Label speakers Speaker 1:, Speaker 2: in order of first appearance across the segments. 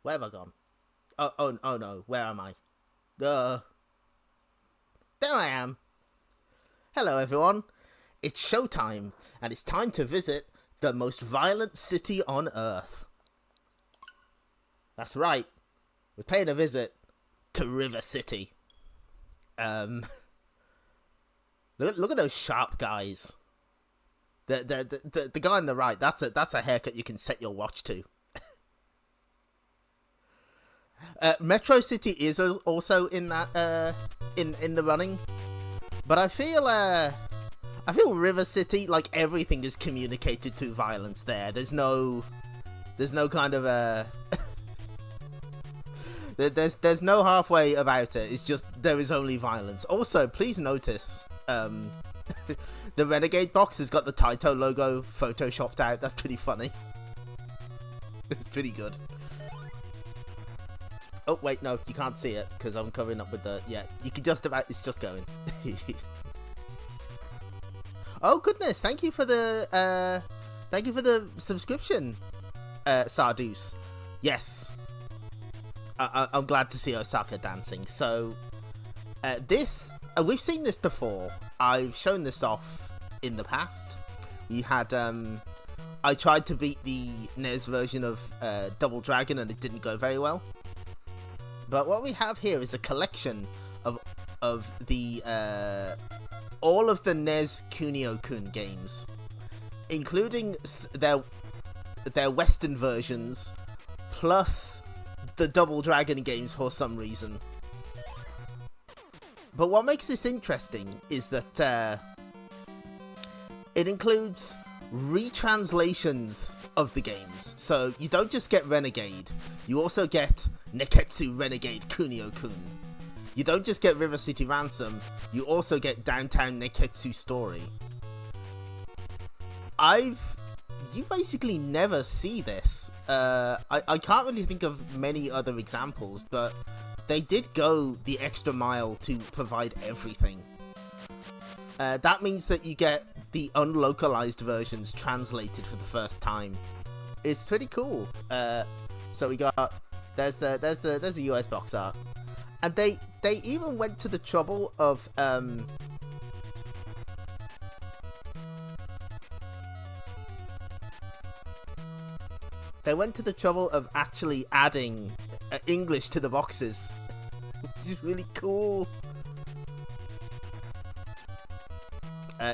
Speaker 1: Where have I gone? Oh no, where am I? There I am. Hello everyone. It's showtime, and it's time to visit the most violent city on Earth. That's right. We're paying a visit to River City. Look at those sharp guys. The guy on the right, that's a haircut you can set your watch to. Metro City is also in that in the running, but I feel River City, like, everything is communicated through violence there. There's no kind of there's no halfway about it. It's just there is only violence. Also, please notice the Renegade box has got the Taito logo photoshopped out. That's pretty funny. It's pretty good. Oh, wait, no, you can't see it, because I'm covering up with the... Yeah, you can just about... It's just going. Oh, goodness, thank you for the... Thank you for the subscription, Sardus. Yes. I'm glad to see Osaka dancing. So, this... we've seen this before. I've shown this off in the past. We had... I tried to beat the NES version of Double Dragon, and it didn't go very well. But what we have here is a collection of the all of the NES Kuino-kun games, including their Western versions, plus the Double Dragon games for some reason. But what makes this interesting is that it includes retranslations of the games. So you don't just get Renegade, you also get Nekketsu Renegade Kuino-kun. You don't just get River City Ransom, you also get Downtown Nekketsu Story. You basically never see this. I can't really think of many other examples, but they did go the extra mile to provide everything. That means that you get the unlocalized versions translated for the first time. It's pretty cool. So we got there's the US box art, and they even went to the trouble of actually adding English to the boxes, which is really cool.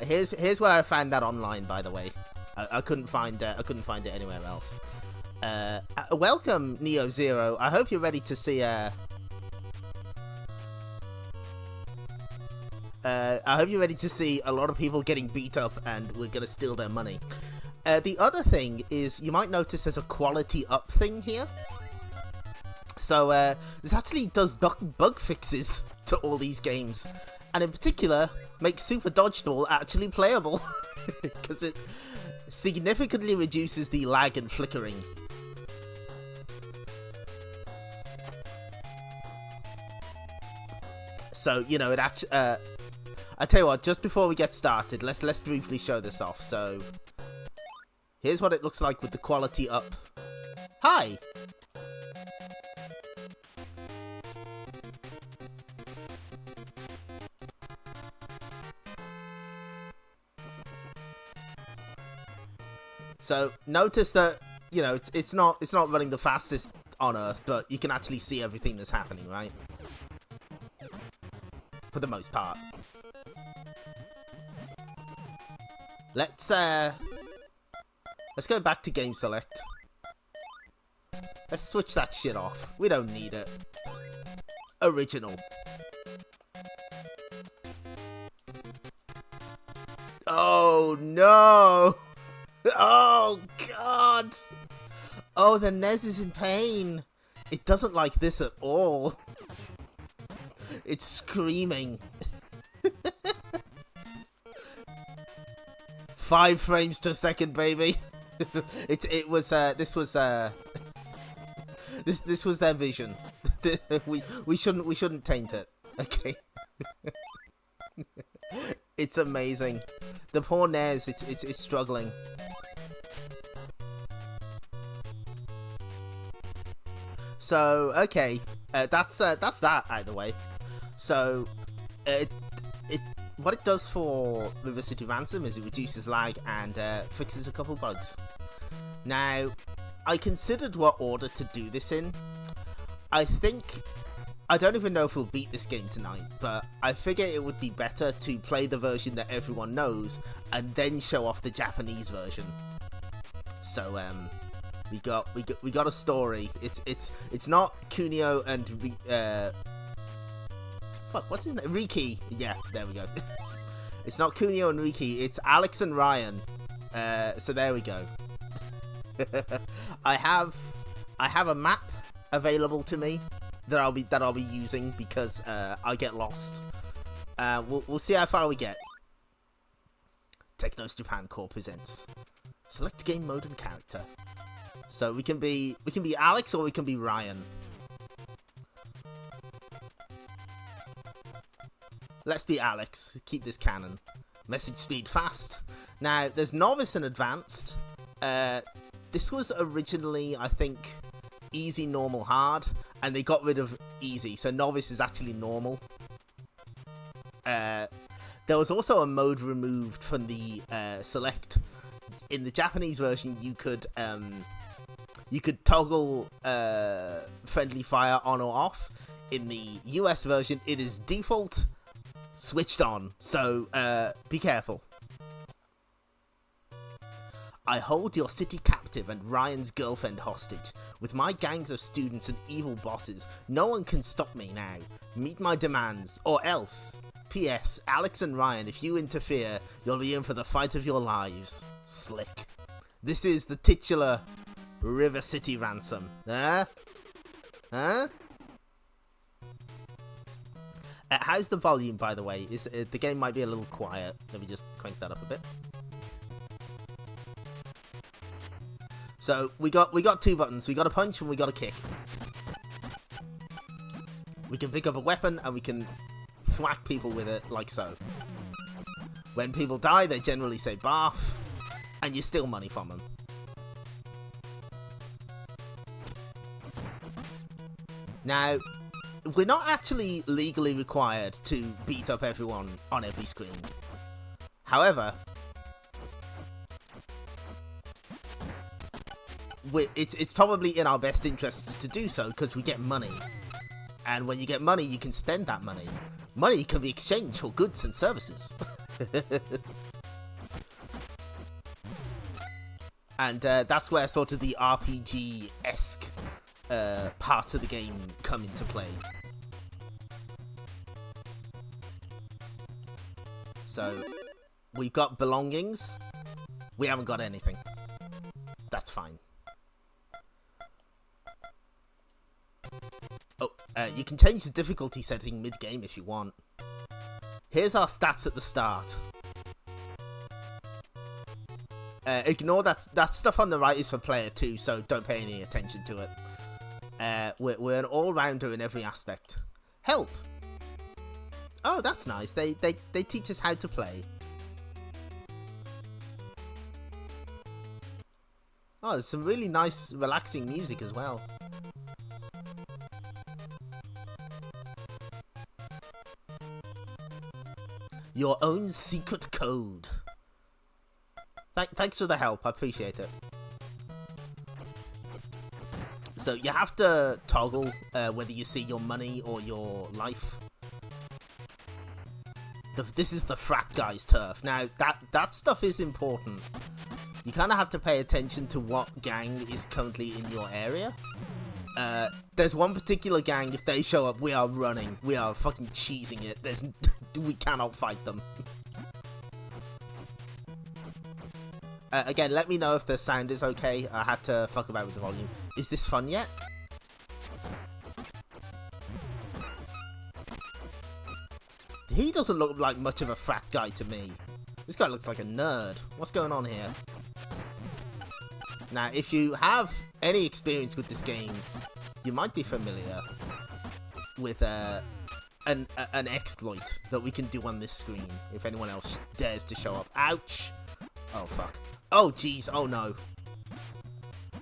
Speaker 1: Here's where I found that online, by the way. I couldn't find it anywhere else. Welcome, Neo Zero. I hope you're ready to see. I hope you're ready to see a lot of people getting beat up, and we're gonna steal their money. The other thing is, you might notice there's a quality up thing here. So this actually does bug fixes to all these games, and in particular makes Super Dodgeball actually playable, because it significantly reduces the lag and flickering. So, you know, it actually... I tell you what, just before we get started, let's briefly show this off. So, here's what it looks like with the quality up. Hi! So notice that, you know, it's not running the fastest on Earth, but you can actually see everything that's happening, right? For the most part. Let's go back to Game Select. Let's switch that shit off. We don't need it. Original. Oh no! Oh god! Oh, the NES is in pain. It doesn't like this at all. It's screaming. 5 frames per second, baby. This was their vision. we shouldn't taint it. Okay. It's amazing. The poor NES, it's struggling. So, okay, that's that out of the way. So, what it does for River City Ransom is it reduces lag and fixes a couple bugs. Now, I considered what order to do this in. I don't even know if we'll beat this game tonight, but I figure it would be better to play the version that everyone knows and then show off the Japanese version. So, we got a story. It's not Kunio and what's his name? Riki. Yeah, there we go. It's not Kunio and Riki. It's Alex and Ryan. So there we go. I have a map available to me that I'll be using because I get lost. We'll see how far we get. Technos Japan Corp presents. Select game mode and character. So we can be Alex or we can be Ryan. Let's be Alex. Keep this canon. Message speed fast. Now there's novice and advanced. This was originally, I think, easy, normal, hard, and they got rid of easy, so novice is actually normal. There was also a mode removed from the select. In the Japanese version, you could toggle friendly fire on or off. In the US version, it is default switched on, so be careful. I hold your city captive and Ryan's girlfriend hostage. With my gangs of students and evil bosses, no one can stop me now. Meet my demands, or else. P.S. Alex and Ryan, if you interfere, you'll be in for the fight of your lives. Slick. This is the titular River City Ransom. Huh? How's the volume, by the way? The game might be a little quiet. Let me just crank that up a bit. So we got two buttons. We got a punch and we got a kick. We can pick up a weapon and we can thwack people with it like so. When people die, they generally say barf, and you steal money from them. Now, we're not actually legally required to beat up everyone on every screen. However, it's probably in our best interests to do so because we get money. And when you get money, you can spend that money. Money can be exchanged for goods and services. And that's where sort of the RPG-esque parts of the game come into play. So, we've got belongings. We haven't got anything. That's fine. Oh, you can change the difficulty setting mid-game if you want. Here's our stats at the start. Ignore that stuff on the right is for player 2, so don't pay any attention to it. We're an all-rounder in every aspect. Help! Oh, that's nice. They teach us how to play. Oh, there's some really nice, relaxing music as well. Your own secret code. Thanks for the help, I appreciate it. So you have to toggle whether you see your money or your life. This is the frat guy's turf. Now, that stuff is important. You kind of have to pay attention to what gang is currently in your area. There's one particular gang, if they show up, we are running. We are fucking cheesing it. We cannot fight them. Again, let me know if the sound is okay. I had to fuck about with the volume. Is this fun yet? He doesn't look like much of a frat guy to me. This guy looks like a nerd. What's going on here? Now, if you have any experience with this game, you might be familiar with an exploit that we can do on this screen if anyone else dares to show up. Ouch! Oh, fuck. Oh, jeez. Oh, no.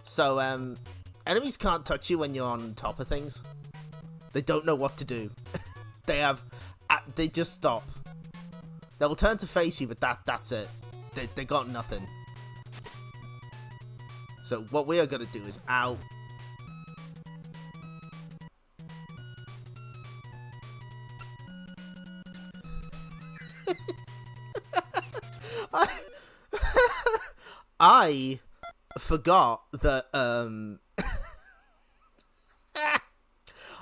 Speaker 1: So, Enemies can't touch you when you're on top of things. They don't know what to do. They just stop. They'll turn to face you, but that's it. They got nothing. So what we are gonna do is ow. I forgot that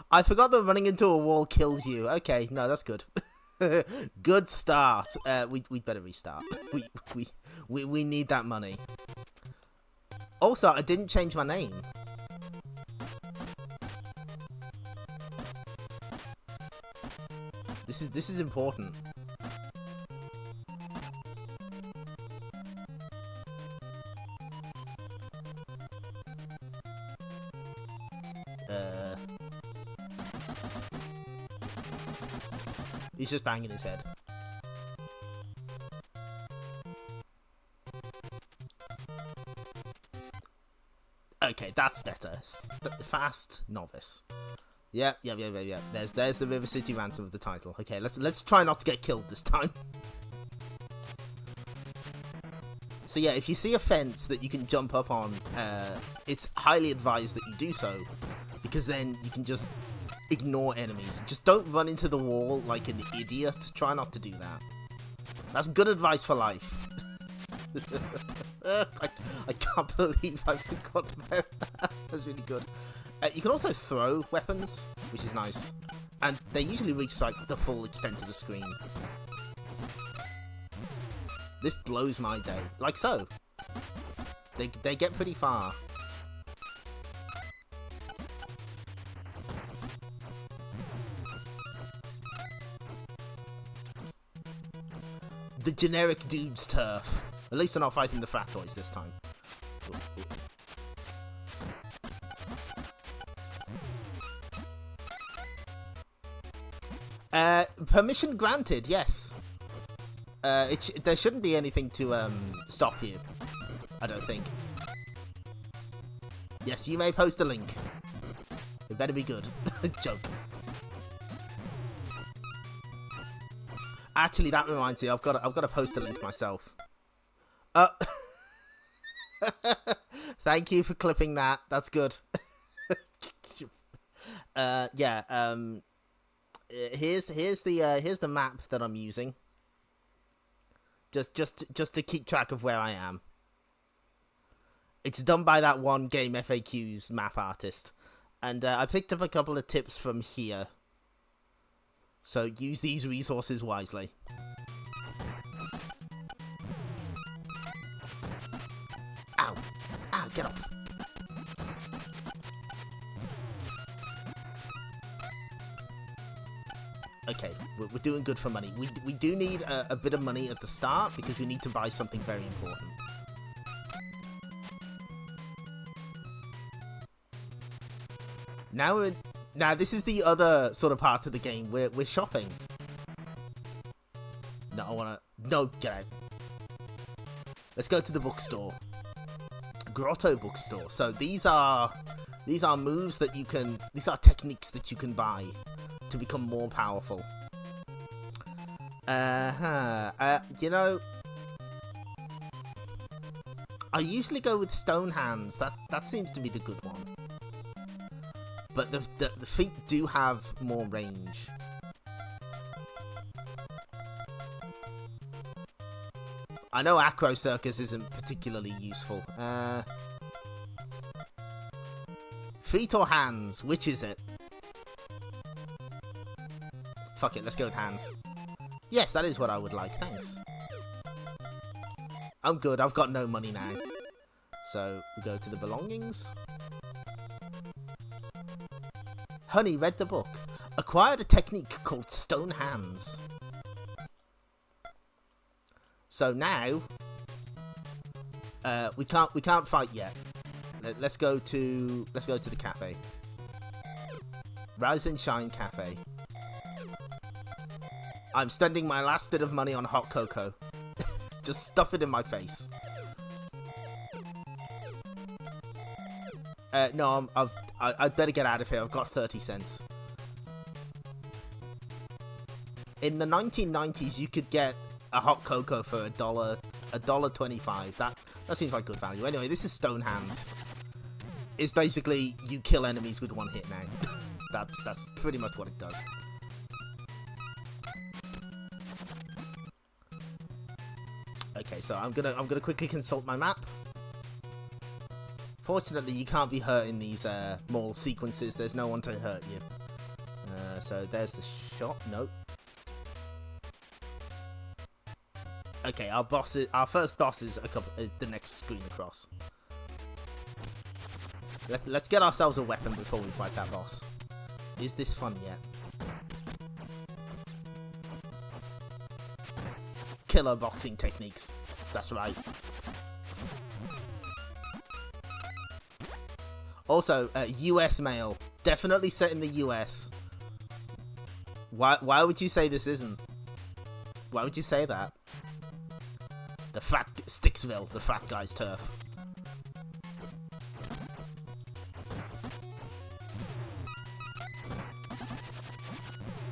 Speaker 1: I forgot that running into a wall kills you. Okay, no, that's good. Good start. We'd better restart. We need that money. Also, I didn't change my name. This is important. He's just banging his head. Okay, that's better. Fast novice. Yeah. There's the River City Ransom of the title. Okay, let's try not to get killed this time. So yeah, if you see a fence that you can jump up on, it's highly advised that you do so, because then you can just ignore enemies. Just don't run into the wall like an idiot. Try not to do that. That's good advice for life. I can't believe I forgot about that. That's really good. You can also throw weapons, which is nice. And they usually reach like the full extent of the screen. This blows my day. Like so. They get pretty far. The generic dude's turf. At least they're not fighting the fat boys this time. Permission granted, yes. There shouldn't be anything to stop you. I don't think. Yes, you may post a link. It better be good. Joke. Actually, that reminds me. I've got to post a link myself. Thank you for clipping that. That's good. Yeah. Here's the map that I'm using. Just to keep track of where I am. It's done by that one Game FAQs map artist, and I picked up a couple of tips from here. So use these resources wisely. Ow! Ow! Get off! Okay, we're doing good for money. We do need a bit of money at the start because we need to buy something very important. Now this is the other sort of part of the game where we're shopping. No, get out. Let's go to the bookstore. Grotto bookstore. So these are moves that you can. These are techniques that you can buy to become more powerful. You know, I usually go with stone hands. That seems to be the good one. But the feet do have more range. I know Acro Circus isn't particularly useful. Feet or hands? Which is it? Fuck it, let's go with hands. Yes, that is what I would like, thanks. I'm good, I've got no money now. So, we go to the belongings. Honey read the book. Acquired a technique called stone hands. So now, we can't fight yet. Let's go to the cafe. Rise and Shine Cafe. I'm spending my last bit of money on hot cocoa. Just stuff it in my face. No, I'd better get out of here. I've got 30 cents. In the 1990s, you could get a hot cocoa for $1.25. That seems like good value. Anyway, this is Stone Hands. It's basically you kill enemies with one hit now. That's pretty much what it does. Okay, so I'm gonna quickly consult my map. Fortunately, you can't be hurt in these mall sequences. There's no one to hurt you. So there's the shop. Nope. Okay, our first boss is the next screen across. Let's get ourselves a weapon before we fight that boss. Is this fun yet? Killer boxing techniques. That's right. Also, US mail. Definitely set in the US. Why would you say this isn't? Why would you say that? The fat Sticksville, the fat guy's turf.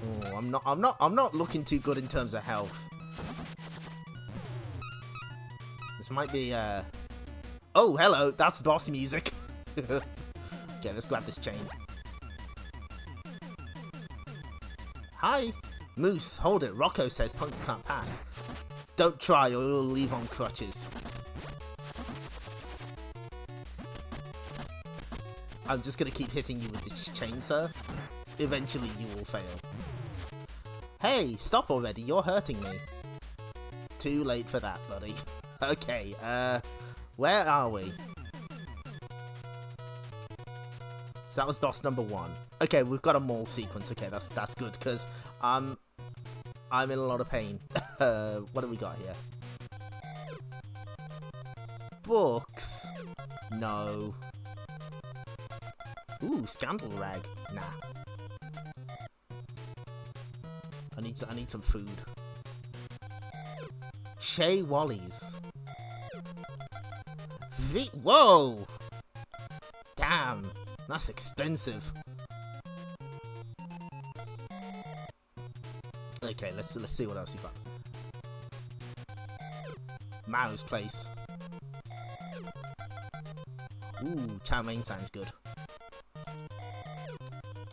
Speaker 1: Oh, I'm not looking too good in terms of health. This might be oh, hello, that's boss music. Okay, let's grab this chain. Hi! Moose, hold it. Rocco says punks can't pass. Don't try or you'll leave on crutches. I'm just gonna keep hitting you with this chain, sir. Eventually you will fail. Hey, stop already. You're hurting me. Too late for that, buddy. Okay, where are we? So that was boss number 1. Okay, we've got a mall sequence. Okay, that's good, because I'm in a lot of pain. What do we got here? Books? No. Ooh, scandal rag. Nah. I need some food. Shea Wallies. Whoa! Damn, that's expensive. Okay, let's see what else you got. Mao's place. Ooh, chow mein sounds good.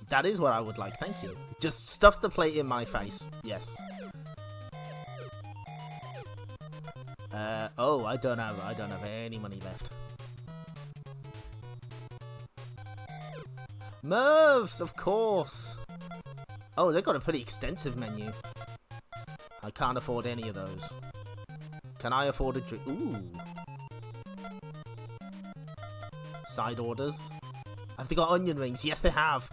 Speaker 1: That is what I would like, thank you. Just stuff the plate in my face. Yes. Oh, I don't have any money left. Mervs, of course. Oh, they've got a pretty extensive menu. I can't afford any of those. Can I afford a drink? Ooh. Side orders. Have they got onion rings? Yes, they have.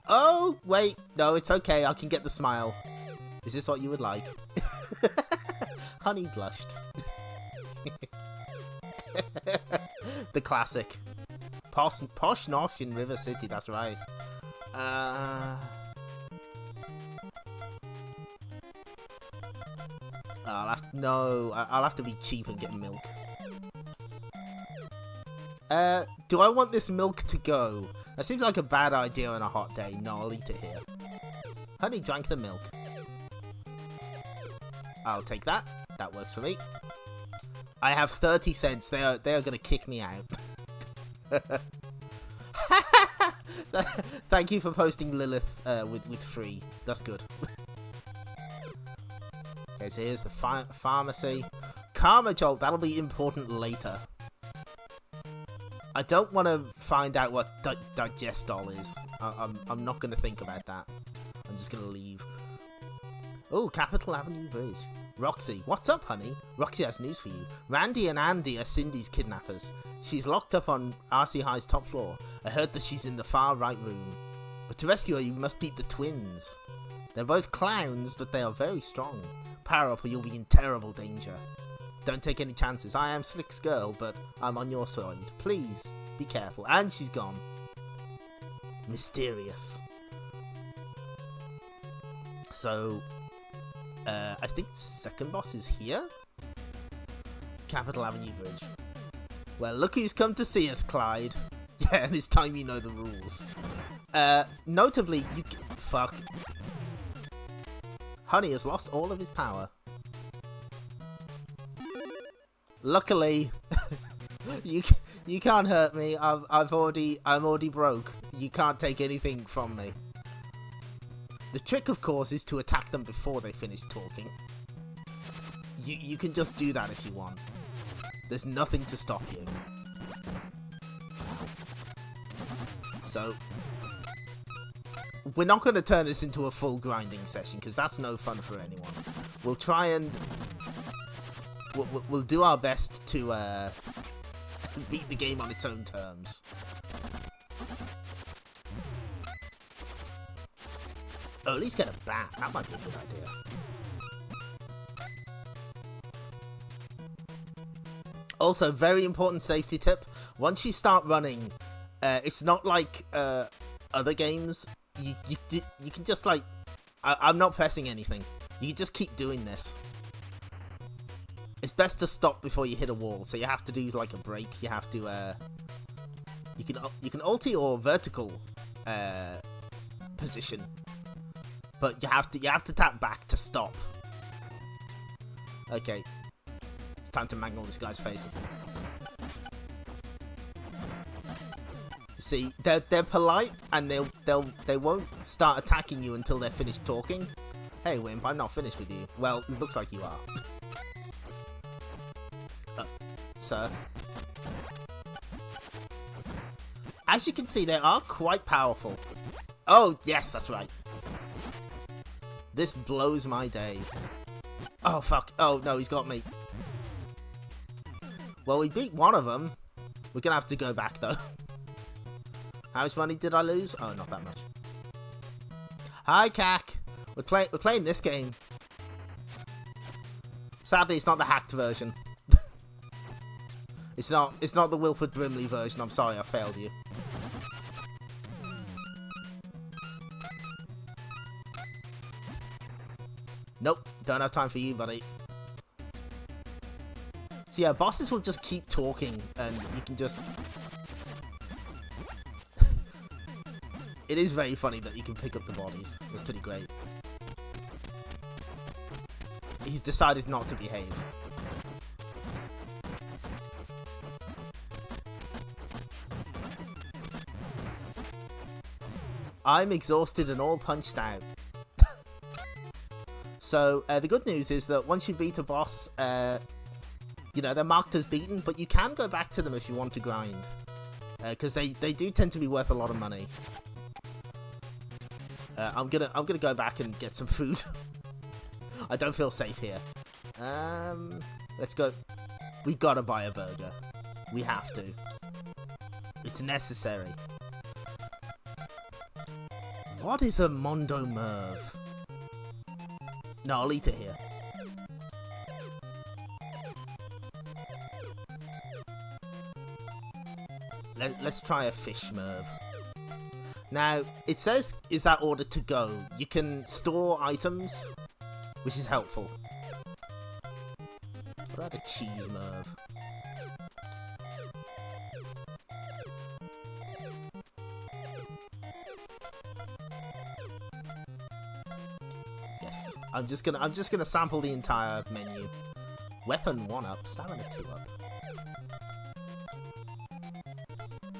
Speaker 1: Oh, wait. No, it's okay. I can get the smile. Is this what you would like? Honey blushed. The classic. Posh Nosh in River City, that's right. I'll have to be cheap and get milk. Do I want this milk to go? That seems like a bad idea on a hot day. No, I'll eat it here. Honey drank the milk. I'll take that. That works for me. I have 30 cents. They are gonna kick me out. Thank you for posting Lilith with free. That's good. Okay, so here's the pharmacy. Karma Jolt, that'll be important later. I don't want to find out what Digestol is. I'm not going to think about that. I'm just going to leave. Oh, Capitol Avenue Bridge. Roxy, what's up, honey? Roxy has news for you. Randy and Andy are Cindy's kidnappers. She's locked up on RC High's top floor. I heard that she's in the far right room. But to rescue her, you must beat the twins. They're both clowns, but they are very strong. Power up or you'll be in terrible danger. Don't take any chances. I am Slick's girl, but I'm on your side. Please, be careful. And she's gone. Mysterious. So, I think the second boss is here? Capitol Avenue Bridge. Well, look who's come to see us, Clyde. Yeah, and it's time you know the rules. Notably, fuck. Honey has lost all of his power. Luckily, you can't hurt me. I'm already broke. You can't take anything from me. The trick, of course, is to attack them before they finish talking. You can just do that if you want. There's nothing to stop you. So, we're not going to turn this into a full grinding session, because that's no fun for anyone. We'll try and... We'll do our best to beat the game on its own terms. Or at least get a bat. That might be a good idea. Also, very important safety tip. Once you start running, it's not like other games. You can just like... I'm not pressing anything. You can just keep doing this. It's best to stop before you hit a wall, so you have to do like a break. You have to you can alter your vertical position, but you have to tap back to stop. Okay, it's time to mangle this guy's face. See, they're polite and they won't start attacking you until they're finished talking. Hey Wimp, I'm not finished with you. Well, it looks like you are. Sir. As you can see, they are quite powerful. Oh, yes, that's right. This blows my day. Oh, fuck. Oh, no, he's got me. Well, we beat one of them. We're gonna have to go back, though. How much money did I lose? Oh, not that much. Hi, Cac. We're playing this game. Sadly, it's not the hacked version. It's not the Wilford Brimley version. I'm sorry, I failed you. Nope, don't have time for you, buddy. So yeah, bosses will just keep talking, and you can just... It is very funny that you can pick up the bodies. It's pretty great. He's decided not to behave. I'm exhausted and all punched out. So, the good news is that once you beat a boss, you know, they're marked as beaten, but you can go back to them if you want to grind. Because they do tend to be worth a lot of money. I'm gonna go back and get some food. I don't feel safe here. Let's go. We gotta buy a burger. We have to. It's necessary. What is a Mondo Merv? No, I'll eat it here. Let's try a fish Merv. Now, it says, is that order to go? You can store items, which is helpful. What about a cheese Merv? Yes, I'm just gonna sample the entire menu. Weapon 1 up, stamina 2 up.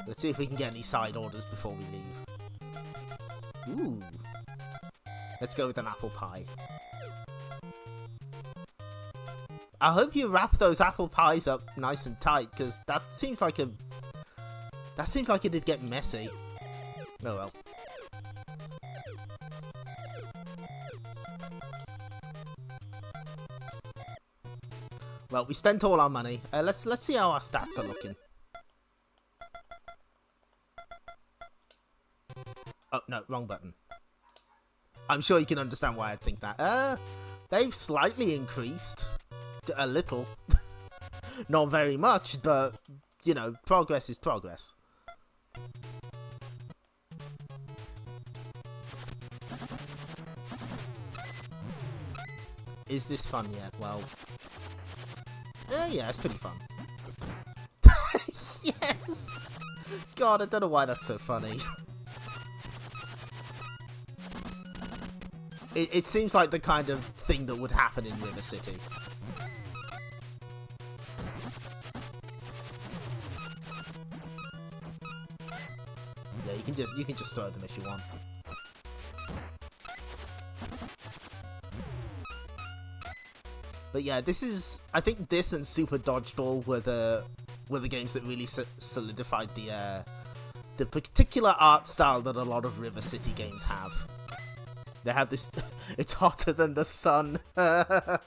Speaker 1: Let's see if we can get any side orders before we leave. Ooh. Let's go with an apple pie. I hope you wrap those apple pies up nice and tight, because that seems like it'd get messy. Oh well. Well, we spent all our money. Let's see how our stats are looking. Oh no, wrong button. I'm sure you can understand why I think that. They've slightly increased. A little. Not very much, but, you know, progress is progress. Is this fun yet? Well... yeah, it's pretty fun. Yes! God, I don't know why that's so funny. It seems like the kind of thing that would happen in River City. Yeah, you can just throw them if you want. But yeah, I think this and Super Dodgeball were the games that really solidified the particular art style that a lot of River City games have. They have this, it's hotter than the sun. Yeah,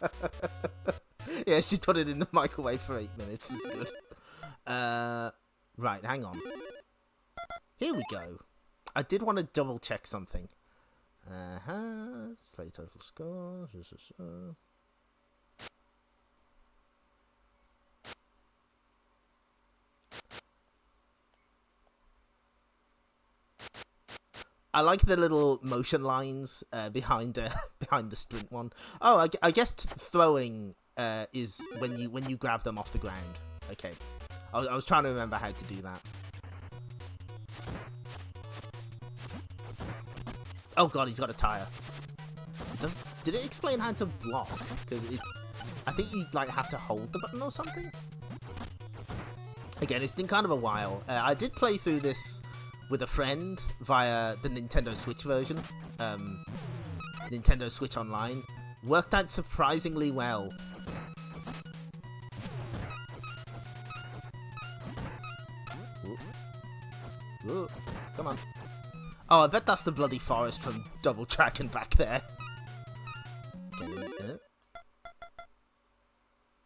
Speaker 1: she put it in the microwave for 8 minutes, it's good. Right, hang on. Here we go. I did want to double check something. Let's play total score. I like the little motion lines behind the sprint one. Oh, I guess throwing is when you grab them off the ground. Okay, I was trying to remember how to do that. Oh god, he's got a tire. Did it explain how to block? Because I think you like have to hold the button or something. Again, it's been kind of a while. I did play through this with a friend via the Nintendo Switch version. Nintendo Switch Online. Worked out surprisingly well. Ooh, come on. Oh, I bet that's the bloody forest from Double Dragon back there.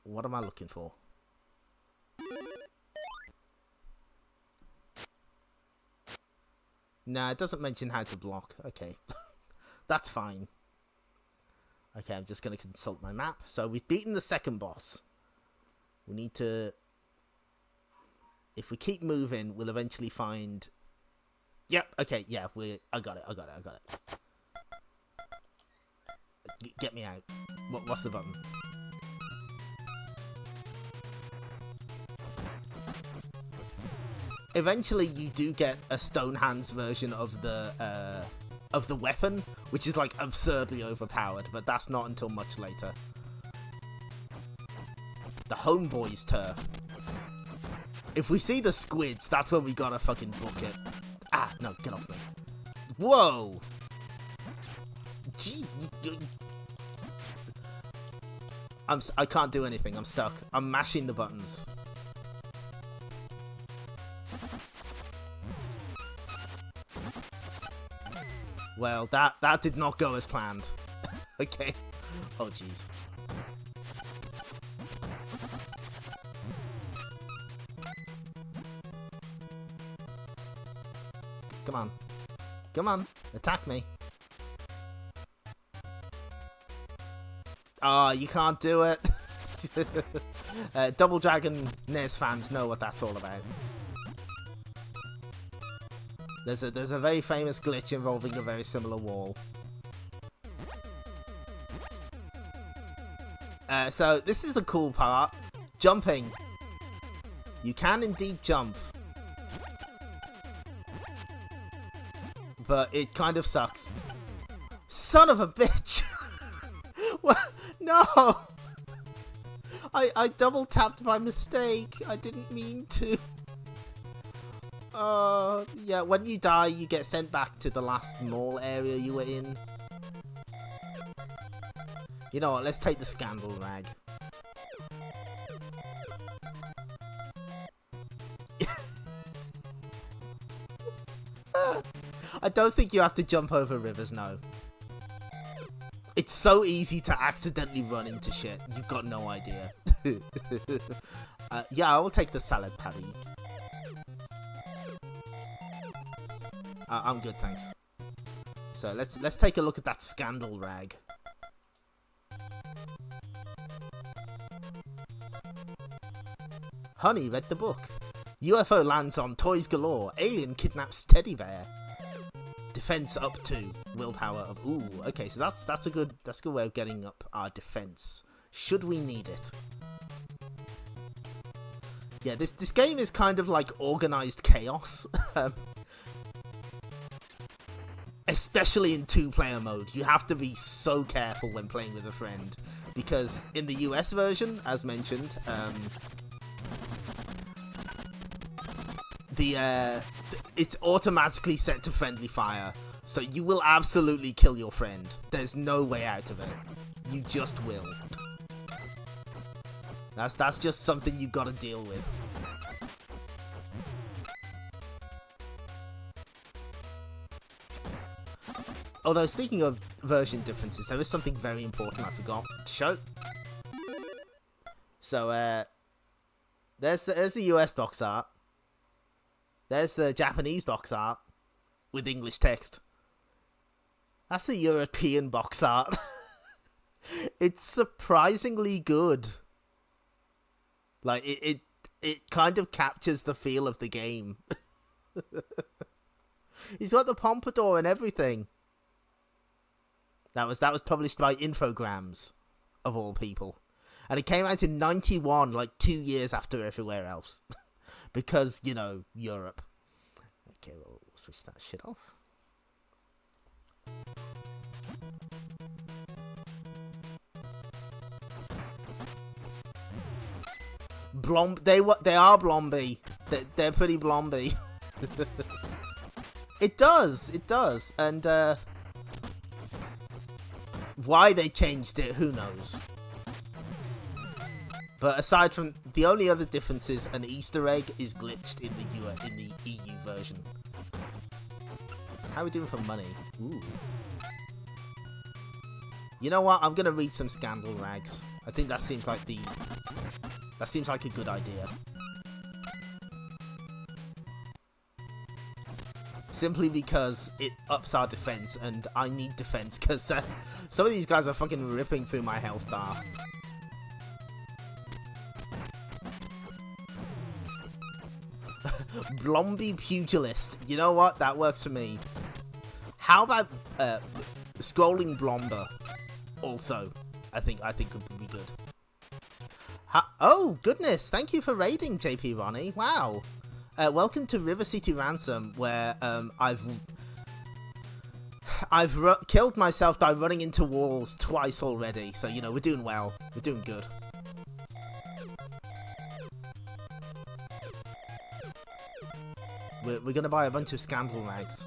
Speaker 1: What am I looking for? Nah, it doesn't mention how to block. Okay. That's fine. Okay, I'm just going to consult my map. So we've beaten the second boss. We need to... If we keep moving, we'll eventually find... Yep, okay, yeah, I got it. Get me out. What's the button? Eventually, you do get a Stone Hands version of the weapon, which is like absurdly overpowered, but that's not until much later. The Homeboy's turf. If we see the squids, that's when we gotta fucking book it. Ah, no, get off me. Whoa! Jeez. I can't do anything, I'm stuck. I'm mashing the buttons. Well, that did not go as planned. Okay. Oh, jeez. Come on. Come on. Attack me. Oh, you can't do it. Double Dragon NES fans know what that's all about. There's a very famous glitch involving a very similar wall. So this is the cool part. Jumping. You can indeed jump. But it kind of sucks. Son of a bitch! What? No! I double tapped by mistake. I didn't mean to. Yeah, when you die, you get sent back to the last mall area you were in. You know what, let's take the scandal rag. I don't think you have to jump over rivers, no. It's so easy to accidentally run into shit, you've got no idea. Yeah, I will take the salad patty. I'm good, thanks. So let's take a look at that scandal rag. Honey read the book. UFO lands on toys galore. Alien kidnaps teddy bear. Defense up 2. Willpower of... Ooh, okay, so that's a good way of getting up our defense. Should we need it? Yeah, this game is kind of like organized chaos. Especially in 2-player mode. You have to be so careful when playing with a friend. Because in the US version, as mentioned, it's automatically set to friendly fire. So you will absolutely kill your friend. There's no way out of it. You just will. That's just something you gotta deal with. Although, speaking of version differences, there is something very important I forgot to show. So, there's the US box art. There's the Japanese box art with English text. That's the European box art. It's surprisingly good. Like, it kind of captures the feel of the game. He's got the pompadour and everything. That was published by Infogrames, of all people. And it came out in 91, like 2 years after everywhere else. Because, you know, Europe. Okay, we'll switch that shit off. They are blomby. They're pretty blomby. It does, and why they changed it, who knows? But aside from the only other difference is an Easter egg is glitched in the EU version. How are we doing for money? Ooh. You know what? I'm gonna read some scandal rags. I think that seems like a good idea. Simply because it ups our defense, and I need defense, because some of these guys are fucking ripping through my health bar. Blomby Pugilist. You know what? That works for me. How about Scrolling Blomber? Also, I think would be good. Oh, goodness. Thank you for raiding, JP Ronnie. Wow. Welcome to River City Ransom, where I've killed myself by running into walls twice already. So, you know, we're doing well. We're doing good. We're gonna buy a bunch of scandal rags.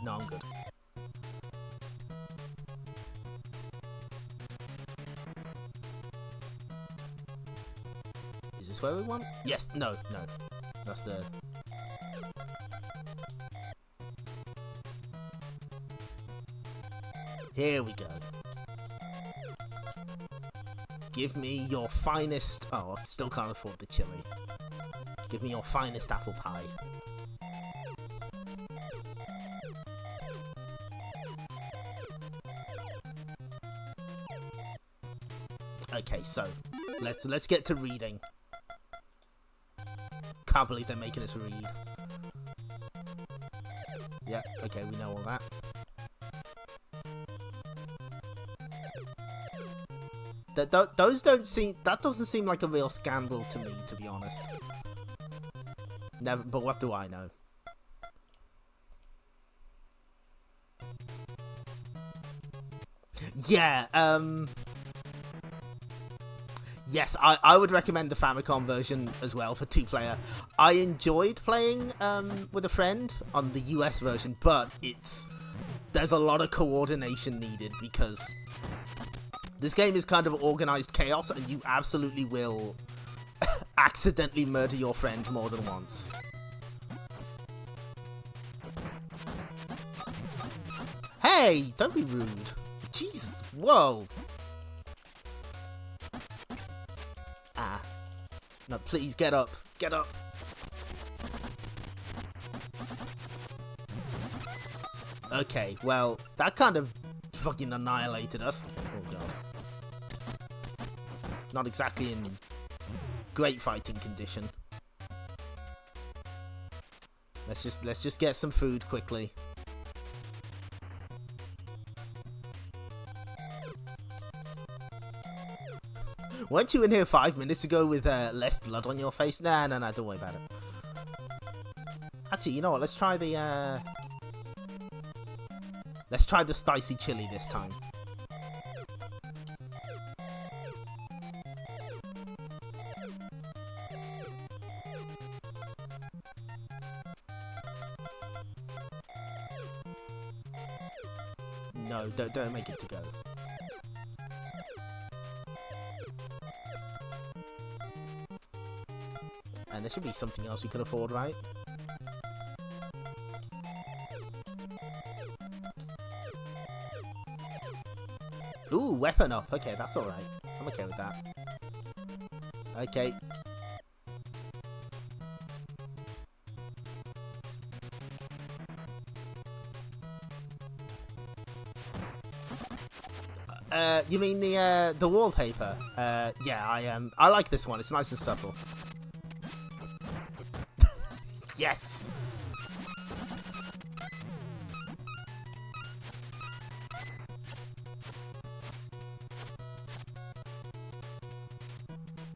Speaker 1: No, I'm good. Is this where we want? Yes, no. That's the... Here we go. Give me your finest... Oh, I still can't afford the chili. Give me your finest apple pie. Okay, so let's get to reading. Can't believe they're making us read. Yeah, okay, we know all that. Those don't seem... That doesn't seem like a real scandal to me, to be honest. Never, but what do I know? Yeah, yes, I would recommend the Famicom version as well for 2-player. I enjoyed playing with a friend on the US version, but there's a lot of coordination needed because this game is kind of organized chaos, and you absolutely will accidentally murder your friend more than once. Hey, don't be rude. Jeez, whoa. Ah. No, please, get up. Get up. Okay, well, that kind of fucking annihilated us. Oh, God. Not exactly in great fighting condition. Let's just get some food quickly. Weren't you in here 5 minutes ago with less blood on your face? Nah, don't worry about it. Actually, you know what? Let's try the spicy chili this time. No, don't make it to go. And there should be something else you could afford, right? Ooh, weapon up. Okay, that's alright. I'm okay with that. Okay. You mean the wallpaper? Yeah, I like this one. It's nice and subtle. Yes!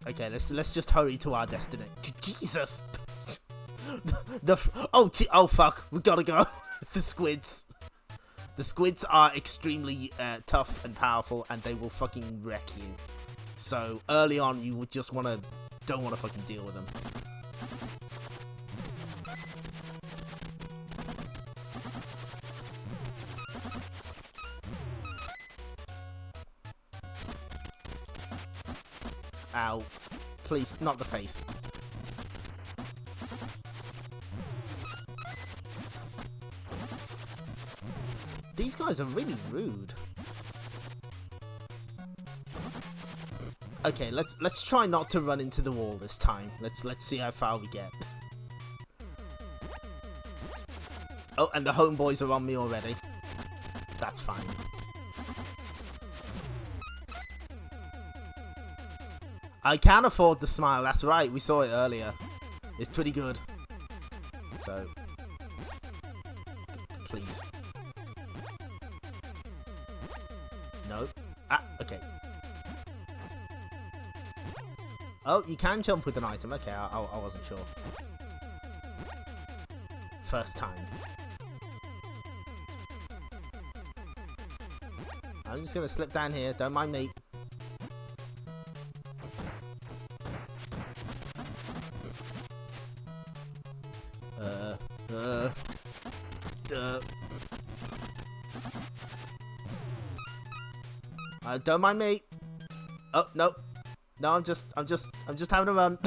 Speaker 1: Okay, let's just hurry to our destiny. Jesus! Oh fuck, we gotta go. The squids. The squids are extremely tough and powerful, and they will fucking wreck you. So early on, you would just don't wanna fucking deal with them. Ow. Please, not the face. These guys are really rude. Okay, let's try not to run into the wall this time. Let's see how far we get. Oh, and the homeboys are on me already. That's fine. I can afford the smile, that's right, we saw it earlier. It's pretty good. So, please. No. Ah, okay. Oh, you can jump with an item. Okay, I wasn't sure. First time. I'm just gonna slip down here, don't mind me. Don't mind me. Oh no, no, I'm just having a run.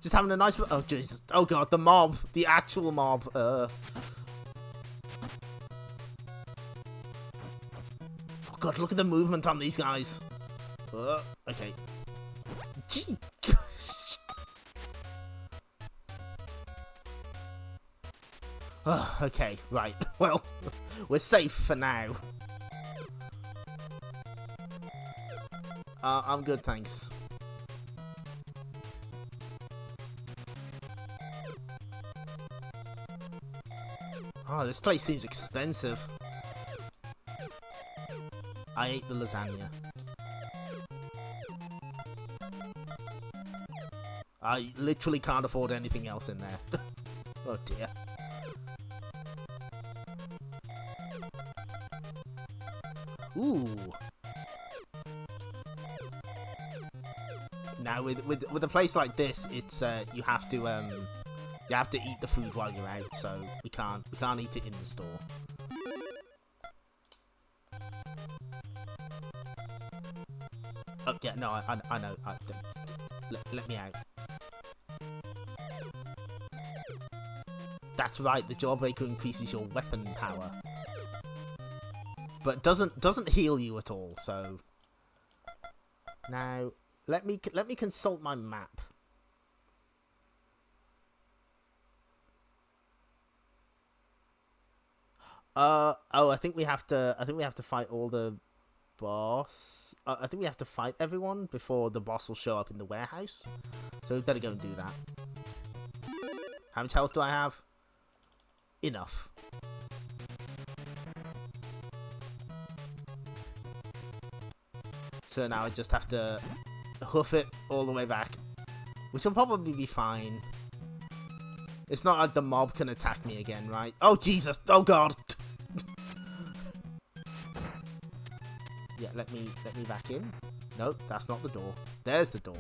Speaker 1: Just having a nice. Oh Jesus! Oh God, the mob, the actual mob. Oh God, look at the movement on these guys. Okay. Gee. Okay, right. Well, we're safe for now. I'm good, thanks. Oh, this place seems expensive. I ate the lasagna. I literally can't afford anything else in there. Oh dear. Ooh. Now with a place like this, it's you have to eat the food while you're out, so we can't eat it in the store. Oh yeah, no, I know. Let me out. That's right. The Jawbreaker increases your weapon power, but doesn't heal you at all. So now. Let me consult my map. Oh, I think we have to fight all the boss. I think we have to fight everyone before the boss will show up in the warehouse. So we better go and do that. How much health do I have? Enough. So now I just have to hoof it all the way back, which will probably be fine. It's not like the mob can attack me again, right? Oh, Jesus. Oh, God. Yeah, let me back in. Nope, that's not the door. There's the door.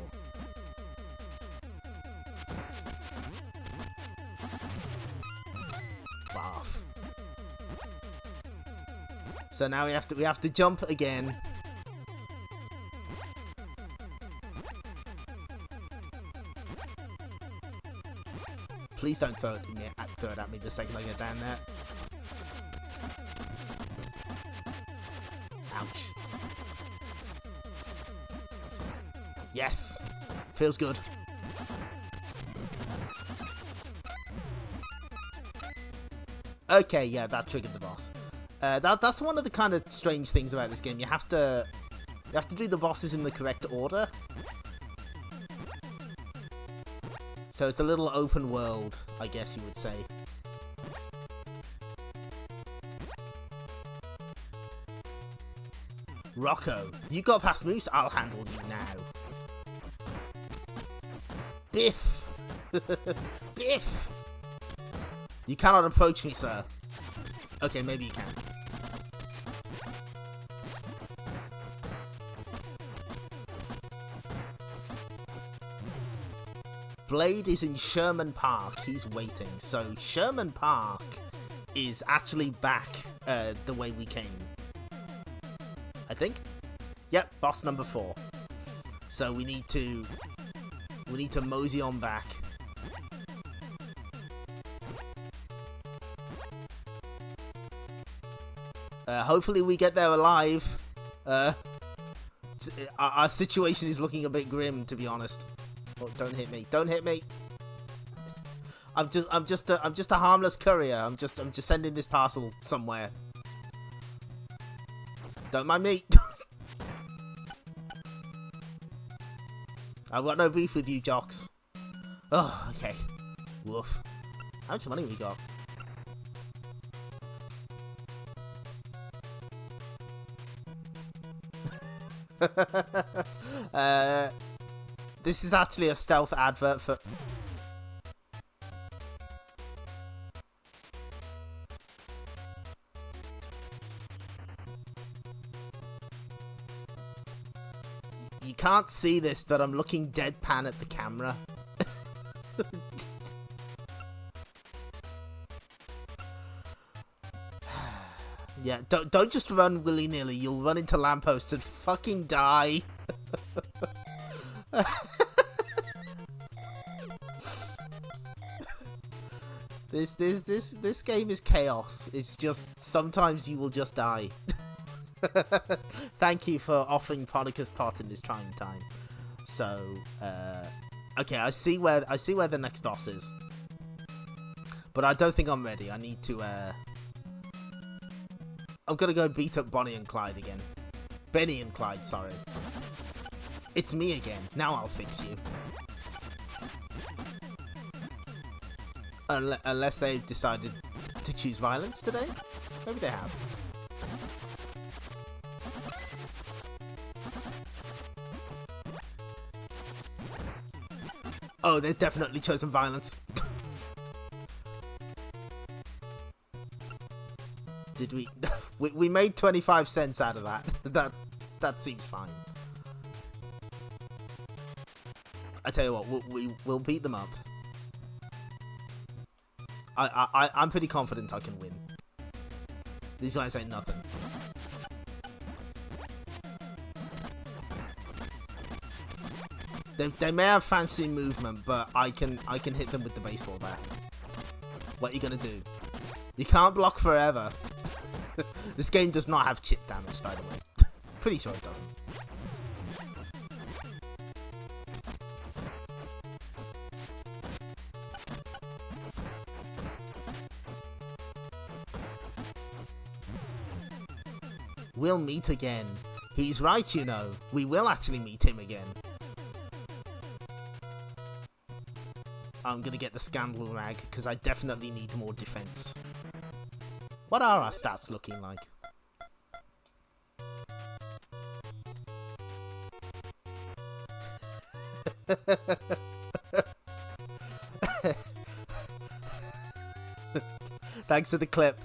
Speaker 1: Bath. So now we have to jump again. Please don't throw it at me the second I get down there. Ouch. Yes! Feels good. Okay, yeah, that triggered the boss. That's one of the kind of strange things about this game. You have to do the bosses in the correct order. So it's a little open world, I guess you would say. Rocco, you got past moves, I'll handle you now. Biff! Biff! You cannot approach me, sir. Okay, maybe you can. Blade is in Sherman Park. He's waiting. So Sherman Park is actually back the way we came. I think. Yep, boss number 4. So we need to mosey on back. Hopefully we get there alive. Our situation is looking a bit grim, to be honest. Oh, don't hit me! Don't hit me! I'm just a harmless courier. I'm just sending this parcel somewhere. Don't mind me. I've got no beef with you, jocks. Oh, okay. Woof. How much money we got? This is actually a stealth advert for... You can't see this, but I'm looking deadpan at the camera. Yeah, don't just run willy-nilly. You'll run into lampposts and fucking die. This game is chaos. It's just sometimes you will just die. Thank you for offering Ponica's pot in this trying time. So, okay, I see where the next boss is, but I don't think I'm ready. I need to. I'm gonna go beat up Bonnie and Clyde again. Benny and Clyde, sorry. It's me again. Now I'll fix you. Unless they've decided to choose violence today. Maybe they have. Oh, they've definitely chosen violence. Did we? We made 25 cents out of that. That seems fine. I tell you what, we'll beat them up. I'm pretty confident I can win. These guys ain't nothing. They may have fancy movement, but I can hit them with the baseball bat. What are you gonna do? You can't block forever. This game does not have chip damage, by the way. Pretty sure it doesn't. We'll meet again. He's right, you know. We will actually meet him again. I'm gonna get the scandal rag, because I definitely need more defense. What are our stats looking like? Thanks for the clip.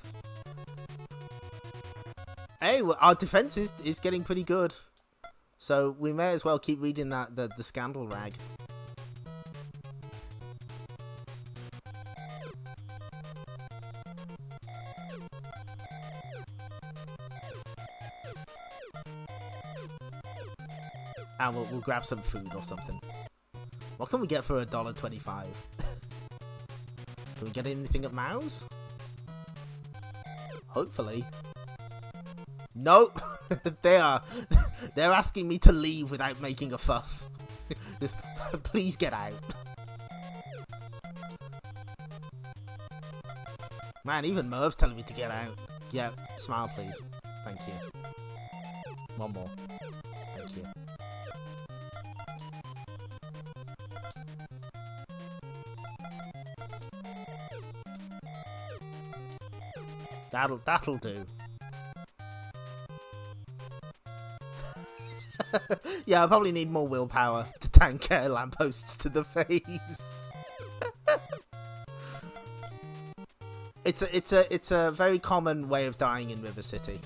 Speaker 1: Hey, well, our defense is getting pretty good. So we may as well keep reading the scandal rag. And we'll grab some food or something. What can we get for $1.25? Can we get anything at Mao's? Hopefully. Nope. They're asking me to leave without making a fuss. Just please get out. Man, even Merv's telling me to get out. Yeah, smile please. Thank you. One more. Thank you. That'll do. Yeah, I probably need more willpower to tank lampposts to the face. It's a very common way of dying in River City.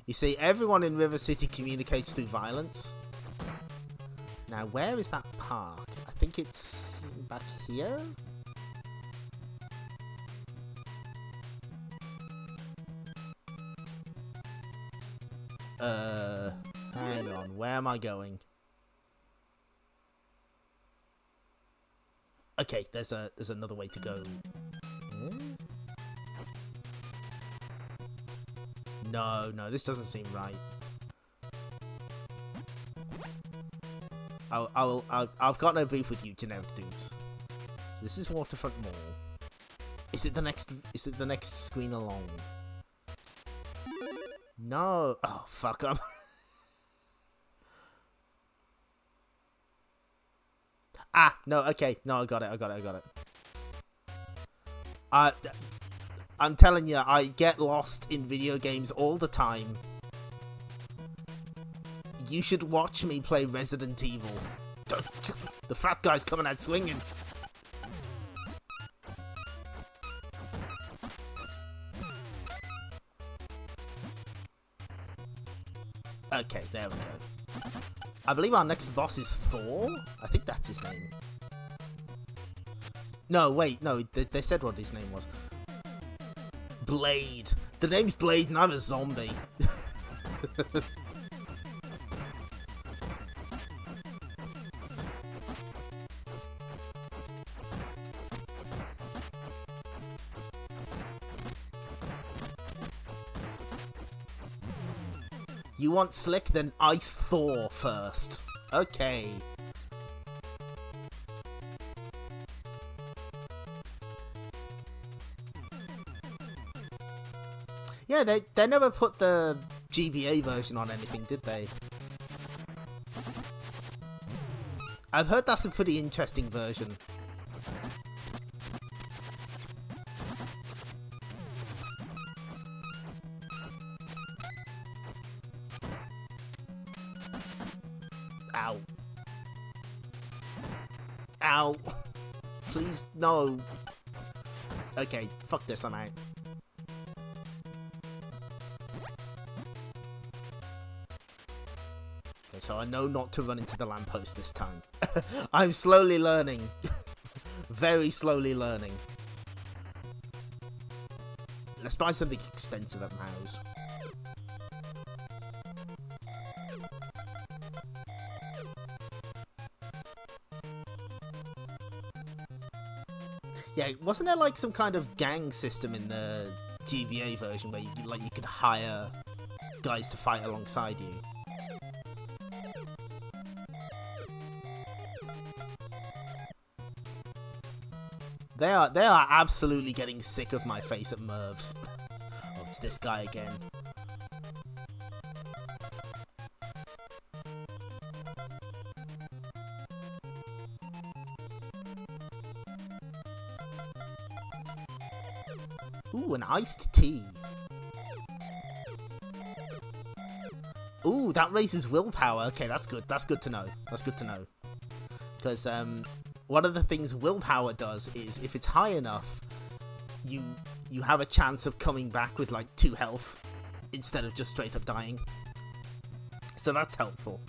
Speaker 1: You see, everyone in River City communicates through violence. Now, where is that park? I think it's back here? Hang on, where am I going? Okay, there's another way to go. No, this doesn't seem right. I've got no beef with you, generic dudes. So this is Waterfront Mall. Is it the next screen along? No. Oh fuck. No. Okay. No, I got it. I'm telling you, I get lost in video games all the time. You should watch me play Resident Evil. The fat guy's coming out swinging. Okay, there we go. I believe our next boss is Thor? I think that's his name. No, wait, no, they said what his name was. Blade. The name's Blade and I'm a zombie. You want slick, then ice Thor first. Okay. Yeah, they never put the GBA version on anything, did they? I've heard that's a pretty interesting version. Ow. Ow. Please, no. Okay, fuck this, I'm out. Okay, so I know not to run into the lamppost this time. I'm slowly learning. Very slowly learning. Let's buy something expensive at Mao's. Yeah, wasn't there like some kind of gang system in the GBA version where you could hire guys to fight alongside you? They are absolutely getting sick of my face at Merv's. Oh, it's this guy again. Ooh, an iced tea. Ooh, that raises willpower. Okay, that's good. That's good to know. That's good to know. Because one of the things willpower does is if it's high enough, you have a chance of coming back with like 2 health instead of just straight up dying. So that's helpful.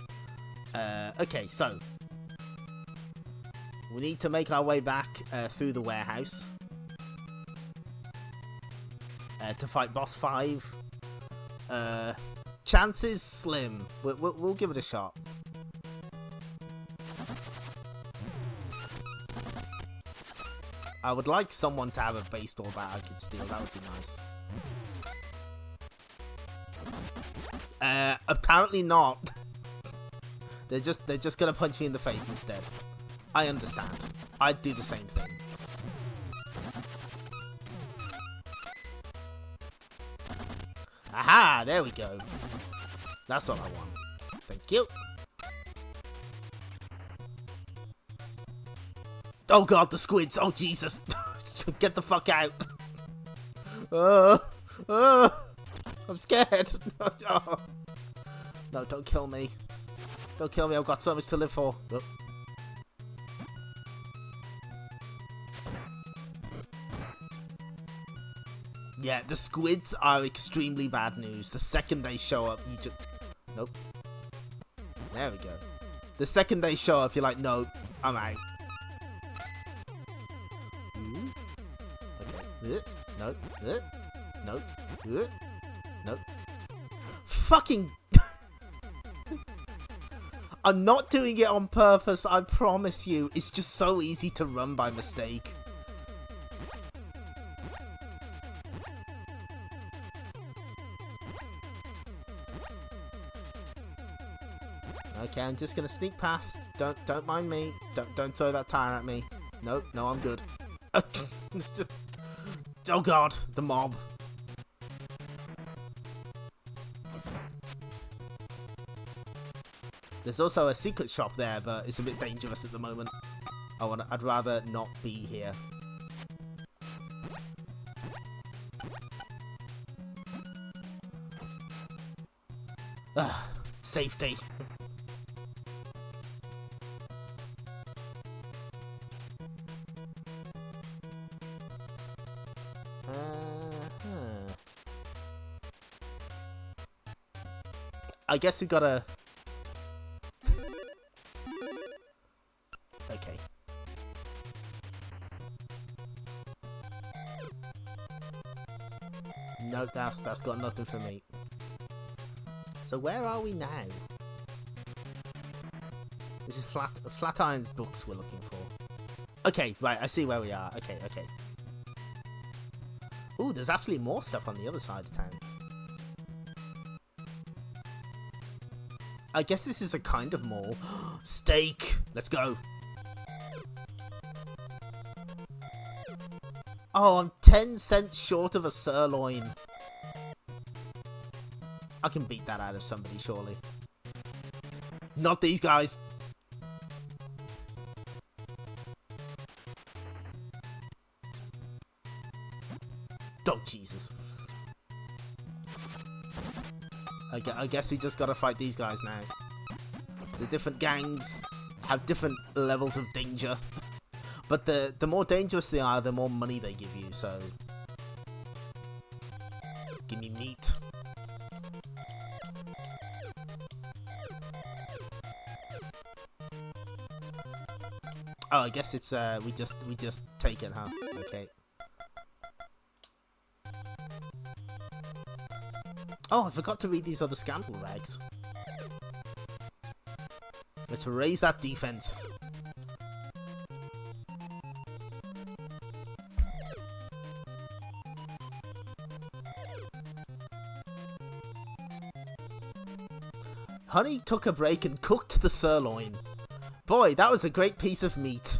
Speaker 1: Okay, so we need to make our way back through the warehouse to fight boss 5. Chances slim. We'll give it a shot. I would like someone to have a baseball bat I could steal. That would be nice. Apparently not. They're just gonna punch me in the face instead. I understand. I'd do the same thing. Aha! There we go. That's what I want. Thank you. Oh god, the squids! Oh Jesus! Get the fuck out! I'm scared! Oh. No, don't kill me. Don't kill me, I've got so much to live for. Oh. Yeah, the squids are extremely bad news. The second they show up, you just... Nope. There we go. The second they show up, you're like, no, I'm out. Okay. Nope. Nope. Nope. Fucking... I'm not doing it on purpose, I promise you. It's just so easy to run by mistake. Okay, I'm just gonna sneak past. Don't mind me. Don't throw that tire at me. No, I'm good. Oh god, the mob. There's also a secret shop there, but it's a bit dangerous at the moment. I'd rather not be here. Ugh, safety. I guess we gotta... Okay. No, that's got nothing for me. So where are we now? This is Flatiron's books we're looking for. Okay, right, I see where we are. Okay. Ooh, there's actually more stuff on the other side of town. I guess this is a kind of mall. Steak! Let's go. Oh, I'm 10 cents short of a sirloin. I can beat that out of somebody, surely. Not these guys. Oh, Jesus. I guess we just gotta fight these guys now. The different gangs have different levels of danger. But the more dangerous they are, the more money they give you, so... Give me meat. Oh, I guess it's, we just take it, huh? Okay. Oh, I forgot to read these other scandal rags. Let's raise that defense. Honey took a break and cooked the sirloin. Boy, that was a great piece of meat.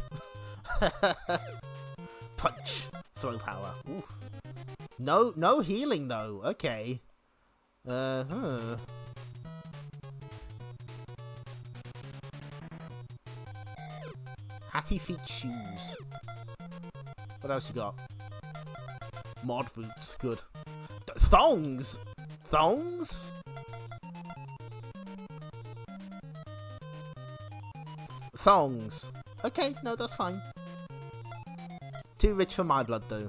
Speaker 1: Punch. Throw power. Ooh. No healing though. Okay. Happy feet shoes. What else you got? Mod boots. Good. Thongs. Thongs. Thongs. Okay, no, that's fine. Too rich for my blood, though.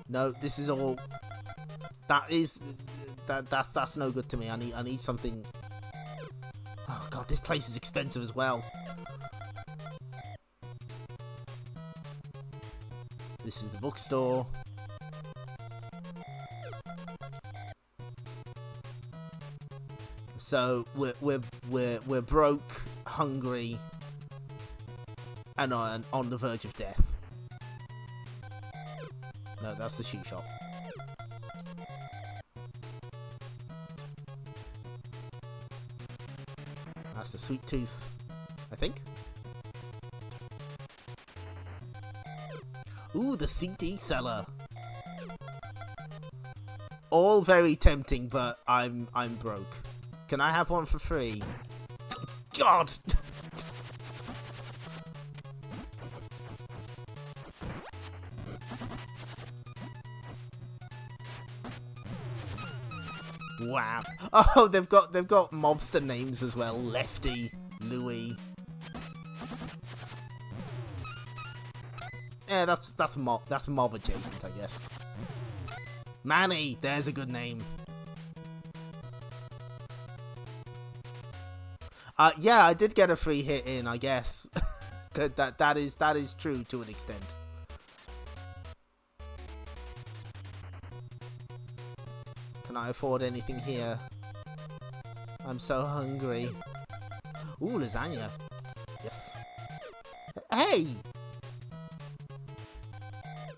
Speaker 1: No, this is all... That's no good to me. I need something... Oh god, this place is expensive as well. This is the bookstore. So we're broke, hungry, and on the verge of death. No, that's the shoe shop. That's the sweet tooth, I think. Ooh, the CD seller. All very tempting, but I'm broke. Can I have one for free? God! Wow. Oh, they've got mobster names as well. Lefty, Louis. Yeah, that's mob adjacent, I guess. Manny, there's a good name. Yeah, I did get a free hit in, I guess. that is true to an extent. Can I afford anything here? I'm so hungry. Ooh, lasagna. Yes. Hey!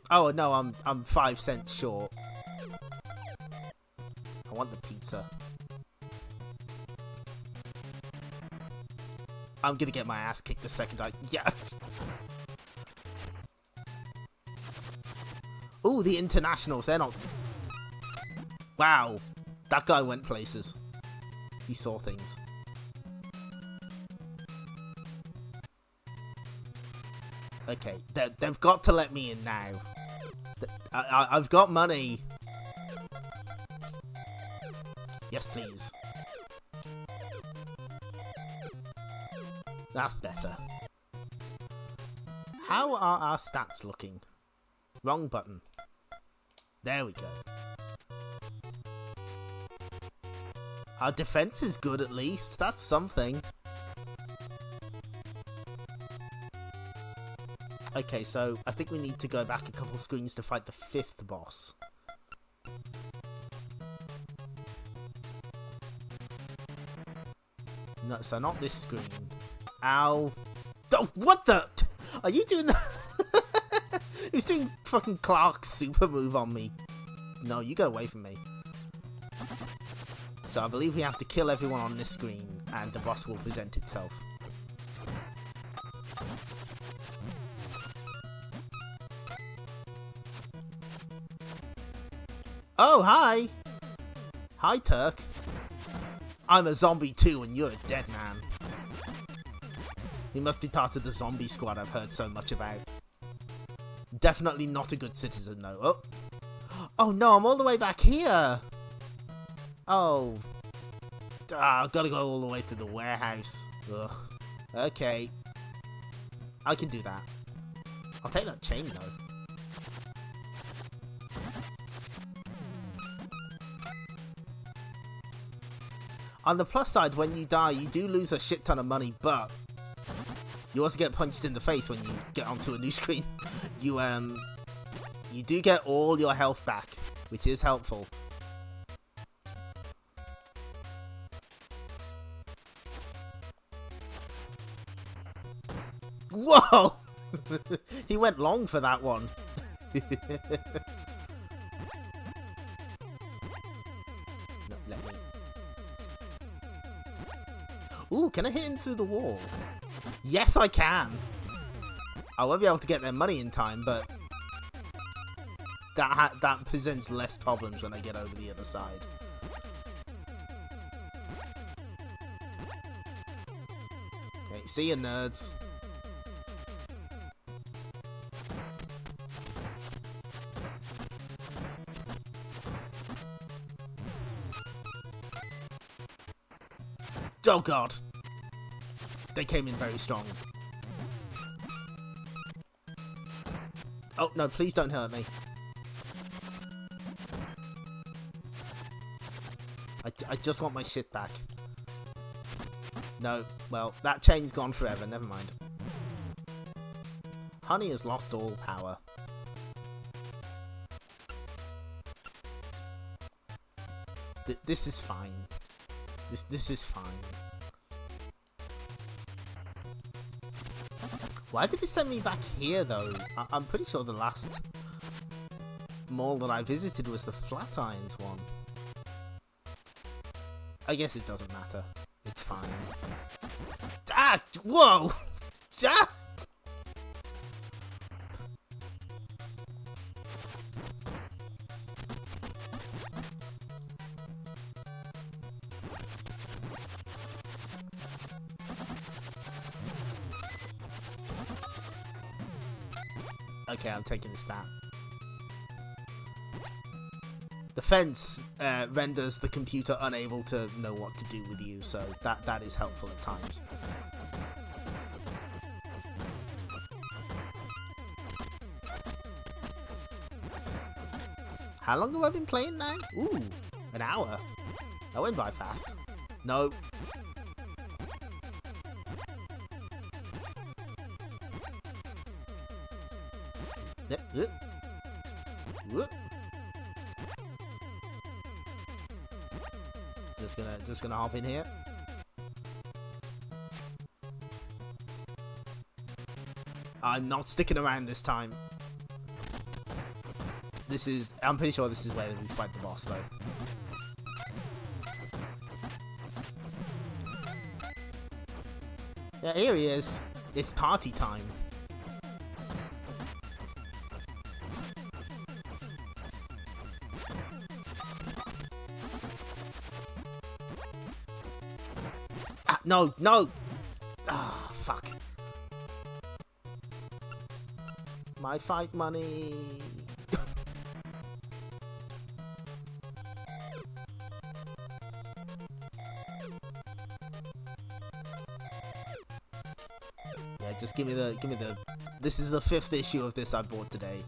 Speaker 1: Oh no, I'm 5 cents short. I want the pizza. I'm gonna get my ass kicked the second I... Yeah. Ooh, the internationals. They're not... Wow. That guy went places. He saw things. Okay. They've got to let me in now. I've got money. Yes, please. That's better. How are our stats looking? Wrong button. There we go. Our defense is good at least. That's something. Okay, so I think we need to go back a couple screens to fight the 5th boss. No, so not this screen. Ow. Oh, what the? Are you doing that? He's doing fucking Clark's super move on me. No, you get away from me. So I believe we have to kill everyone on this screen and the boss will present itself. Oh, hi! Hi, Turk. I'm a zombie too and you're a dead man. He must be part of the zombie squad I've heard so much about. Definitely not a good citizen though. Oh, oh no, I'm all the way back here! Oh. I've got to go all the way through the warehouse. Ugh. Okay. I can do that. I'll take that chain though. On the plus side, when you die, you do lose a shit ton of money, but you also get punched in the face when you get onto a new screen. You do get all your health back, which is helpful. Whoa! He went long for that one. No, let me... Ooh, can I hit him through the wall? Yes, I can. I won't be able to get their money in time, but that presents less problems when I get over the other side. Okay, see you, nerds. Oh god. They came in very strong. Oh no, please don't hurt me. I just want my shit back. No, well, that chain's gone forever, never mind. Honey has lost all power. This is fine. This is fine. Why did he send me back here, though? I'm pretty sure the last mall that I visited was the Flatirons one. I guess it doesn't matter. It's fine. Ah! Whoa! Ah! Okay, I'm taking this back. The fence renders the computer unable to know what to do with you, so that is helpful at times. How long have I been playing now? Ooh, an hour. That went by fast. No. Just gonna hop in here. I'm not sticking around this time. I'm pretty sure this is where we fight the boss, though. Yeah, here he is. It's party time. Ah, no, no! Ah, fuck. My fight money. Yeah, just give me the. This is the 5th issue of this I bought today.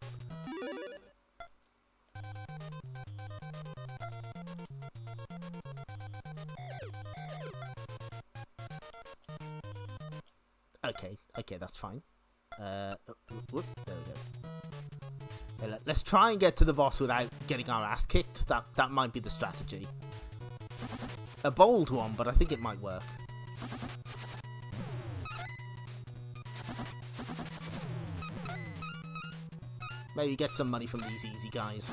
Speaker 1: Okay, that's fine. Whoop, there we go. Okay, let's try and get to the boss without getting our ass kicked. That might be the strategy. A bold one, but I think it might work. Maybe get some money from these easy guys.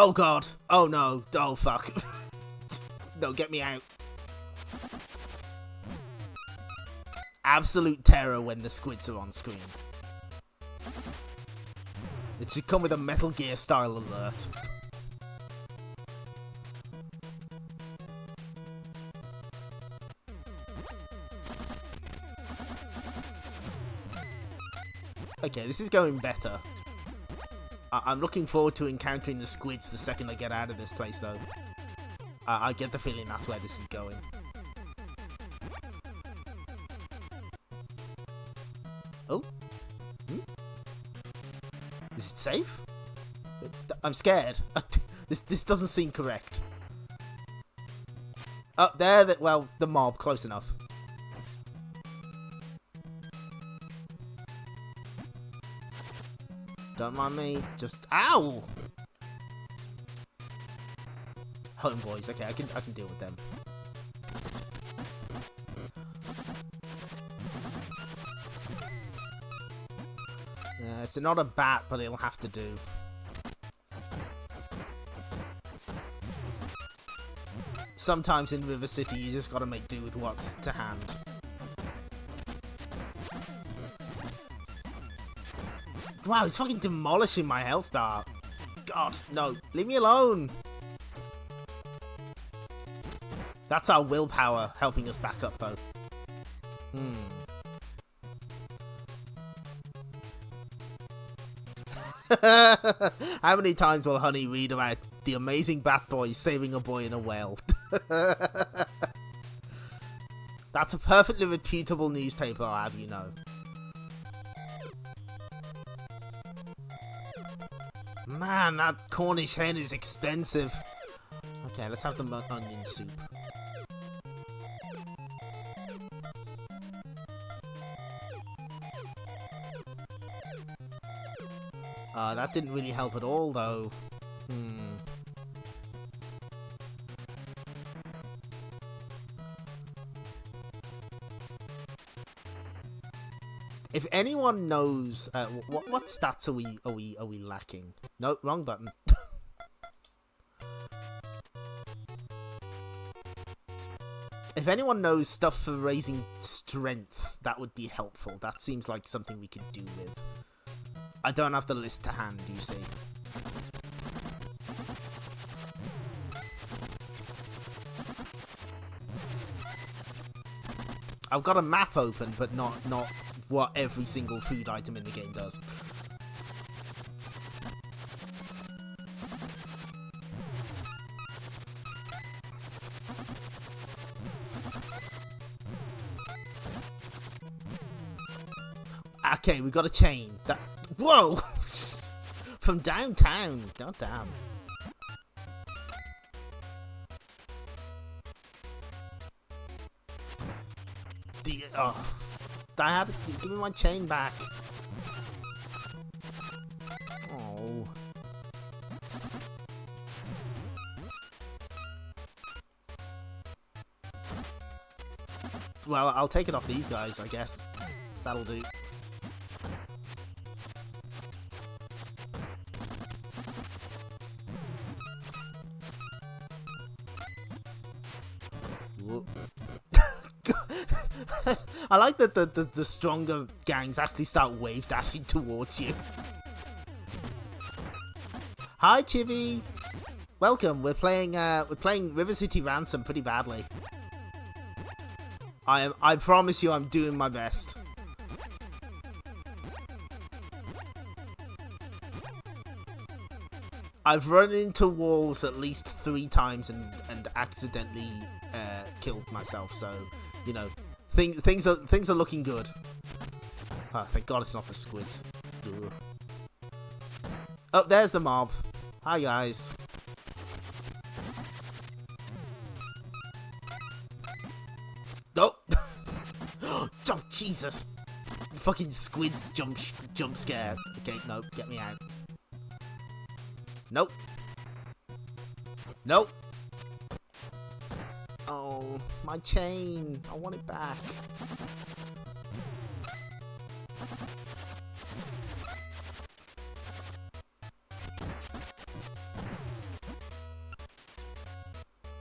Speaker 1: Oh god! Oh no! Oh fuck! No, get me out! Absolute terror when the squids are on screen. It should come with a Metal Gear style alert. Okay, this is going better. I'm looking forward to encountering the squids the second I get out of this place, though. I get the feeling that's where this is going. Oh? Hmm? Is it safe? I'm scared. This doesn't seem correct. Oh, there. Well, the mob. Close enough. Don't mind me, just ow! Homeboys, okay, I can deal with them. Yeah, it's not a bat, but it'll have to do. Sometimes in River City, you just gotta make do with what's to hand. Wow, he's fucking demolishing my health bar. God, no. Leave me alone. That's our willpower helping us back up, though. How many times will Honey read about the amazing Bat Boy saving a boy in a well? That's a perfectly reputable newspaper, I'll have you know. Man, that Cornish hen is expensive. Okay, let's have the onion soup. That didn't really help at all, though. If anyone knows, what stats are we lacking? No, wrong button. If anyone knows stuff for raising strength, that would be helpful. That seems like something we could do with. I don't have the list to hand, you see. I've got a map open, but not what every single food item in the game does. Okay, we got a chain. That whoa! From downtown. God damn. Give me my chain back. Oh. Well, I'll take it off these guys, I guess. That'll do. I like that the stronger gangs actually start wave dashing towards you. Hi, Chibi. Welcome. We're playing River City Ransom pretty badly. I promise you, I'm doing my best. I've run into walls at least 3 times and accidentally killed myself. So, you know. Things are looking good. Oh, thank God it's not the squids. Ugh. Oh, there's the mob. Hi, guys. Oh, oh Jesus! Fucking squids jump scare. Okay, nope, get me out. Nope. Nope. Oh, my chain. I want it back.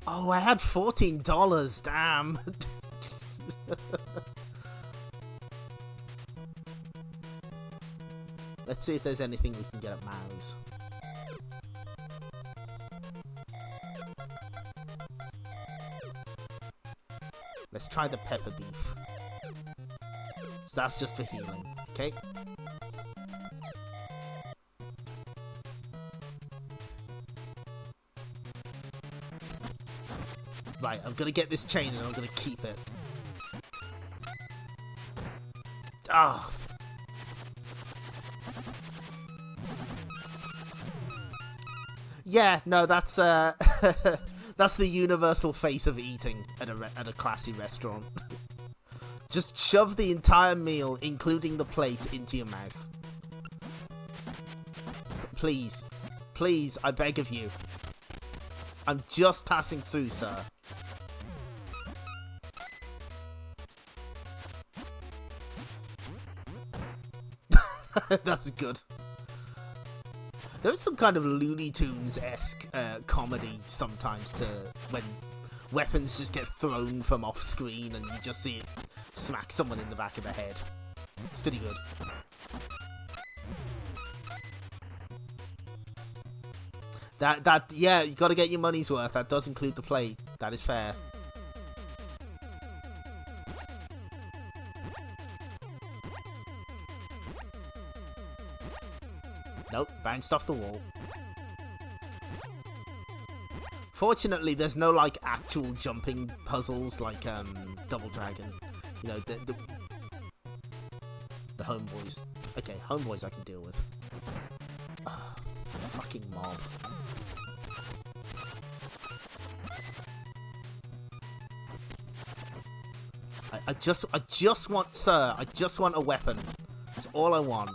Speaker 1: Oh, I had $14. Damn. Let's see if there's anything we can get at Mao's. Let's try the pepper beef. So that's just for healing, okay? Right, I'm gonna get this chain and I'm gonna keep it. Ah. Yeah, no, that's that's the universal face of eating at a classy restaurant. Just shove the entire meal, including the plate, into your mouth. Please. Please, I beg of you. I'm just passing through, sir. That's good. There's some kind of Looney Tunes-esque comedy sometimes to when weapons just get thrown from off screen and you just see it smack someone in the back of the head. It's pretty good. Yeah, you gotta get your money's worth. That does include the plate. That is fair. Nope, bounced off the wall. Fortunately, there's no, like, actual jumping puzzles like, Double Dragon. You know, the homeboys. Okay, homeboys I can deal with. Oh, fucking mob. I just want, sir, I just want a weapon. That's all I want.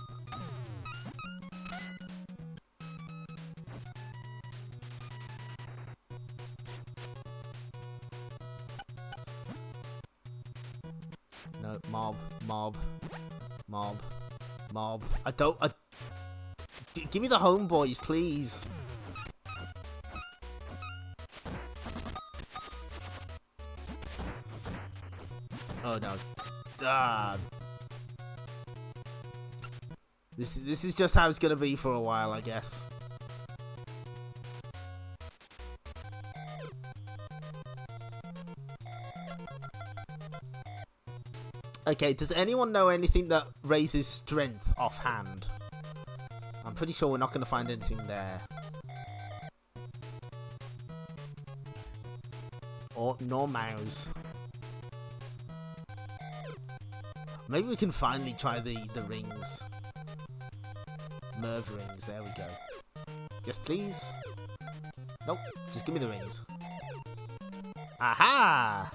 Speaker 1: No, mob. Give me the homeboys, please. Oh no. Ah. This is just how it's gonna be for a while, I guess. Okay, does anyone know anything that raises strength offhand? I'm pretty sure we're not gonna find anything there. Or nor mouse. Maybe we can finally try the rings. Nerve rings, there we go. Yes, please. Nope, just give me the rings. Aha!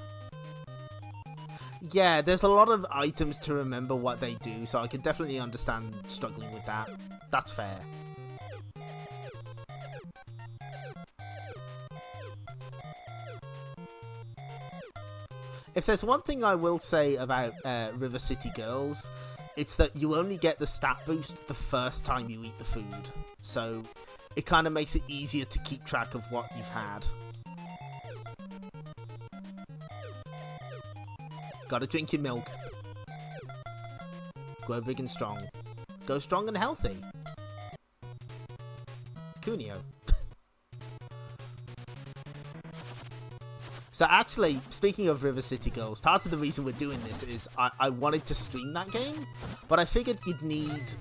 Speaker 1: Yeah, there's a lot of items to remember what they do, so I can definitely understand struggling with that. That's fair. If there's one thing I will say about River City Girls, it's that you only get the stat boost the first time you eat the food. So it kind of makes it easier to keep track of what you've had. Gotta drink your milk. Grow big and strong. Go strong and healthy. Kunio. So actually, speaking of River City Girls, part of the reason we're doing this is I wanted to stream that game, but I figured you'd need...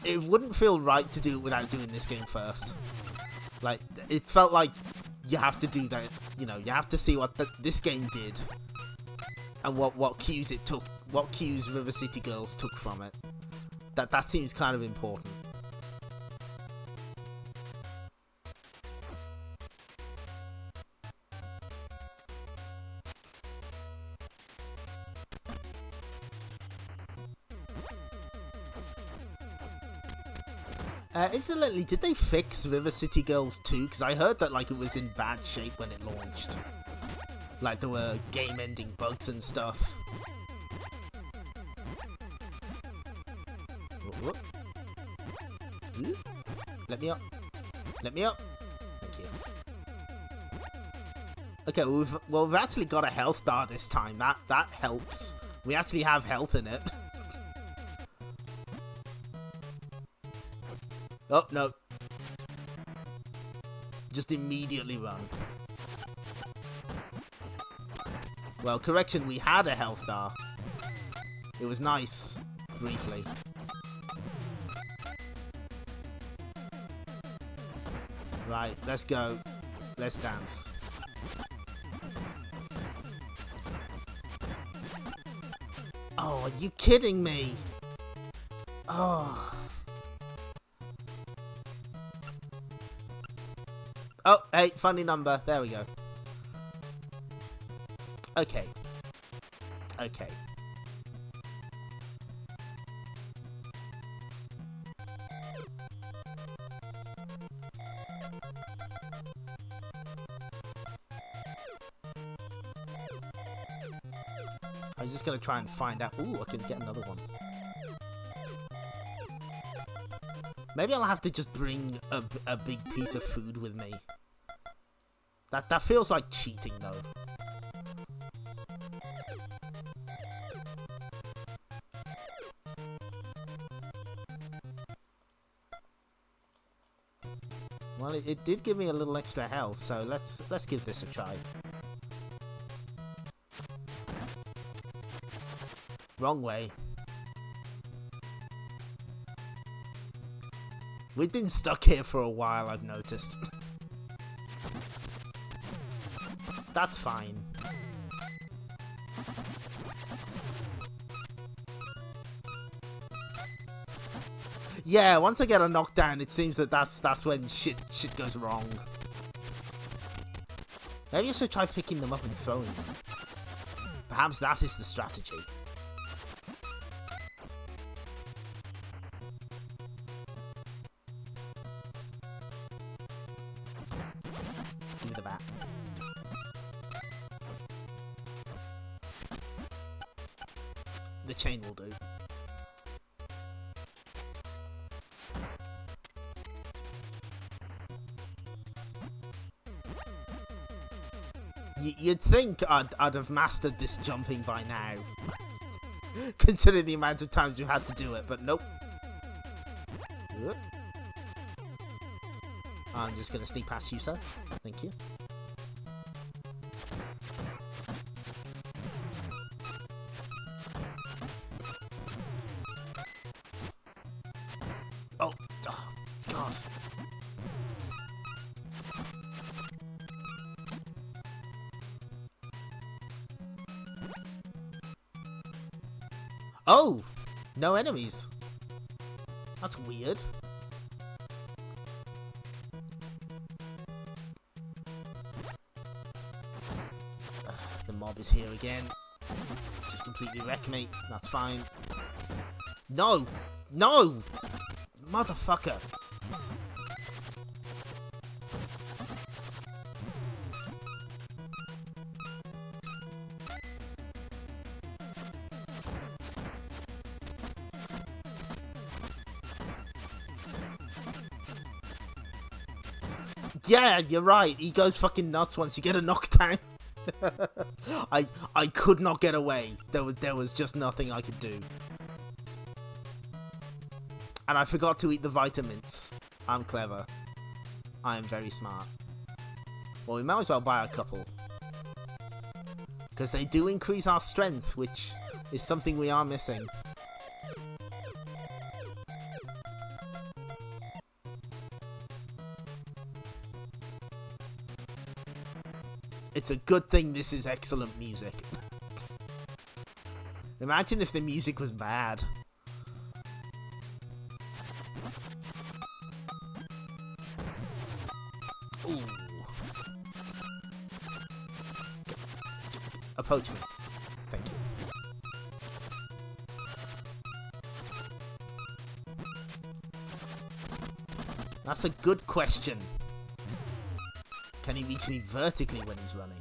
Speaker 1: it wouldn't feel right to do it without doing this game first. Like, it felt like you have to do that, you know, you have to see what this game did. And what cues it took, what cues River City Girls took from it. That seems kind of important. Incidentally, did they fix River City Girls 2? Because I heard that like it was in bad shape when it launched. Like there were game-ending bugs and stuff. Whoop, whoop. Ooh. Let me up. Let me up. Thank you. Okay, we've actually got a health bar this time. That helps. We actually have health in it. Oh, no. Just immediately run. Well, correction, we had a health bar. It was nice. Briefly. Right, let's go. Let's dance. Oh, are you kidding me? Oh... Oh, hey, funny number. There we go. Okay. Okay. I'm just gonna try and find out. Ooh, I can get another one. Maybe I'll have to just bring a big piece of food with me. That feels like cheating, though. Well, it did give me a little extra health, so let's give this a try. Wrong way. We've been stuck here for a while, I've noticed. That's fine. Yeah, once I get a knockdown, it seems that that's when shit goes wrong. Maybe I should try picking them up and throwing them. Perhaps that is the strategy. Give me the bat. The chain will do. You'd think I'd have mastered this jumping by now, considering the amount of times you had to do it, but nope. I'm just gonna sneak past you, sir. Thank you. Oh, God. Oh! No enemies. That's weird. The mob is here again. Just completely wreck me. That's fine. No! No! Motherfucker! Yeah, you're right. He goes fucking nuts once you get a knockdown. I could not get away. There was just nothing I could do. And I forgot to eat the vitamins. I'm clever. I am very smart. Well, we might as well buy a couple. Because they do increase our strength, which is something we are missing. It's a good thing this is excellent music. Imagine if the music was bad. Ooh. Approach me. Thank you. That's a good question. Can he reach me vertically when he's running?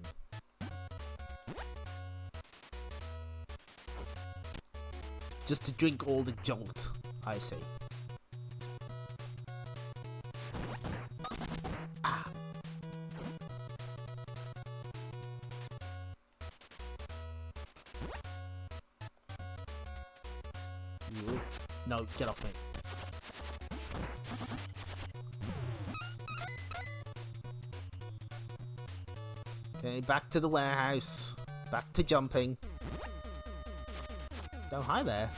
Speaker 1: Just to drink all the jolt, I say. Ah. No, get off me. Okay, back to the warehouse. Back to jumping. Oh, hi there.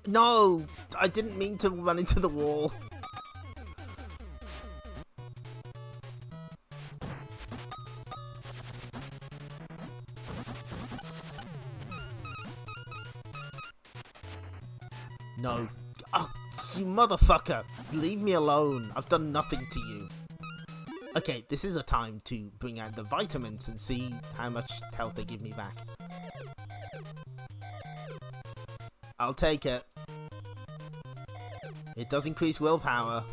Speaker 1: No! I didn't mean to run into the wall. No. Oh, you motherfucker! Leave me alone. I've done nothing to you. Okay, this is a time to bring out the vitamins and see how much health they give me back. I'll take it. It does increase willpower.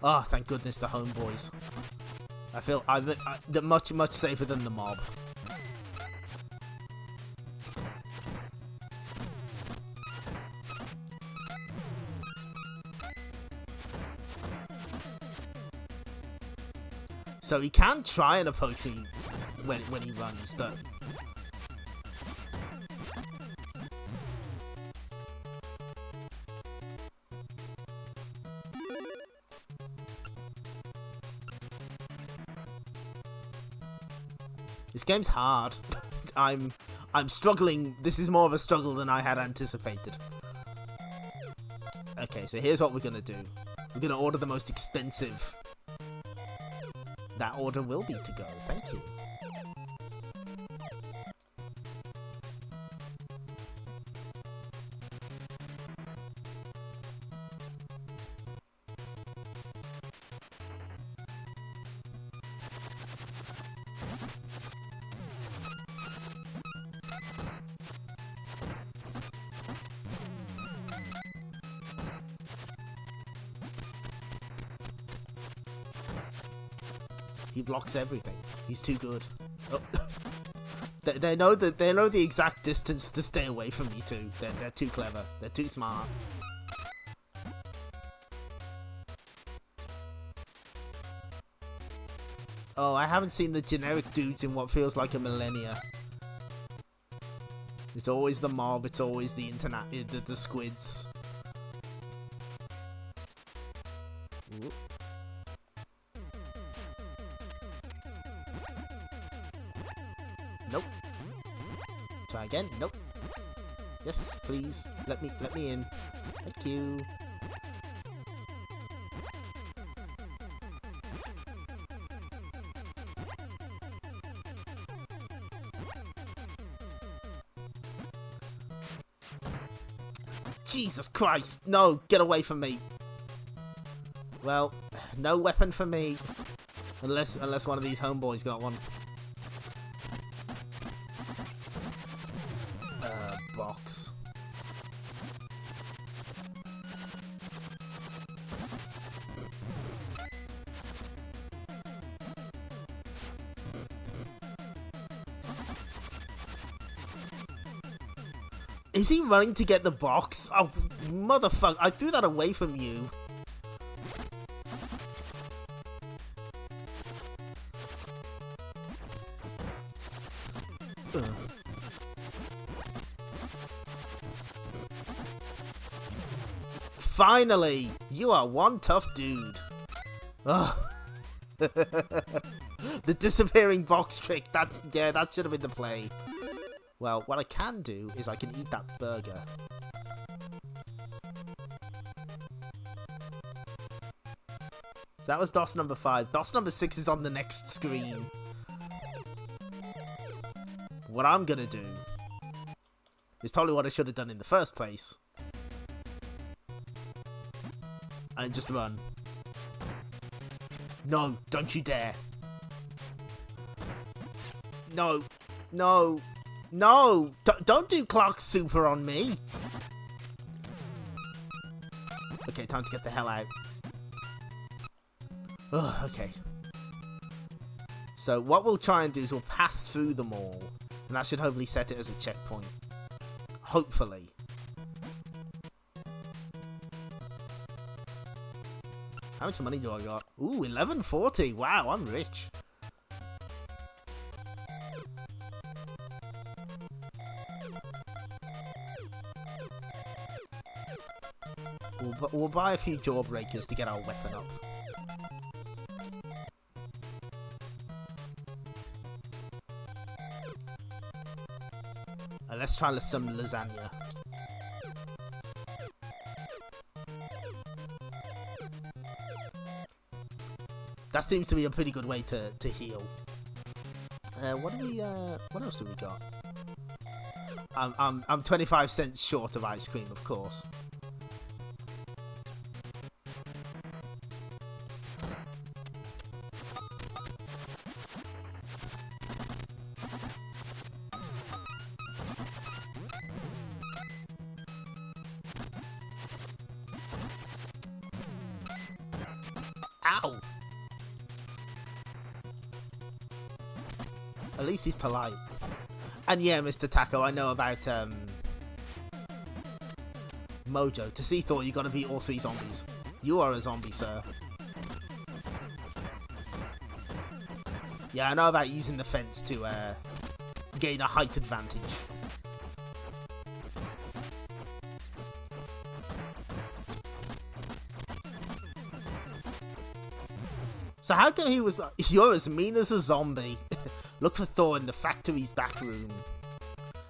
Speaker 1: Oh, thank goodness the homeboys. I feel they're much safer than the mob. So he can try and approach me when he runs, but... This game's hard. I'm struggling. This is more of a struggle than I had anticipated. Okay, so here's what we're gonna do. We're gonna order the most expensive. That order will be to go. Thank you. He blocks everything. He's too good. Oh. They know the exact distance to stay away from me too. They're too clever. They're too smart. Oh, I haven't seen the generic dudes in what feels like a millennia. It's always the mob. It's always the internet. The squids. Ooh. Nope. Try again. Nope. Yes, please. Let me in. Thank you. Jesus Christ! No, get away from me. Well, no weapon for me, unless one of these homeboys got one. Box. Is he running to get the box? Oh, motherfucker. I threw that away from you. Ugh. Finally! You are one tough dude. Ugh. The disappearing box trick. That should have been the play. Well, what I can do is I can eat that burger. That was DOS number 5. DOS number 6 is on the next screen. What I'm gonna do is probably what I should have done in the first place. And just run. No, don't you dare. No, no. No! Don't do Clark Super on me! Okay, time to get the hell out. Ugh, okay. So what we'll try and do is we'll pass through them all. And that should hopefully set it as a checkpoint. Hopefully. How much money do I got? Ooh, 1140! Wow, I'm rich. We'll buy a few jawbreakers to get our weapon up. And let's try some lasagna. That seems to be a pretty good way to heal. What else do we got? I'm 25 cents short of ice cream, of course. Ow! At least he's polite. And yeah, Mr. Taco, I know about Mojo. To see Thor, you gotta beat all 3 zombies. You are a zombie, sir. Yeah, I know about using the fence to gain a height advantage. So how come he was like, you're as mean as a zombie? Look for Thor in the factory's back room.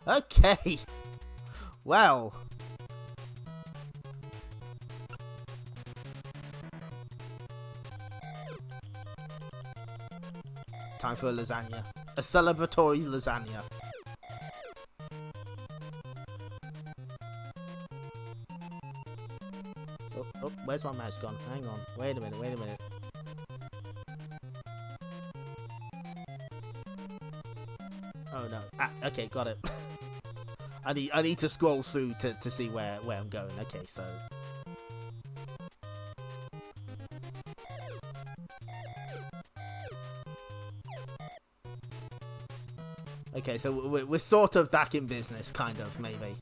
Speaker 1: Okay. Well. Time for a lasagna. A celebratory lasagna. Oh, where's my mouse gone? Hang on. Wait a minute. Oh no. Ah, okay, got it. I need to scroll through to see where I'm going. Okay, so. Okay, so we're sort of back in business, kind of, maybe.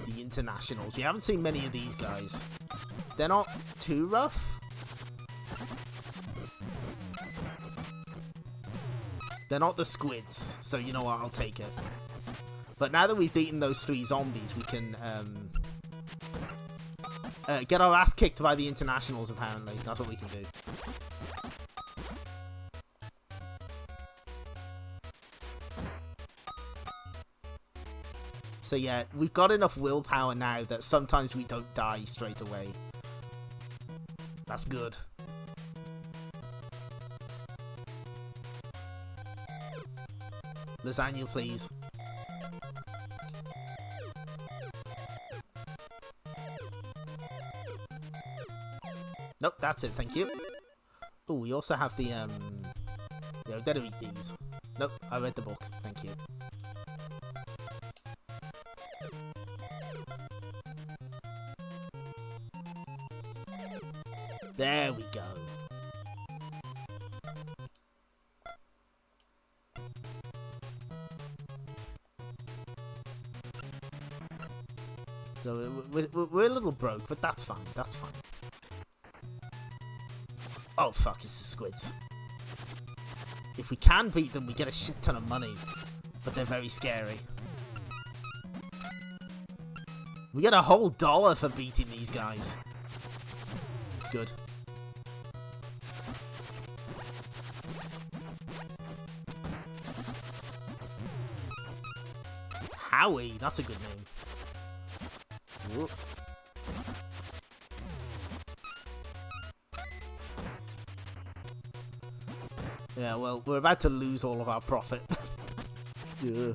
Speaker 1: The internationals. You haven't seen many of these guys. They're not too rough. They're not the squids, so you know what, I'll take it. But now that we've beaten those 3 zombies, we can get our ass kicked by the internationals, apparently. That's what we can do. So yeah, we've got enough willpower now that sometimes we don't die straight away. That's good. Lasagna, please. Nope, that's it, thank you. Oh, we also have the, yeah, we better eat these. Nope, I read the book, thank you. There we go. So we're a little broke, but that's fine, that's fine. Oh fuck, it's the squids. If we can beat them, we get a shit ton of money. But they're very scary. We get a whole $1 for beating these guys. Good. Howie, that's a good name. Whoop. Yeah, well, we're about to lose all of our profit. Yeah.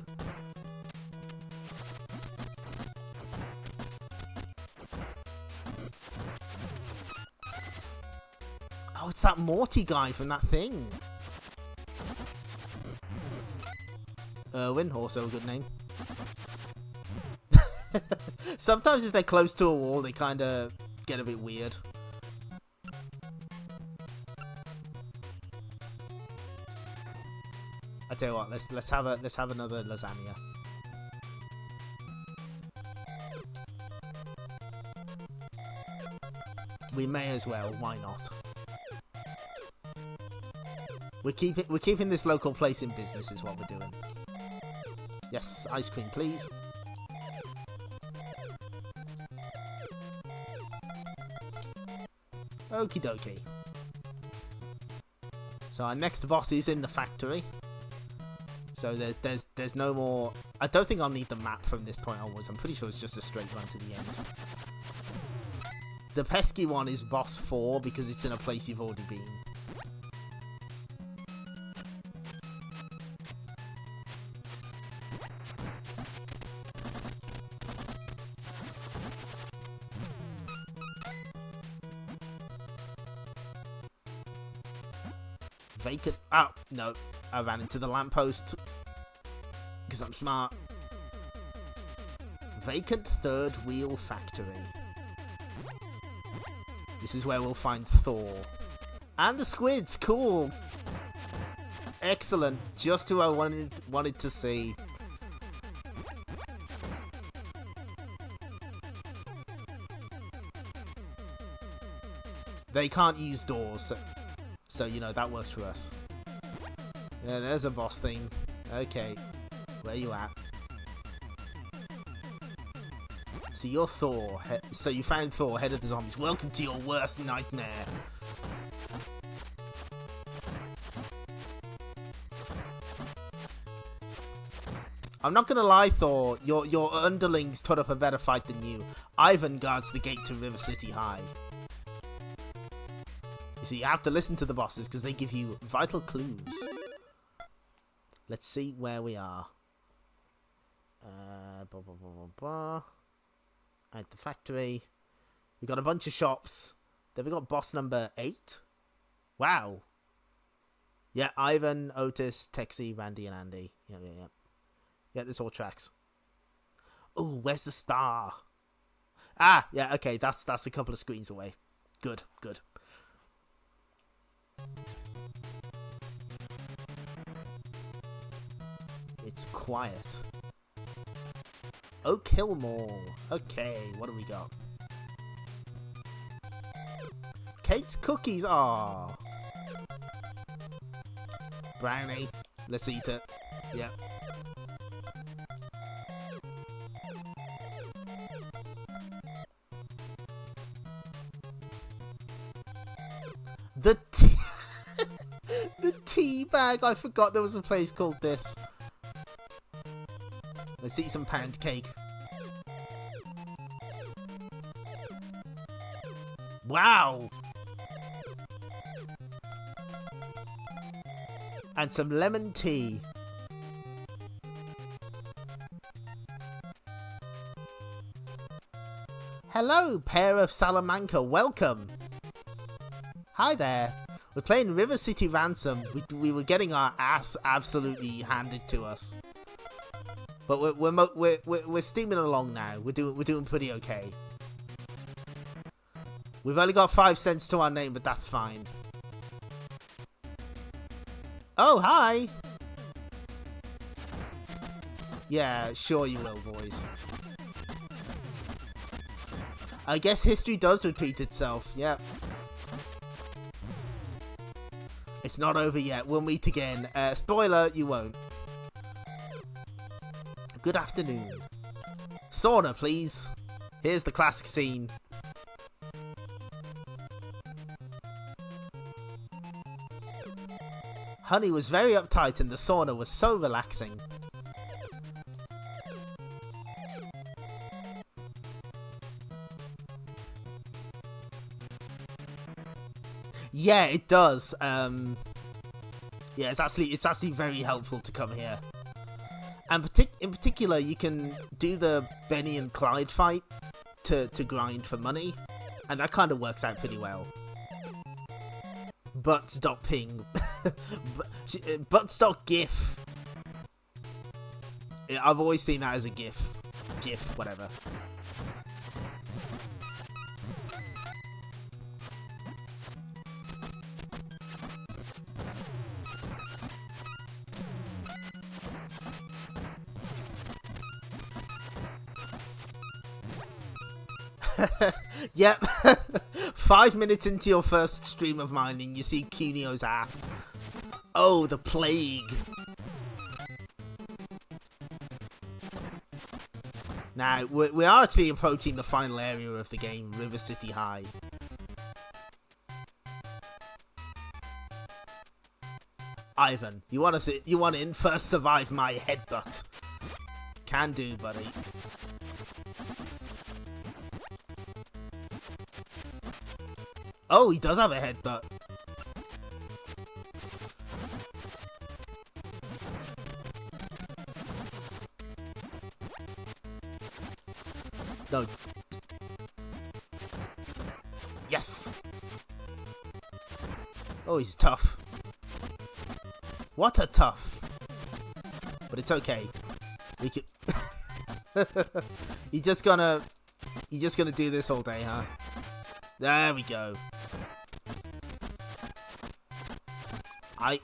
Speaker 1: Oh, it's that Morty guy from that thing. Erwin, also a good name. Sometimes if they're close to a wall, they kind of get a bit weird. I tell you what, let's have another lasagna. We may as well. Why not? We're keeping this local place in business, is what we're doing. Yes, ice cream, please. Okie dokie. So our next boss is in the factory. So there's no more. I don't think I'll need the map from this point onwards. I'm pretty sure it's just a straight run to the end. The pesky one is boss 4 because it's in a place you've already been. Vacant. Oh, no. I ran into the lamppost. Because I'm smart. Vacant third wheel factory. This is where we'll find Thor. And the squids. Cool. Excellent. Just who I wanted to see. They can't use doors, so you know, that works for us. Yeah, there's a boss thing. Okay, where you at? So you're Thor. So you found Thor, head of the zombies. Welcome to your worst nightmare. I'm not gonna lie, Thor. Your underlings put up a better fight than you. Ivan guards the gate to River City High. You see, you have to listen to the bosses because they give you vital clues. Let's see where we are. At the factory. We got a bunch of shops. Then we got boss number 8. Wow. Yeah, Ivan, Otis, Texie, Randy, and Andy. Yeah. Yeah, this all tracks. Oh, where's the star? Ah, yeah, okay, that's a couple of screens away. Good. It's quiet. Oak Hill Mall. Okay, what do we got? Kate's cookies. Ah. Brownie. Let's eat it. Yep. The tea bag. I forgot there was a place called this. Let's eat some pound cake. Wow. And some lemon tea. Hello, pair of Salamanca. Welcome. Hi there. We're playing River City Ransom. We were getting our ass absolutely handed to us, but we're steaming along now. We're doing pretty okay. We've only got 5 cents to our name, but that's fine. Oh, hi. Yeah, sure you will, boys. I guess history does repeat itself. Yep. It's not over yet. We'll meet again. Spoiler, you won't. Good afternoon. Sauna, please. Here's the classic scene. Honey was very uptight and the sauna was so relaxing. Yeah, it does. Yeah, it's actually very helpful to come here. And in particular, you can do the Benny and Clyde fight to grind for money, and that kind of works out pretty well. Butt.ping. Butt.gif. I've always seen that as a GIF. GIF, whatever. Yep. 5 minutes into your first stream of mining, you see Kunio's ass. Oh, the plague. Now, we are actually approaching the final area of the game, River City High. Ivan, you want in? First survive my headbutt. Can do, buddy. Oh, he does have a headbutt. No. Yes! Oh, he's tough. What a tough. But it's okay. We can... You're just gonna do this all day, huh? There we go.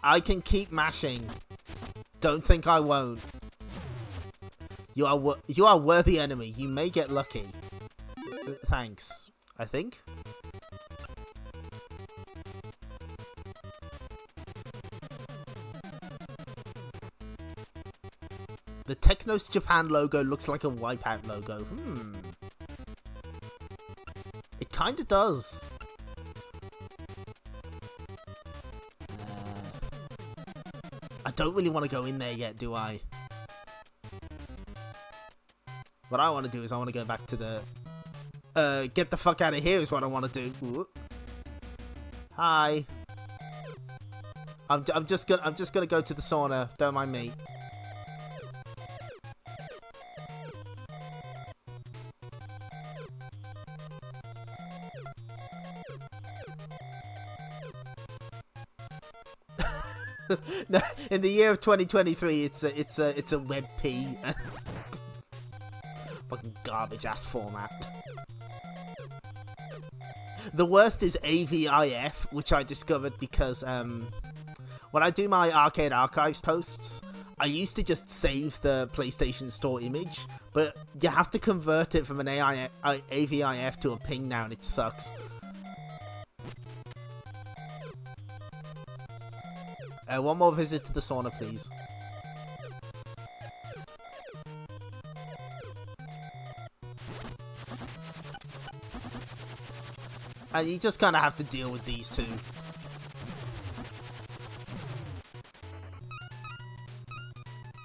Speaker 1: I can keep mashing. Don't think I won't. You are worthy enemy. You may get lucky. Thanks. I think. The Technos Japan logo looks like a Wipeout logo. It kind of does. I don't really want to go in there yet, do I? What I want to do is I want to go back to the... get the fuck out of here is what I want to do. Ooh. Hi. I'm just gonna go to the sauna. Don't mind me. No, in the year of 2023, it's a WebP. Fucking garbage ass format. The worst is AVIF, which I discovered because when I do my Arcade Archives posts, I used to just save the PlayStation Store image, but you have to convert it from an AVIF to a ping now, and it sucks. One more visit to the sauna, please. And you just kind of have to deal with these two.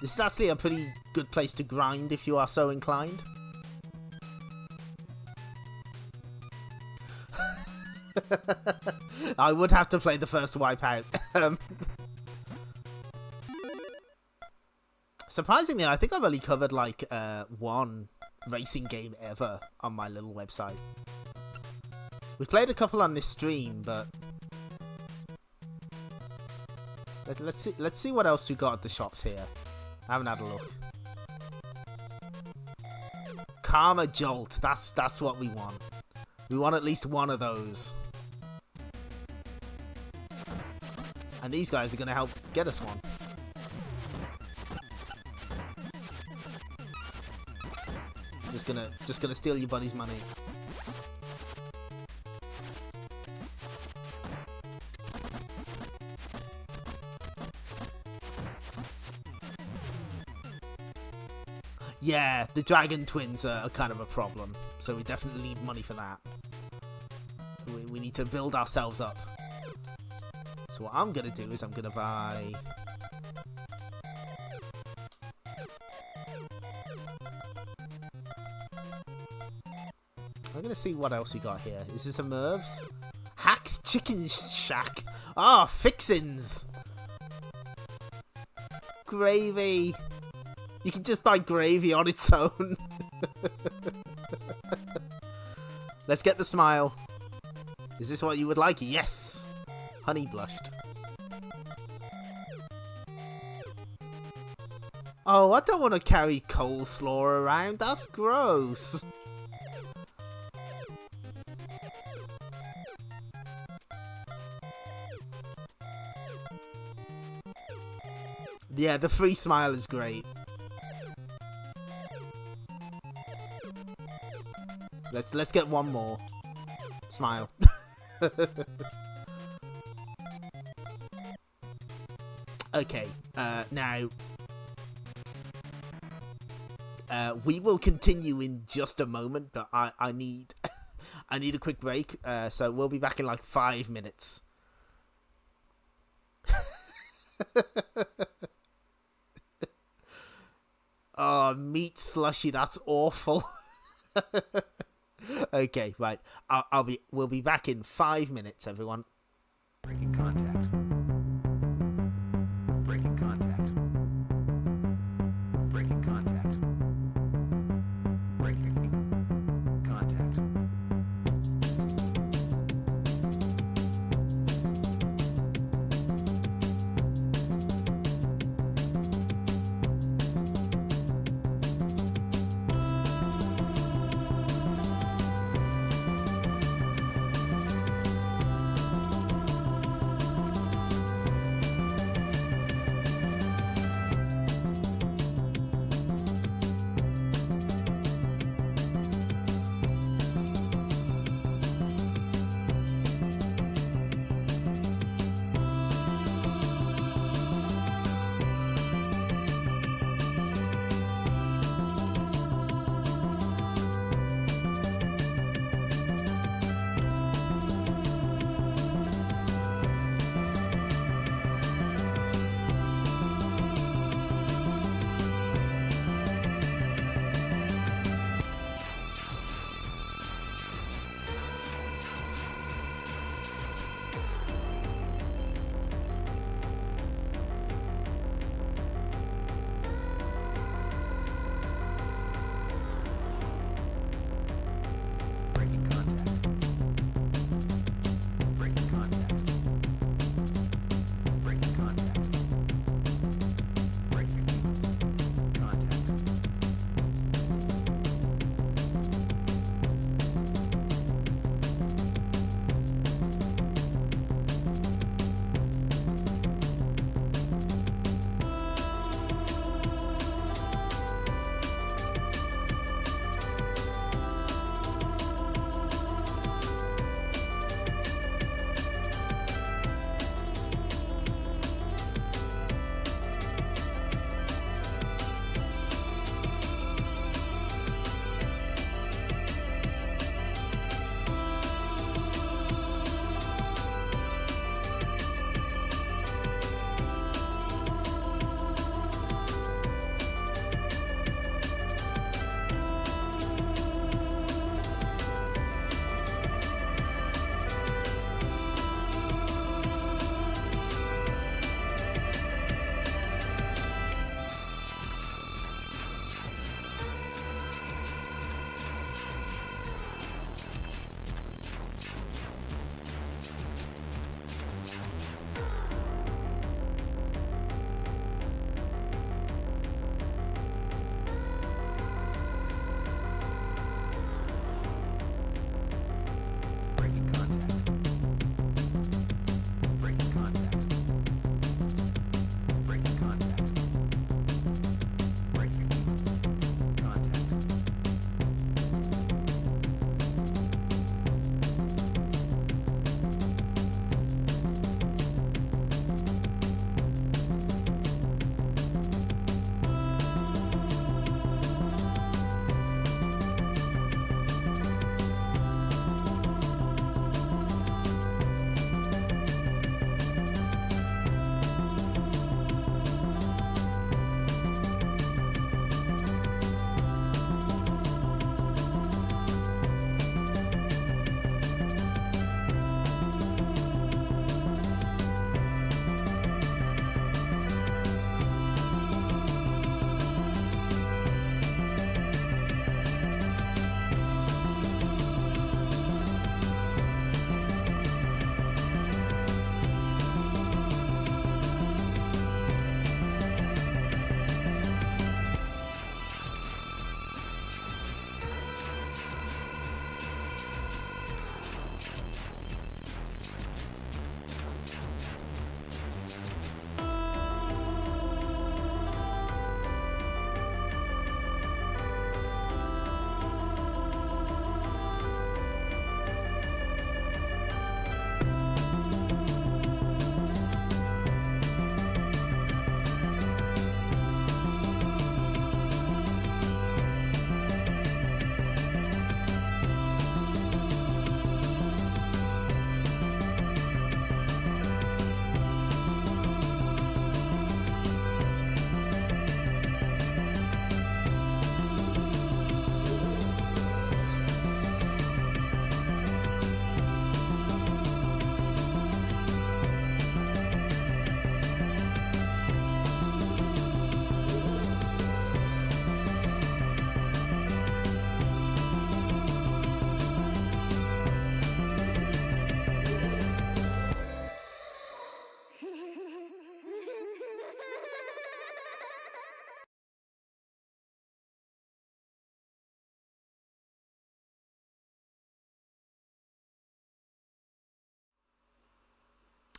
Speaker 1: This is actually a pretty good place to grind if you are so inclined. I would have to play the first Wipeout. Surprisingly, I think I've only covered like one racing game ever on my little website. We've played a couple on this stream, but let's see what else we got at the shops here. I haven't had a look. Karma Jolt, that's what we want. We want at least one of those. And these guys are gonna help get us one. Just gonna steal your buddy's money. Yeah, the Dragon Twins are kind of a problem, so we definitely need money for that. We need to build ourselves up. So what I'm gonna do is I'm gonna buy... I'm gonna see what else we got here. Is this a Mervs? Hack's Chicken Shack! Ah, fixins! Gravy! You can just buy gravy on its own. Let's get the smile. Is this what you would like? Yes! Honey blushed. Oh, I don't want to carry coleslaw around. That's gross. Yeah, the free smile is great. Let's get one more. Smile. Okay, now we will continue in just a moment, but I need I need a quick break, so we'll be back in like 5 minutes. Oh, meat slushy, that's awful. Okay, right. We'll be back in 5 minutes, everyone.
Speaker 2: Breaking contact. Breaking contact. Breaking contact. Breaking contact.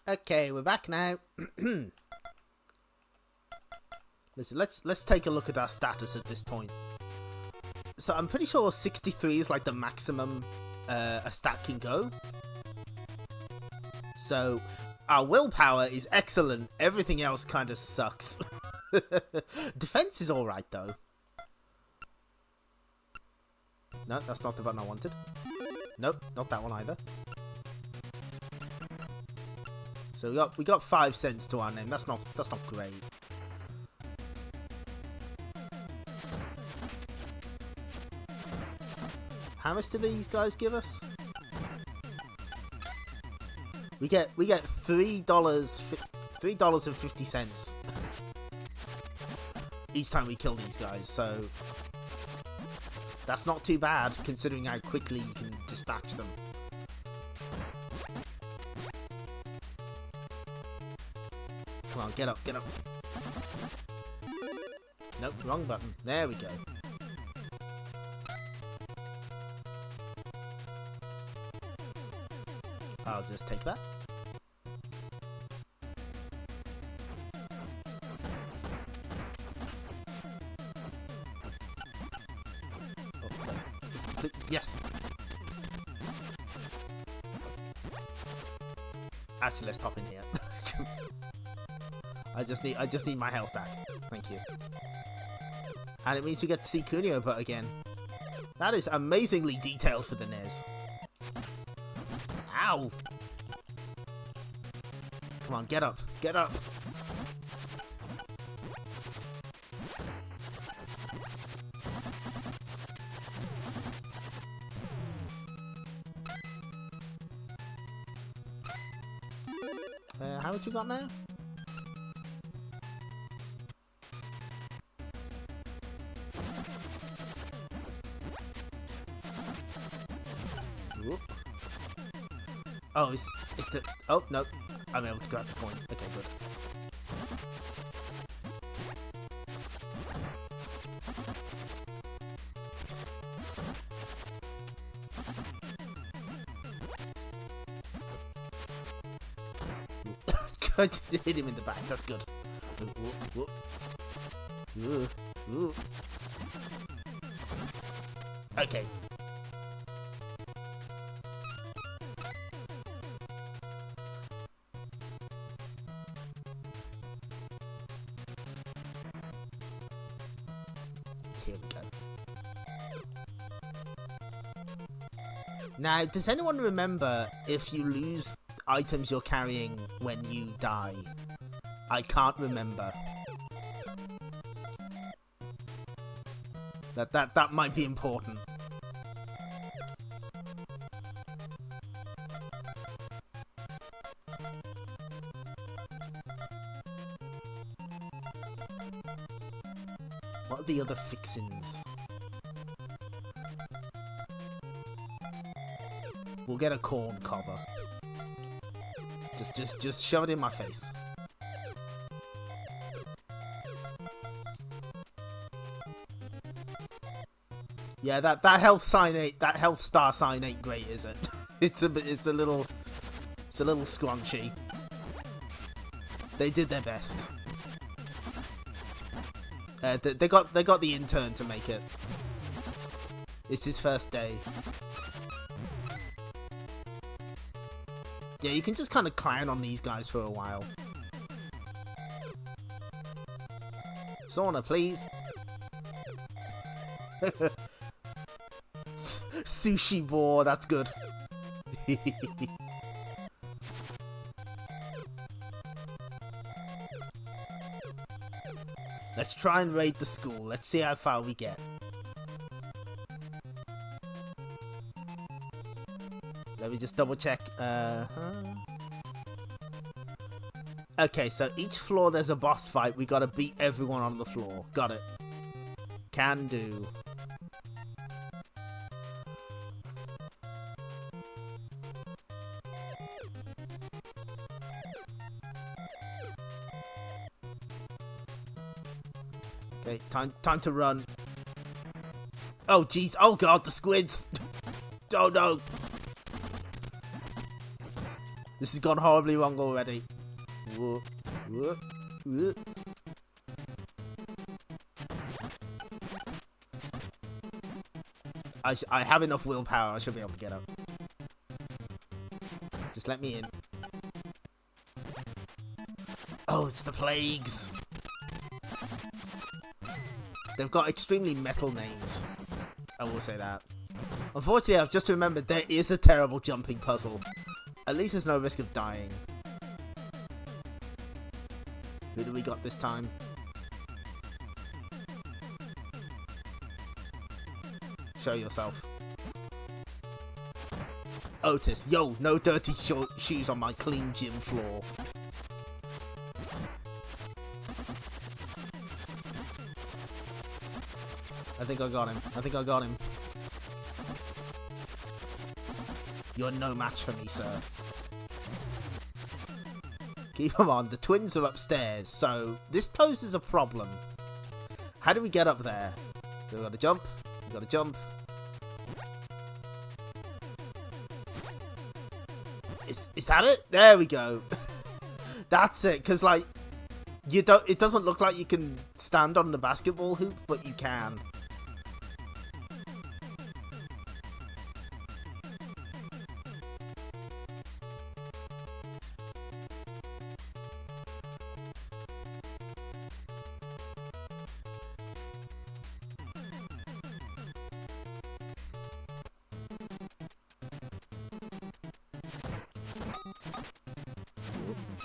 Speaker 1: Okay, we're back now. Listen, let's take a look at our status at this point. So I'm pretty sure 63 is like the maximum a stat can go. So our willpower is excellent. Everything else kind of sucks. Defense is alright though. No, that's not the button I wanted. Nope, not that one either. So we got 5 cents to our name. That's not great. How much do these guys give us? We get $3.50 each time we kill these guys. So that's not too bad considering how quickly you can dispatch them. Come on, get up, get up. Nope, wrong button. There we go. I'll just take that. Oh, yes. Actually, let's pop in here. I just need my health back. Thank you. And it means we get to see Kuino-kun again. That is amazingly detailed for the NES. Ow! Come on, get up. Get up! How much you got now? Whoop. Oh, is the... Oh, no. I'm able to grab the coin. Okay, good. I just hit him in the back. That's good. Ooh, ooh, ooh. Ooh, ooh. Okay. Here we go. Now, does anyone remember if you lose items you're carrying when you die? I can't remember. That might be important. What are the other fixins? We'll get a corn cover. Just shove it in my face. Yeah, that health sign ain't, that health star sign ain't great, is it? it's a little scrunchy. They did their best. They got the intern to make it. It's his first day. Yeah, you can just kind of clown on these guys for a while. Sauna, please. Sushi boar, that's good. Let's try and raid the school. Let's see how far we get. Let me just double check. Okay, so each floor there's a boss fight. We gotta beat everyone on the floor. Got it. Can do. Okay, time to run. Oh jeez, oh god, the squids. Oh no. This has gone horribly wrong already. Whoa, whoa, whoa. I have enough willpower. I should be able to get up. Just let me in. Oh, it's the plagues. They've got extremely metal names. I will say that. Unfortunately, I've just remembered there is a terrible jumping puzzle. At least there's no risk of dying. Who do we got this time? Show yourself. Otis. Yo, no dirty shoes on my clean gym floor. I think I got him. I think I got him. You're no match for me, sir. Keep them on. The twins are upstairs, so this poses a problem. How do we get up there? We gotta jump. We gotta jump. Is that it? There we go. That's it. Because like, you don't. It doesn't look like you can stand on the basketball hoop, but you can.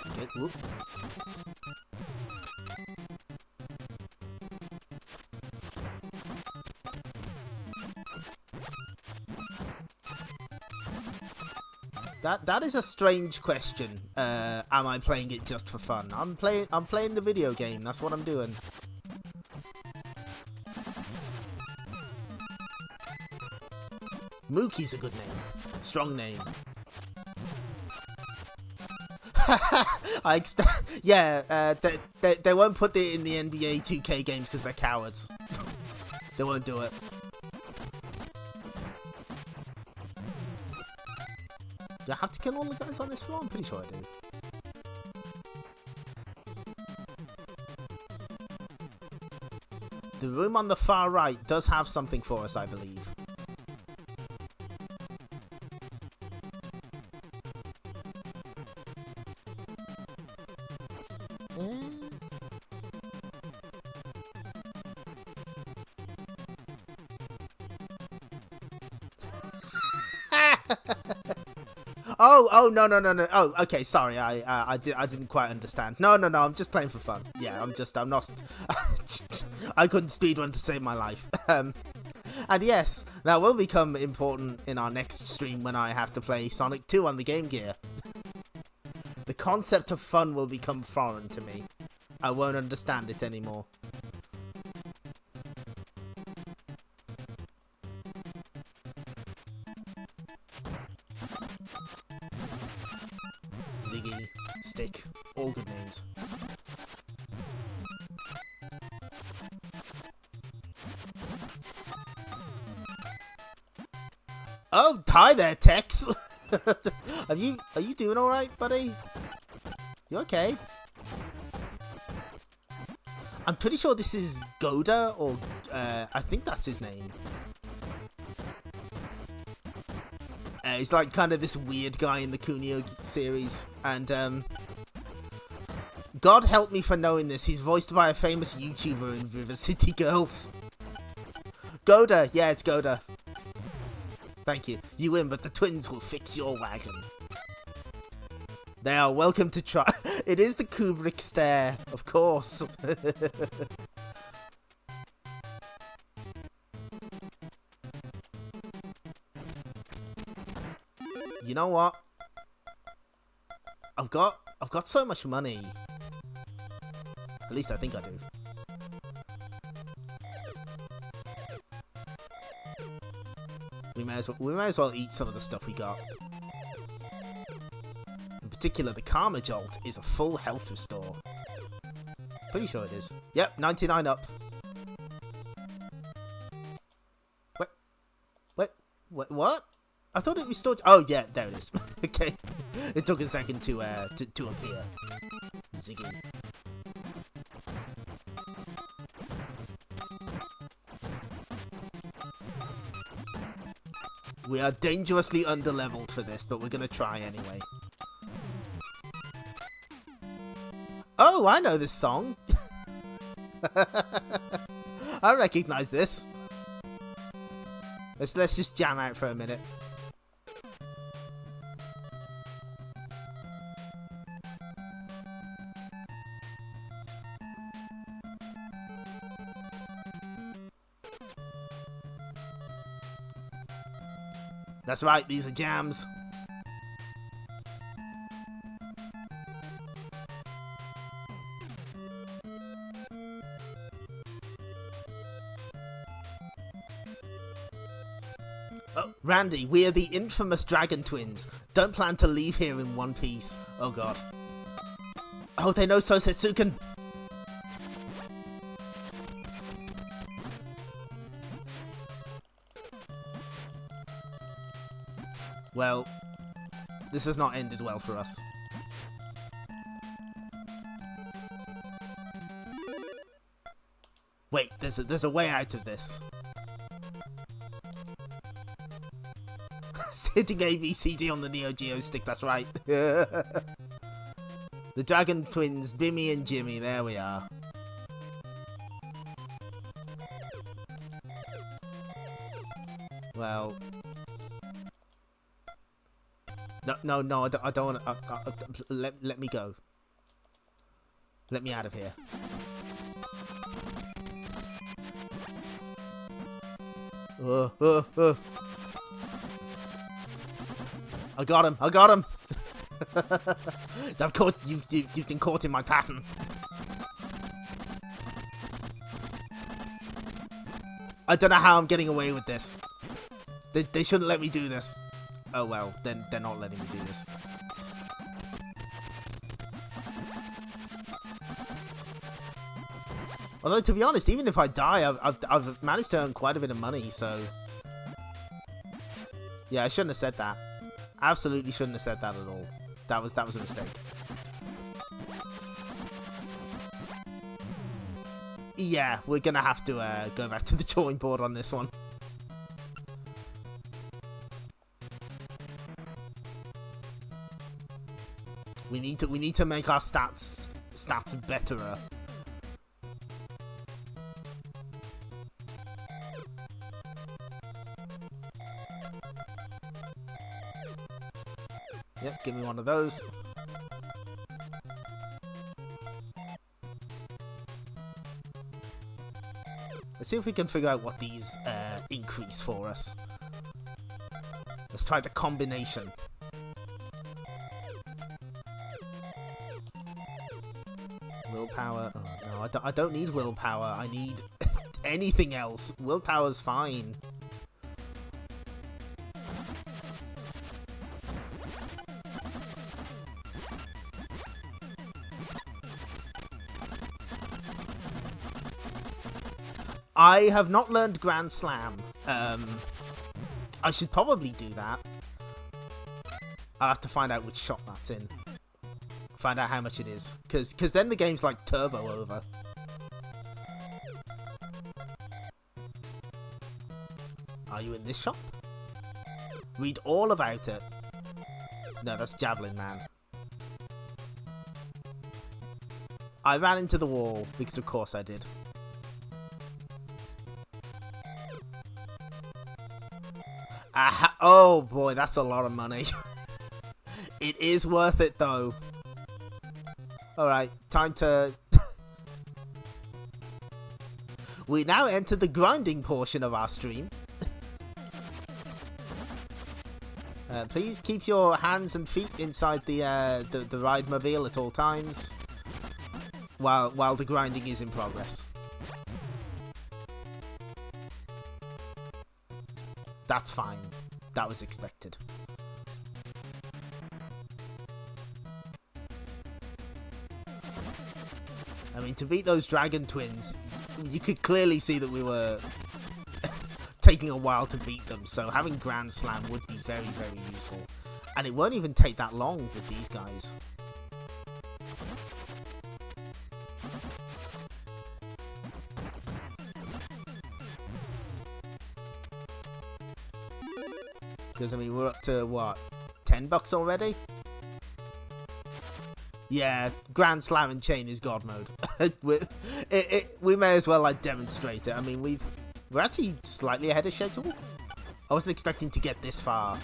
Speaker 1: Okay, whoop. That is a strange question. Am I playing it just for fun? I'm playing the video game. That's what I'm doing. Mookie's a good name. Strong name. I expect. Yeah, they won't put it in the NBA 2K games because they're cowards. They won't do it. Do I have to kill all the guys on this floor? I'm pretty sure I do. The room on the far right does have something for us, I believe. Oh no. Oh, okay, sorry. I didn't quite understand. No. I'm just playing for fun. Yeah, I'm not. I couldn't speedrun to save my life. And yes, that will become important in our next stream when I have to play Sonic 2 on the Game Gear. The concept of fun will become foreign to me. I won't understand it anymore. Ziggy, Stick, all good names. Oh, hi there, Tex. Are you doing all right, buddy? You okay? I'm pretty sure this is Goda, or I think that's his name. He's like kind of this weird guy in the Kunio series, and God help me for knowing this. He's voiced by a famous YouTuber in River City Girls. Goda, yeah, it's Goda. Thank you. You win, but the twins will fix your wagon. They are welcome to try. It is the Kubrick stare, of course. You know what? I've got so much money. At least I think I do. We may as well eat some of the stuff we got. In particular, the Karma Jolt is a full health restore. Pretty sure it is. Yep, 99 up. Wait, what? I thought it restored. Oh yeah, there it is. Okay, it took a second to appear. Ziggy. We are dangerously underleveled for this, but we're gonna try anyway. Oh, I know this song. I recognize this. Let's just jam out for a minute. That's right, these are jams. Oh, Randy, we are the infamous Dragon Twins. Don't plan to leave here in one piece. Oh god. Oh, they know Sosetsuken. Well, this has not ended well for us. Wait, there's a way out of this. Hitting A, B, C, D on the Neo Geo stick, that's right. The Dragon Twins, Bimmy and Jimmy, there we are. Well... No, I don't want to... let me go. Let me out of here. I got him! I've caught you've been caught in my pattern. I don't know how I'm getting away with this. They shouldn't let me do this. Oh well, then they're not letting me do this. Although to be honest, even if I die, I've managed to earn quite a bit of money, so yeah, I shouldn't have said that. Absolutely shouldn't have said that at all. That was a mistake. Yeah, we're gonna have to go back to the drawing board on this one. We need to make our stats betterer. Yep, give me one of those. Let's see if we can figure out what these increase for us. Let's try the combination. Willpower. Oh, no, I don't need willpower. I need anything else. Willpower's fine. I have not learned Grand Slam. I should probably do that. I'll have to find out which shop that's in. Find out how much it is. Because then the game's like turbo over. Are you in this shop? Read all about it. No, that's Javelin Man. I ran into the wall, because of course I did. Aha! Oh boy, that's a lot of money. It is worth it though. Alright, time to... We now enter the grinding portion of our stream. Please keep your hands and feet inside the ride mobile at all times. While the grinding is in progress. That's fine. That was expected. I mean, to beat those Dragon Twins, you could clearly see that we were taking a while to beat them, so having Grand Slam would be very, very useful. And it won't even take that long with these guys. Because, I mean, we're up to, what, $10 already? Yeah, Grand Slam and Chain is God mode. We may as well, like, demonstrate it. I mean, we're actually slightly ahead of schedule. I wasn't expecting to get this far.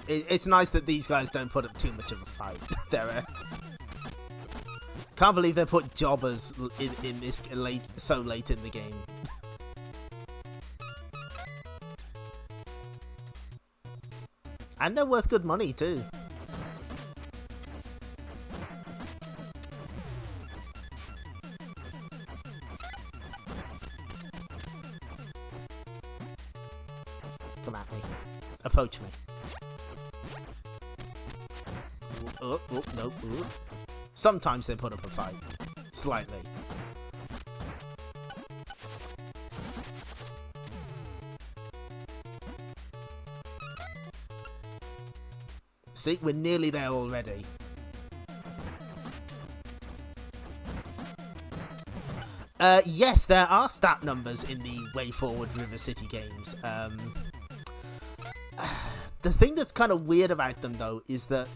Speaker 1: It's nice that these guys don't put up too much of a fight. Can't believe they put jobbers in this so late in the game. And they're worth good money too. Come at me. Approach me. Oh, no. Ooh. Sometimes they put up a fight. Slightly. See, we're nearly there already. Yes, there are stat numbers in the Way Forward River City games. The thing that's kind of weird about them, though, is that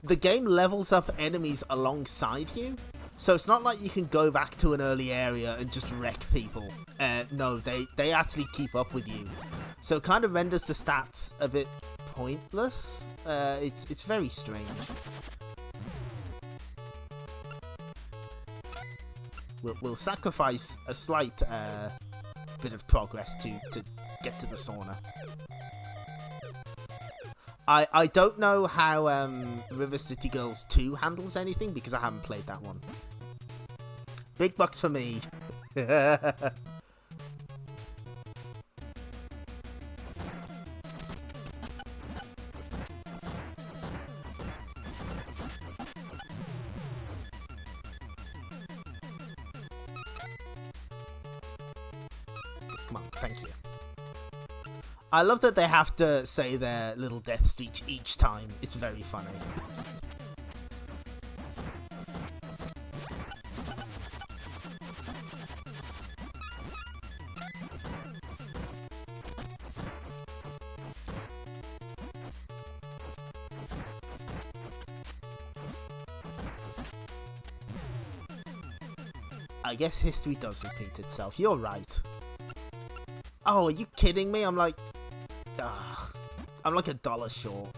Speaker 1: the game levels up enemies alongside you. So it's not like you can go back to an early area and just wreck people. No, they actually keep up with you. So it kind of renders the stats a bit pointless. It's very strange. We'll sacrifice a slight bit of progress to get to the sauna. I don't know how River City Girls 2 handles anything because I haven't played that one. Big bucks for me. Come on, thank you. I love that they have to say their little death speech each time. It's very funny. I guess history does repeat itself. You're right. Oh, are you kidding me? I'm like $1 short.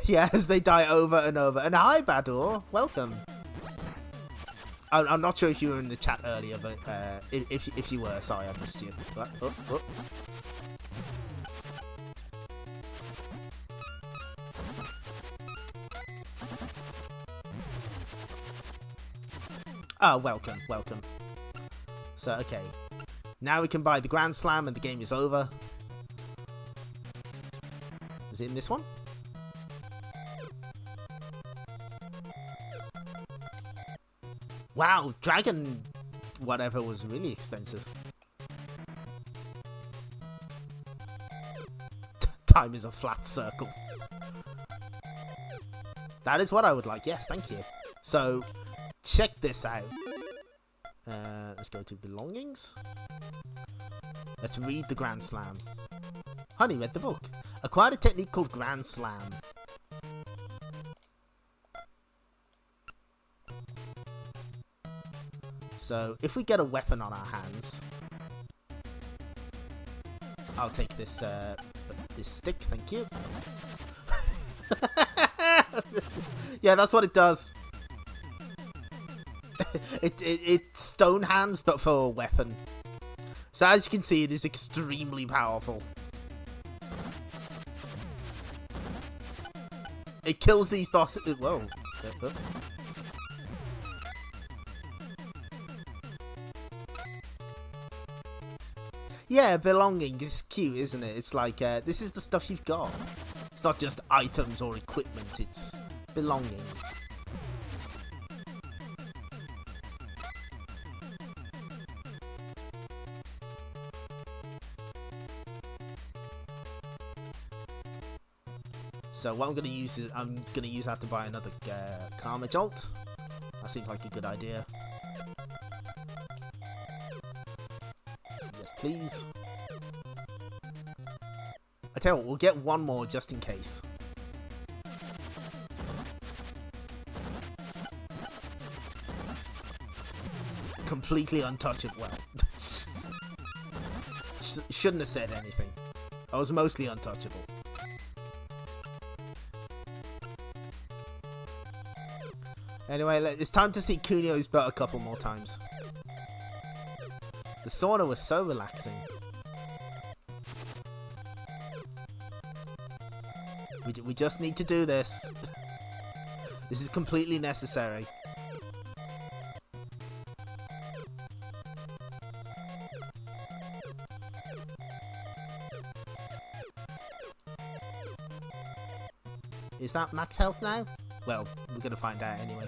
Speaker 1: Yeah, as they die over and over. And hi, Badur. Welcome. I'm not sure if you were in the chat earlier, but if you were, sorry, I missed you. Oh, welcome. So, okay. Now we can buy the Grand Slam and the game is over. Is it in this one? Wow, Dragon whatever was really expensive. Time is a flat circle. That is what I would like. Yes, thank you. So, check this out. Let's go to belongings. Let's read the Grand Slam. Honey read the book. Acquired a technique called Grand Slam. So, if we get a weapon on our hands, I'll take this this stick, thank you. Yeah, that's what it does. It's stone hands, but for a weapon. So as you can see, it is extremely powerful. It kills these bosses. Whoa. Yeah, belonging is cute, isn't it? It's like, this is the stuff you've got. It's not just items or equipment, it's belongings. So what I'm going to use is, I'm going to use that to buy another Karma Jolt. That seems like a good idea. Yes, please. I tell you what, we'll get one more just in case. Completely untouchable. Well, shouldn't have said anything. I was mostly untouchable. Anyway, it's time to see Kunio's butt a couple more times. The sauna was so relaxing. We just need to do this. This is completely necessary. Is that max health now? Well, we're gonna find out anyway.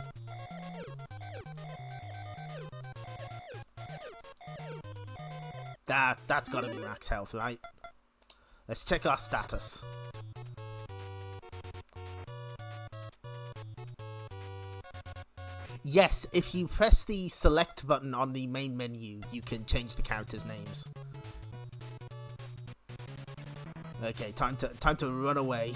Speaker 1: That's gotta be max health, right? Let's check our status. Yes, if you press the select button on the main menu, you can change the characters' names. Okay, time to run away.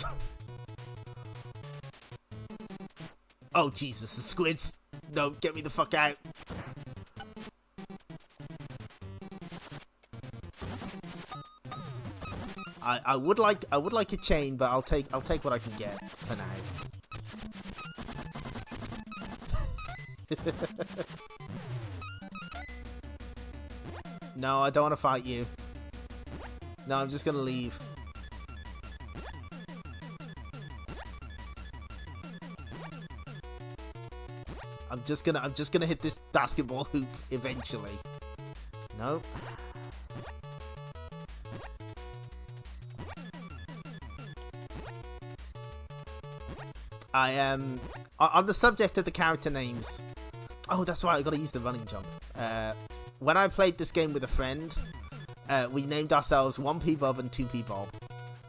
Speaker 1: Oh Jesus, the squids! No, get me the fuck out! I would like a chain, but I'll take what I can get for now. No, I don't want to fight you. No, I'm just gonna leave. I'm just gonna hit this basketball hoop eventually. No. I am on the subject of the character names. Oh, that's right. I gotta use the running jump. When I played this game with a friend, we named ourselves 1P Bob and 2P Bob.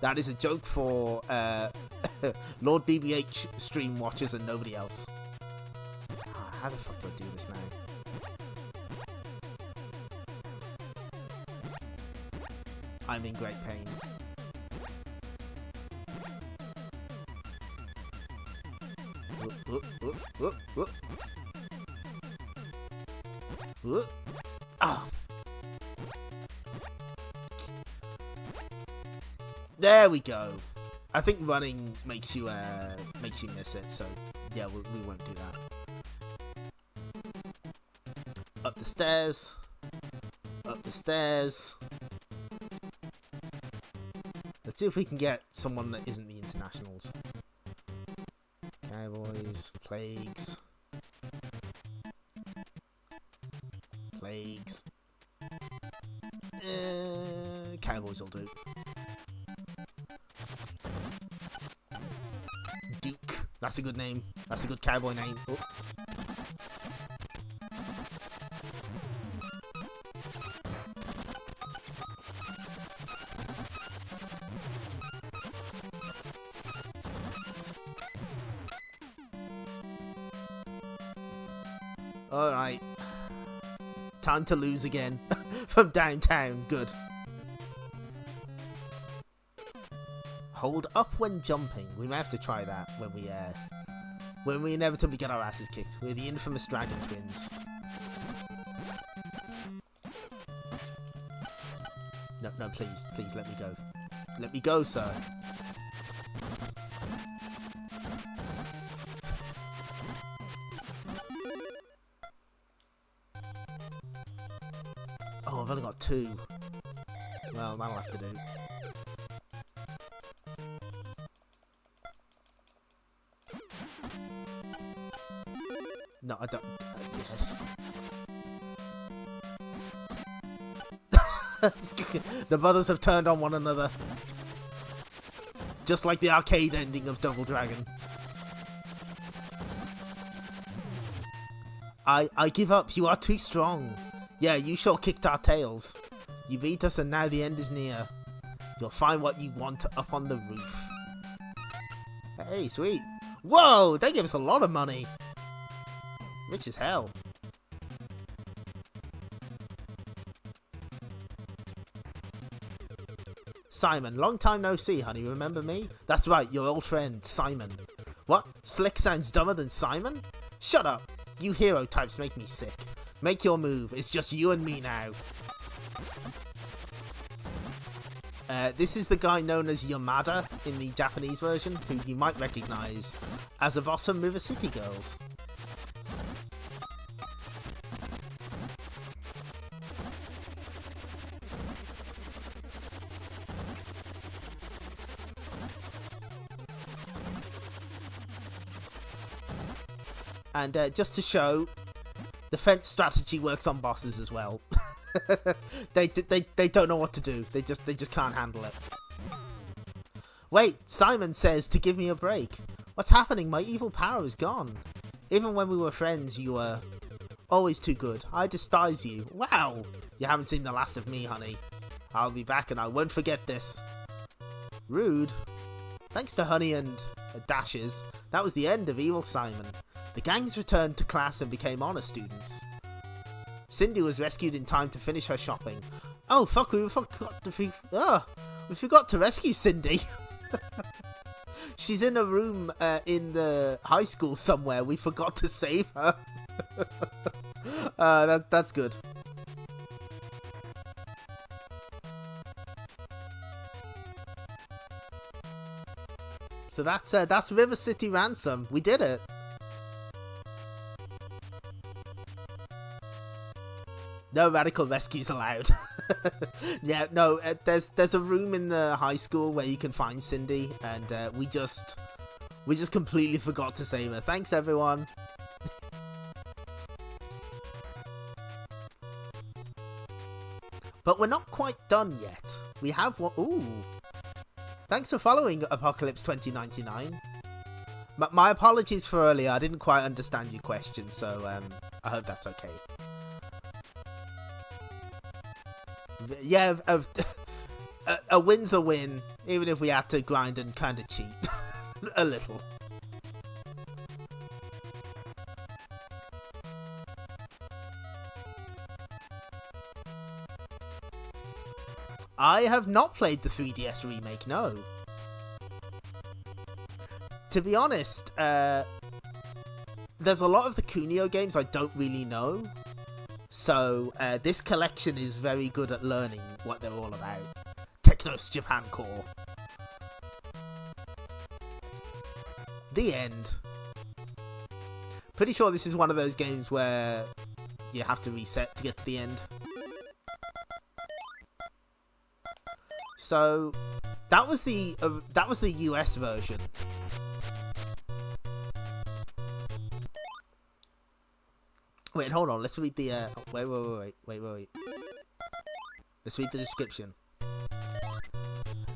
Speaker 1: That is a joke for Lord DBH stream watchers and nobody else. How the fuck do I do this now? I'm in great pain. Oh. There we go. I think running makes you miss it, so yeah, we won't do that. Up the stairs. Up the stairs. Let's see if we can get someone that isn't the internationals. Cowboys, plagues. Plagues. Cowboys will do. Duke. That's a good name. That's a good cowboy name. Oh. Alright. Time to lose again. From downtown. Good. Hold up when jumping. We may have to try that when we inevitably get our asses kicked. We're the infamous Dragon Twins. No, no, please. Please let me go. Let me go, sir. Oh, I've only got 2. Well, that'll have to do. No, I don't. Yes. The brothers have turned on one another. Just like the arcade ending of Double Dragon. I give up. You are too strong. Yeah, you sure kicked our tails. You beat us and now the end is near. You'll find what you want up on the roof. Hey, sweet. Whoa, they gave us a lot of money. Rich as hell. Simon, long time no see, honey. Remember me? That's right, your old friend, Simon. What? Slick sounds dumber than Simon? Shut up. You hero types make me sick. Make your move. It's just you and me now. This is the guy known as Yamada in the Japanese version, who you might recognise as a boss from River City Girls. And just to show, the fence strategy works on bosses as well. they don't know what to do. They just can't handle it. Wait, Simon says to give me a break. What's happening? My evil power is gone. Even when we were friends, you were always too good. I despise you. Wow, you haven't seen the last of me, honey. I'll be back and I won't forget this. Rude. Thanks to Honey and Dashes, that was the end of Evil Simon. The gangs returned to class and became honor students. Cindy was rescued in time to finish her shopping. Oh fuck, we forgot to rescue Cindy. She's in a room in the high school somewhere. We forgot to save her. That's good. So that's River City Ransom. We did it. No radical rescues allowed. Yeah, no. There's a room in the high school where you can find Cindy, and we just completely forgot to save her. Thanks, everyone. But we're not quite done yet. We have one. Ooh. Thanks for following Apocalypse 2099. My apologies for earlier. I didn't quite understand your question, so I hope that's okay. Yeah, a win's a win, even if we had to grind and kind of cheat. A little. I have not played the 3DS remake, no. To be honest, there's a lot of the Kunio games I don't really know. So, this collection is very good at learning what they're all about. Technos Japan Core. The end. Pretty sure this is one of those games where you have to reset to get to the end. So, that was the US version. Wait, hold on. Let's read the. Wait. Let's read the description.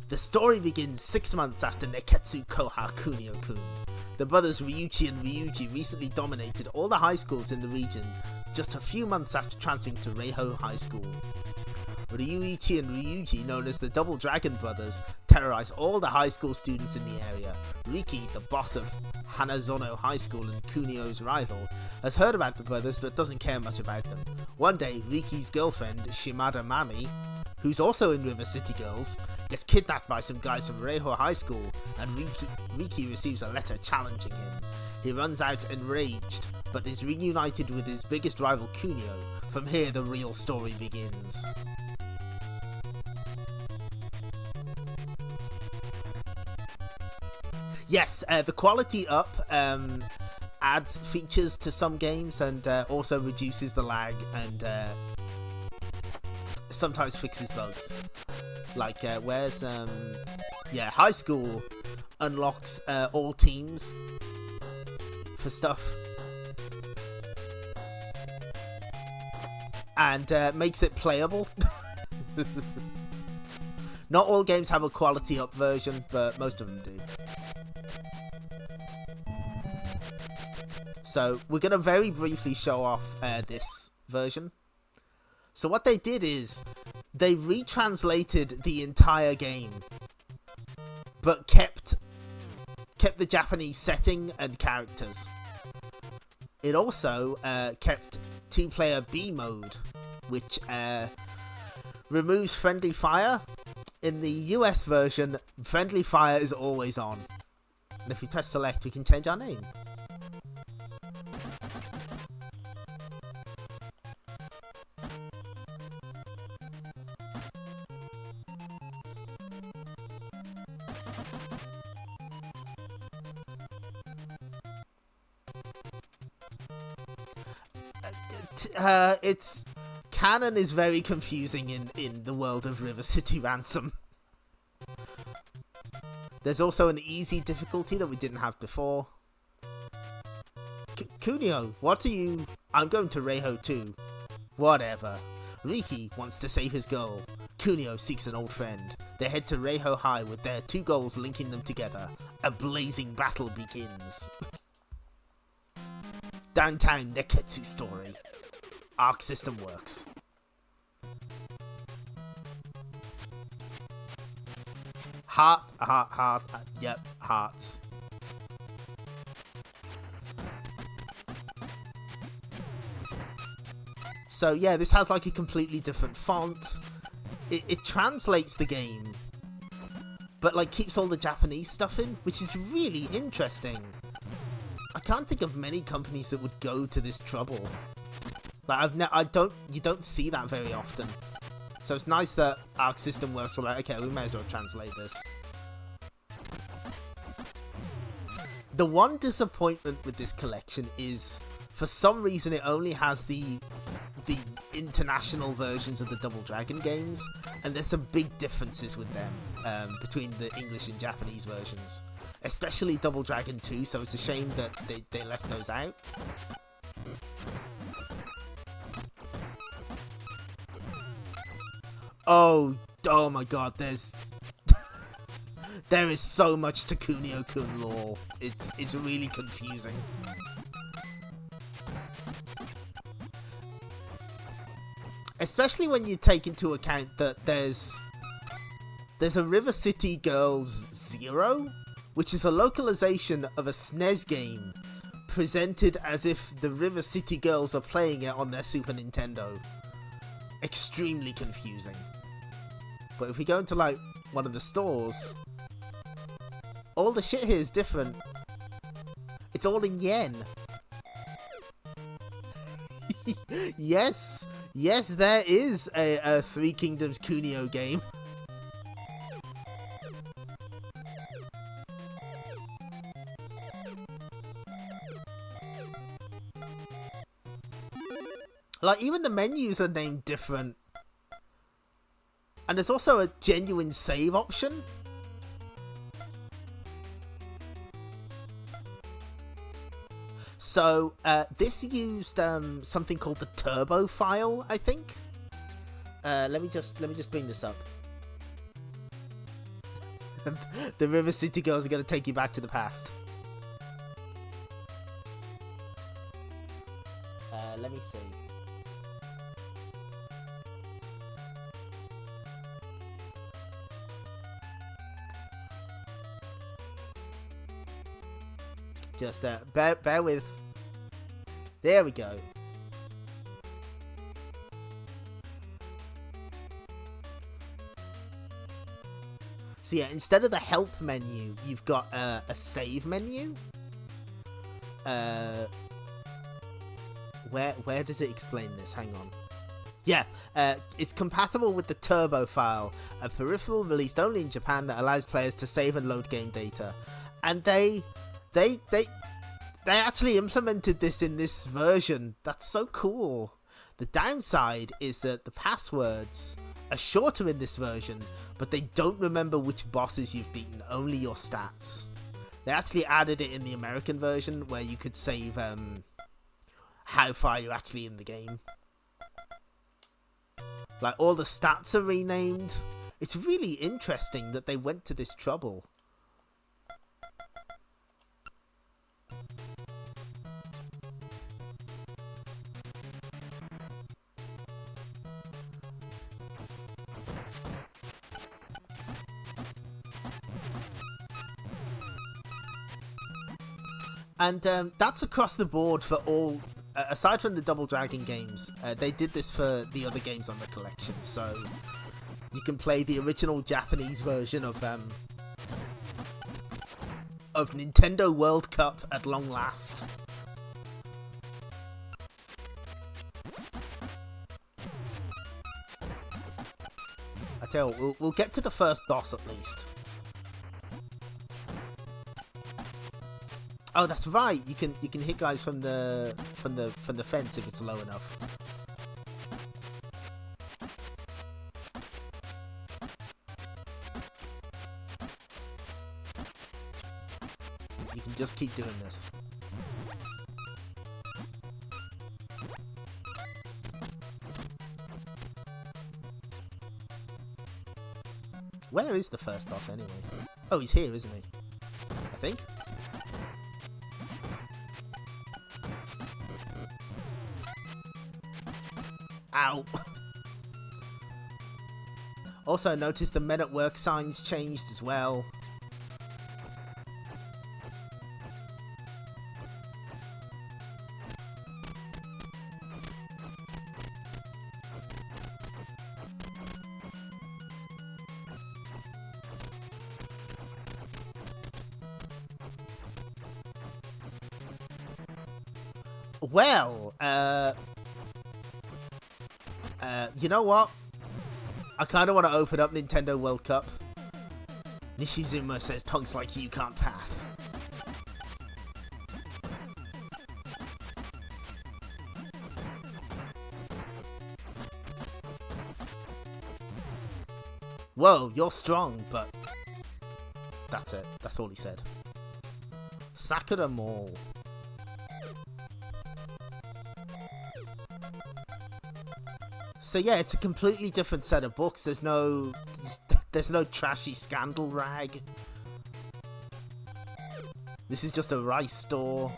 Speaker 1: The story begins 6 months after Nekketsu Koha Kuino-kun. The brothers Ryuichi and Ryuji recently dominated all the high schools in the region, just a few months after transferring to Reiho High School. Ryuichi and Ryuji, known as the Double Dragon Brothers, terrorize all the high school students in the area. Riki, the boss of Hanazono High School and Kunio's rival, has heard about the brothers but doesn't care much about them. One day, Riki's girlfriend, Shimada Mami, who's also in River City Girls, gets kidnapped by some guys from Reiho High School, and Riki receives a letter challenging him. He runs out enraged, but is reunited with his biggest rival Kunio. From here, the real story begins. Yes, the quality up adds features to some games and also reduces the lag and sometimes fixes bugs. Like, where's... yeah, High School unlocks all teams for stuff. And makes it playable. Not all games have a quality up version, but most of them do. So we're going to very briefly show off this version. So what they did is they retranslated the entire game, but kept the Japanese setting and characters. It also kept 2-player B mode, which removes friendly fire. In the US version, friendly fire is always on. And if we press select, we can change our name. It's canon is very confusing in the world of River City Ransom. There's also an easy difficulty that we didn't have before. Kunio, what are you? I'm going to Reiho too. Whatever. Riki wants to save his girl. Kunio seeks an old friend. They head to Reiho High with their 2 goals linking them together. A blazing battle begins. Downtown Nekketsu story. Arc system works. Heart. Yep, hearts. So yeah, this has like a completely different font. It translates the game, but like keeps all the Japanese stuff in, which is really interesting. I can't think of many companies that would go to this trouble. Like you don't see that very often. So it's nice that Arc System Works were like, okay, we may as well translate this. The one disappointment with this collection is, for some reason, it only has the international versions of the Double Dragon games, and there's some big differences with them between the English and Japanese versions. Especially Double Dragon 2, so it's a shame that they left those out. Oh my god, there is so much to Kuino-kun lore. It's really confusing. Especially when you take into account that there's a River City Girls 0, which is a localization of a SNES game presented as if the River City Girls are playing it on their Super Nintendo. Extremely confusing. But if we go into like one of the stores, all the shit here is different. It's all in yen. Yes, there is a Three Kingdoms Kunio game. Like, even the menus are named different. And there's also a genuine save option. So, this used something called the turbo file, I think. Let me just bring this up. The River City Girls are going to take you back to the past. Let me see. Just bear with. There we go. So yeah, instead of the help menu, you've got a save menu. Where does it explain this? Hang on. Yeah, it's compatible with the Turbo file, a peripheral released only in Japan that allows players to save and load game data. And they actually implemented this in this version. That's so cool. The downside is that the passwords are shorter in this version, but they don't remember which bosses you've beaten, only your stats. They actually added it in the American version where you could save how far you're actually in the game. Like, all the stats are renamed. It's really interesting that they went to this trouble. And that's across the board for all, aside from the Double Dragon games, they did this for the other games on the collection, so you can play the original Japanese version of Nintendo World Cup at long last. I tell you, we'll get to the first boss at least. Oh, that's right. You can hit guys from the fence if it's low enough. You can just keep doing this. Where is the first boss anyway? Oh, he's here, isn't he? I think. Ow. Also, notice the men at work signs changed as well. Well, you know what? I kind of want to open up Nintendo World Cup. Nishizuma says punks like you can't pass. Whoa, you're strong, but that's it. That's all he said. Sakura Mall. So yeah, it's a completely different set of books. There's no trashy scandal rag. This is just a rice store.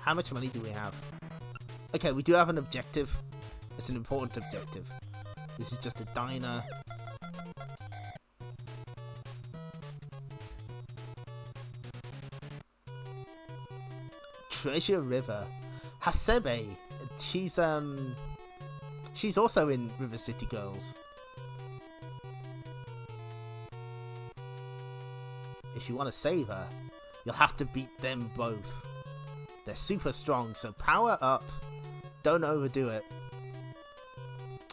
Speaker 1: How much money do we have? Okay, we do have an objective. It's an important objective. This is just a diner. Treasure River. Hasebe. She's also in River City Girls. If you want to save her, you'll have to beat them both. They're super strong, so power up. Don't overdo it.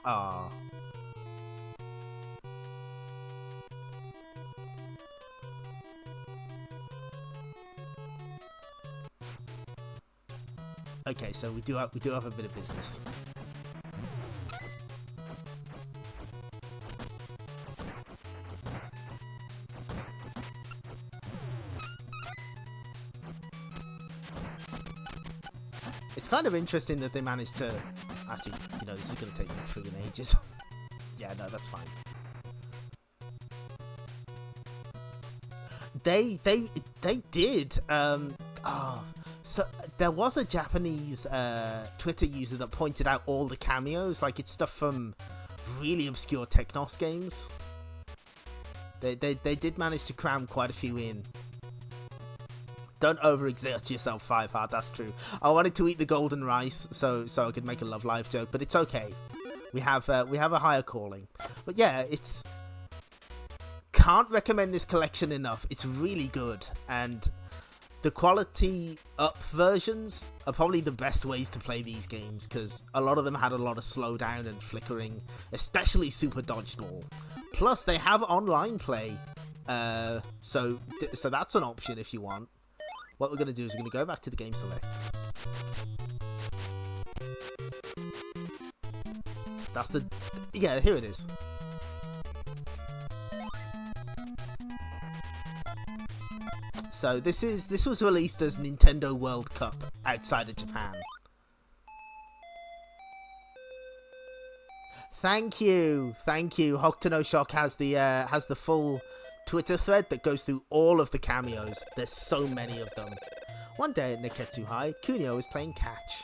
Speaker 1: Ah. Okay, so we do have a bit of business. It's kind of interesting that they managed to actually, you know, this is going to take me friggin' ages. Yeah, no, that's fine. They did. So there was a Japanese Twitter user that pointed out all the cameos, like it's stuff from really obscure Technos games. They did manage to cram quite a few in. Don't overexert yourself, 5 Heart, that's true. I wanted to eat the golden rice so I could make a Love Live joke, but it's okay. We have a higher calling. But yeah, it's... Can't recommend this collection enough. It's really good, and the quality up versions are probably the best ways to play these games, because a lot of them had a lot of slowdown and flickering, especially Super Dodgeball. Plus, they have online play, so that's an option if you want. What we're going to do is we're going to go back to the game select. That's the... Yeah, here it is. So this was released as Nintendo World Cup outside of Japan. Thank you. Hokuto Shock has the full Twitter thread that goes through all of the cameos. There's so many of them. One day at Nekketsu High, Kunio is playing catch.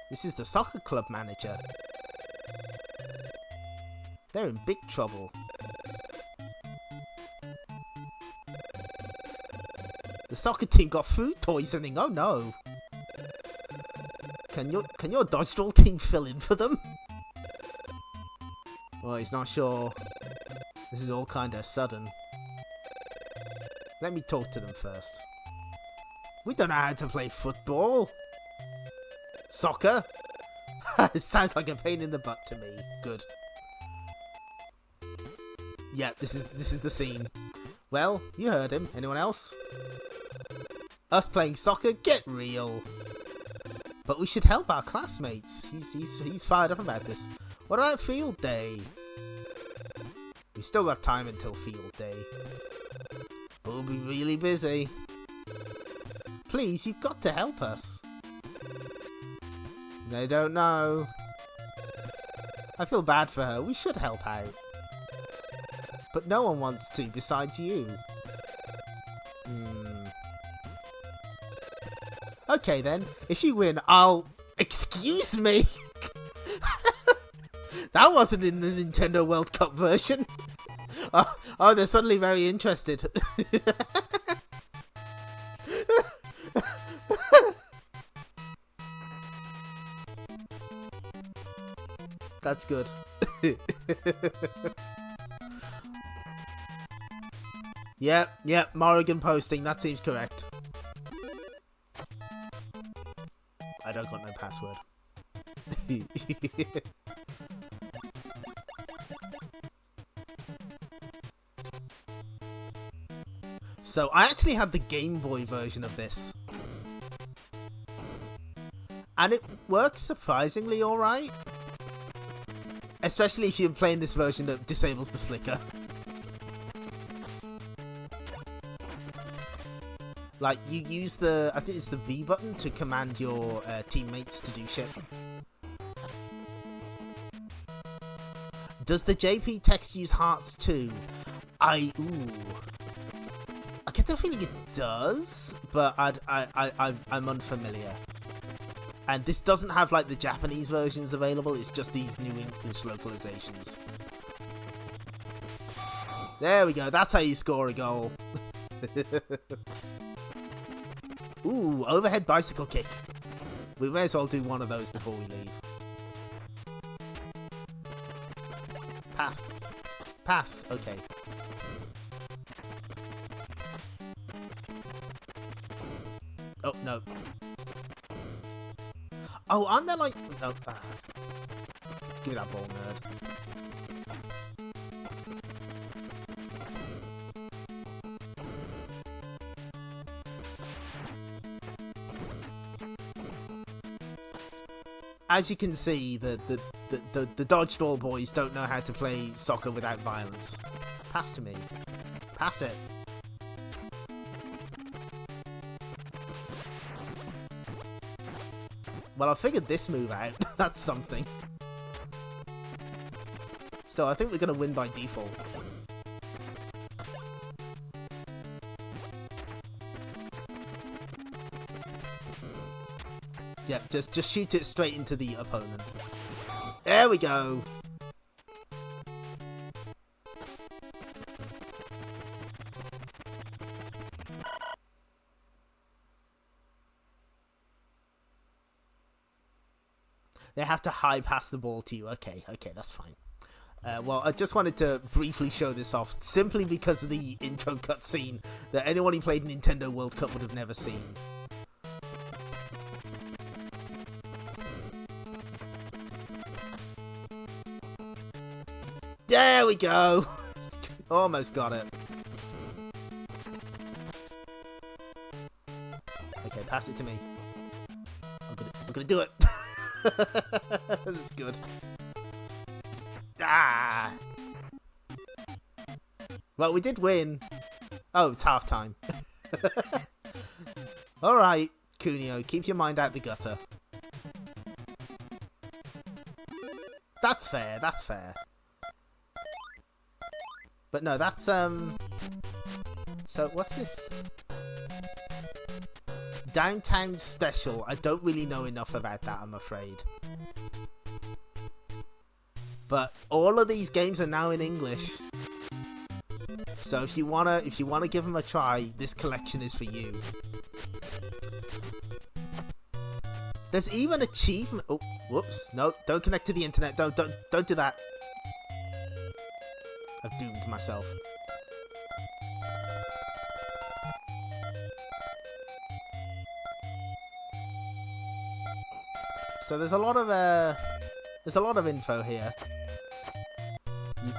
Speaker 1: This is the soccer club manager. They're in big trouble. The soccer team got food poisoning. Oh no! Can your dodgeball team fill in for them? Well, he's not sure. This is all kinda sudden. Let me talk to them first. We don't know how to play football. Soccer? It sounds like a pain in the butt to me. Good. Yeah, this is the scene. Well, you heard him. Anyone else? Us playing soccer? Get real. But we should help our classmates. He's fired up about this. What about field day? We still got time until field day. We'll be really busy. Please, you've got to help us. They don't know. I feel bad for her. We should help out. But no one wants to besides you. Okay then, if you win, I'll... Excuse me? That wasn't in the Nintendo World Cup version. Oh, they're suddenly very interested. That's good. Yep, Morrigan posting, that seems correct. I don't got no password. So, I actually had the Game Boy version of this. And it works surprisingly alright. Especially if you're playing this version that disables the flicker. Like, you use I think it's the B button to command your teammates to do shit. Does the JP text use hearts too? I get the feeling it does, but I'm unfamiliar. And this doesn't have like the Japanese versions available, it's just these new English localizations. There we go, that's how you score a goal. Ooh, overhead bicycle kick. We may as well do one of those before we leave. Pass. Pass, okay. Oh, no. Oh, aren't there like... Oh, give me that ball, nerd. As you can see, the Dodgeball boys don't know how to play soccer without violence. Pass to me. Pass it. Well, I figured this move out. That's something. Still, I think we're going to win by default. Yeah, just shoot it straight into the opponent. There we go. They have to high pass the ball to you. Okay, that's fine. Well, I just wanted to briefly show this off, simply because of the intro cutscene that anyone who played Nintendo World Cup would have never seen. There we go! Almost got it. Okay, pass it to me. I'm gonna do it. This is good. Ah! Well, we did win. Oh, it's half time. Alright, Kunio, keep your mind out the gutter. That's fair, that's fair. But no, that's, So, what's this? Downtown Special. I don't really know enough about that, I'm afraid. But all of these games are now in English. So if you wanna give them a try, this collection is for you. There's even achievement. Oh, whoops! No, don't connect to the internet. Don't do that. I've doomed myself. So there's a lot of info here.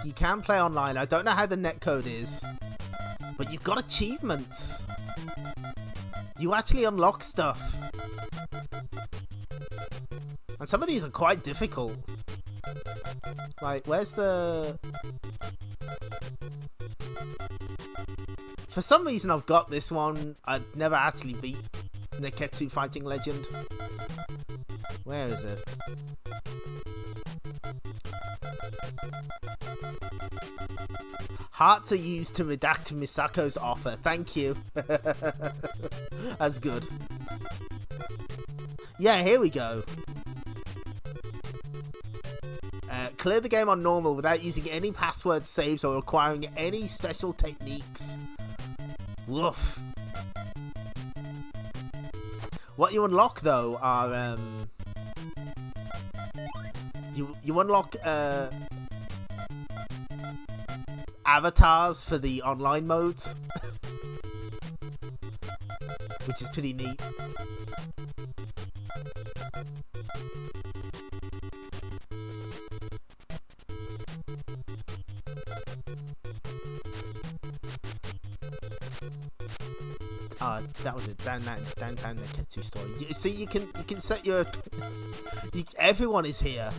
Speaker 1: You can play online. I don't know how the netcode is, but you've got achievements. You actually unlock stuff. And some of these are quite difficult. Like, where's the... For some reason I've got this one. I'd never actually beat Nekketsu Fighting Legend. Where is it? Hearts are used to redact Misako's offer. Thank you. That's good. Yeah, here we go. Clear the game on normal without using any password saves or requiring any special techniques. Woof. What you unlock though are you unlock avatars for the online modes, which is pretty neat. That was it. Downtown Nekketsu story. See, you can set your. Everyone is here.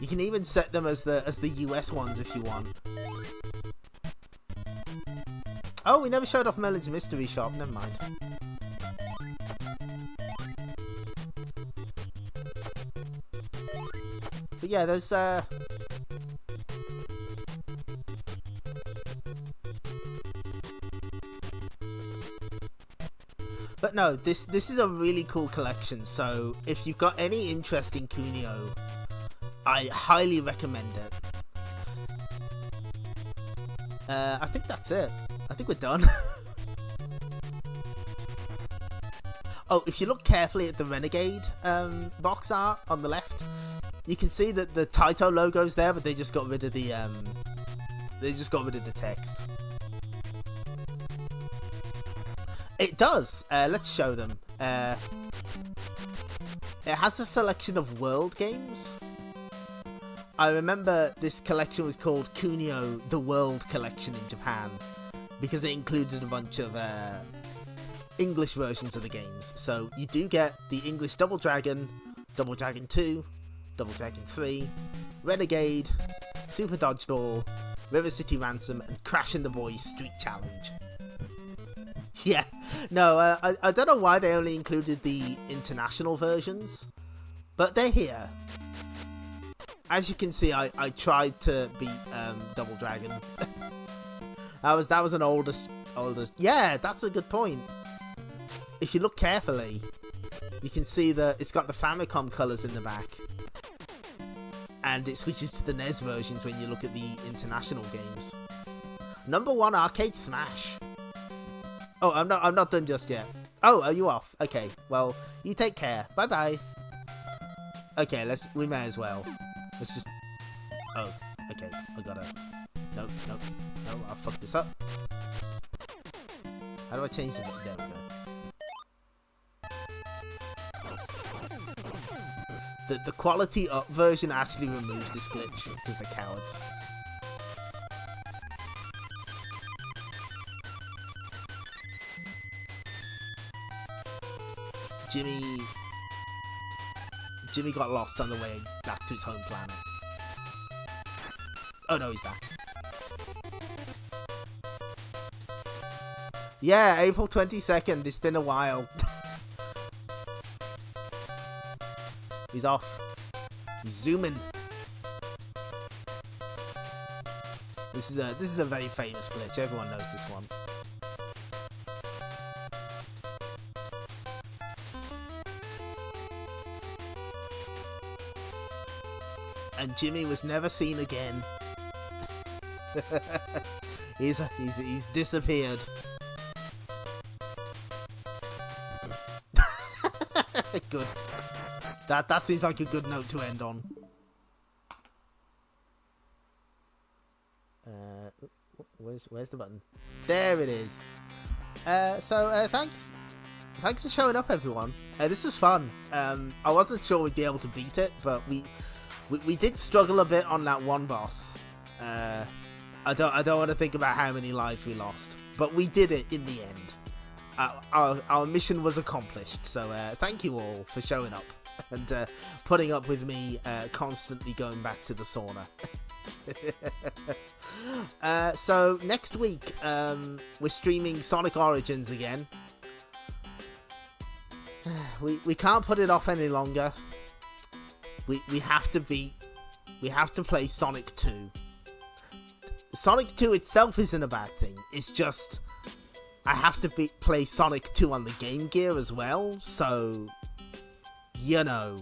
Speaker 1: You can even set them as the US ones if you want. Oh, we never showed off Merlin's mystery shop. Never mind. But yeah, there's But no, this is a really cool collection. So if you've got any interest in Kunio, I highly recommend it. I think that's it. I think we're done. Oh, if you look carefully at the Renegade box art on the left, you can see that the Taito logo's there, but they just got rid of the text. It does. Let's show them. It has a selection of world games. I remember this collection was called Kunio the World Collection in Japan because it included a bunch of English versions of the games. So you do get the English Double Dragon 2, Double Dragon 3, Renegade, Super Dodgeball, River City Ransom, and Crash and the Boys Street Challenge. Yeah, no, I don't know why they only included the international versions, but they're here. As you can see, I tried to beat Double Dragon. that was an oldest. Yeah, that's a good point. If you look carefully, you can see that it's got the Famicom colours in the back, and it switches to the NES versions when you look at the international games. Number 1 arcade smash. Oh, I'm not done just yet. Oh, are you off? Okay, well, you take care. Bye bye. Okay, we may as well. Let's just. Oh, okay. I gotta. No, I'll fuck this up. How do I change the? There we go. The quality up version actually removes this glitch because they're cowards. Jimmy got lost on the way back to his home planet. Oh no, he's back. Yeah, April 22nd. It's been a while. He's off. He's zooming. This is a very famous glitch. Everyone knows this one. And Jimmy was never seen again. he's disappeared. Good. That seems like a good note to end on. Where's the button? There it is. Thanks for showing up, everyone. This was fun. I wasn't sure we'd be able to beat it, but we did struggle a bit on that one boss. I don't want to think about how many lives we lost, but we did it in the end. Our mission was accomplished. So thank you all for showing up and putting up with me constantly going back to the sauna. So next week we're streaming Sonic Origins again. We can't put it off any longer. We have to play Sonic 2. Sonic 2 itself isn't a bad thing. It's just I have to play Sonic 2 on the Game Gear as well. So you know.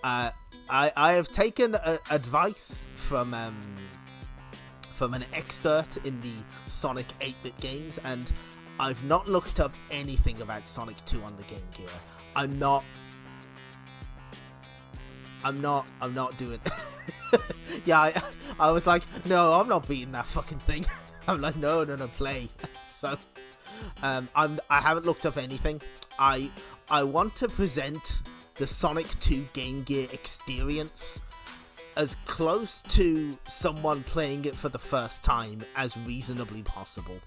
Speaker 1: I have taken advice from an expert in the Sonic 8-bit games, and I've not looked up anything about Sonic 2 on the Game Gear. I'm not doing yeah, I was like, no, I'm not beating that fucking thing. I'm like, no, play. So I haven't looked up anything. I want to present the Sonic 2 Game Gear experience as close to someone playing it for the first time as reasonably possible.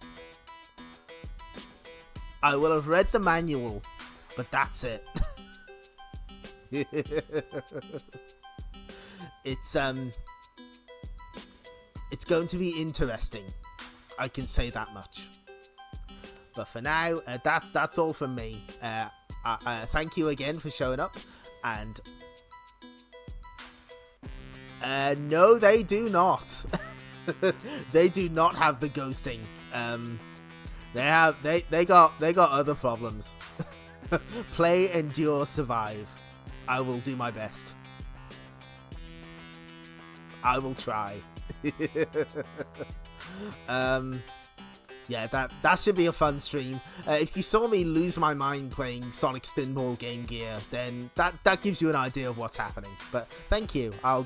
Speaker 1: I will have read the manual, but that's it. It's going to be interesting. I can say that much. But for now, that's all from me. Thank you again for showing up, and no, they do not. They do not have the ghosting. They got other problems. Play, endure, survive. I will do my best. I will try. Yeah, that should be a fun stream. If you saw me lose my mind playing Sonic Spinball Game Gear, then that gives you an idea of what's happening. But thank you. I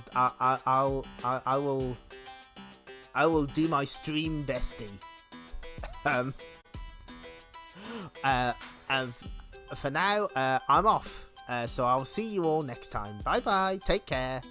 Speaker 1: will do my stream bestie. And for now, I'm off. So I'll see you all next time. Bye bye. Take care.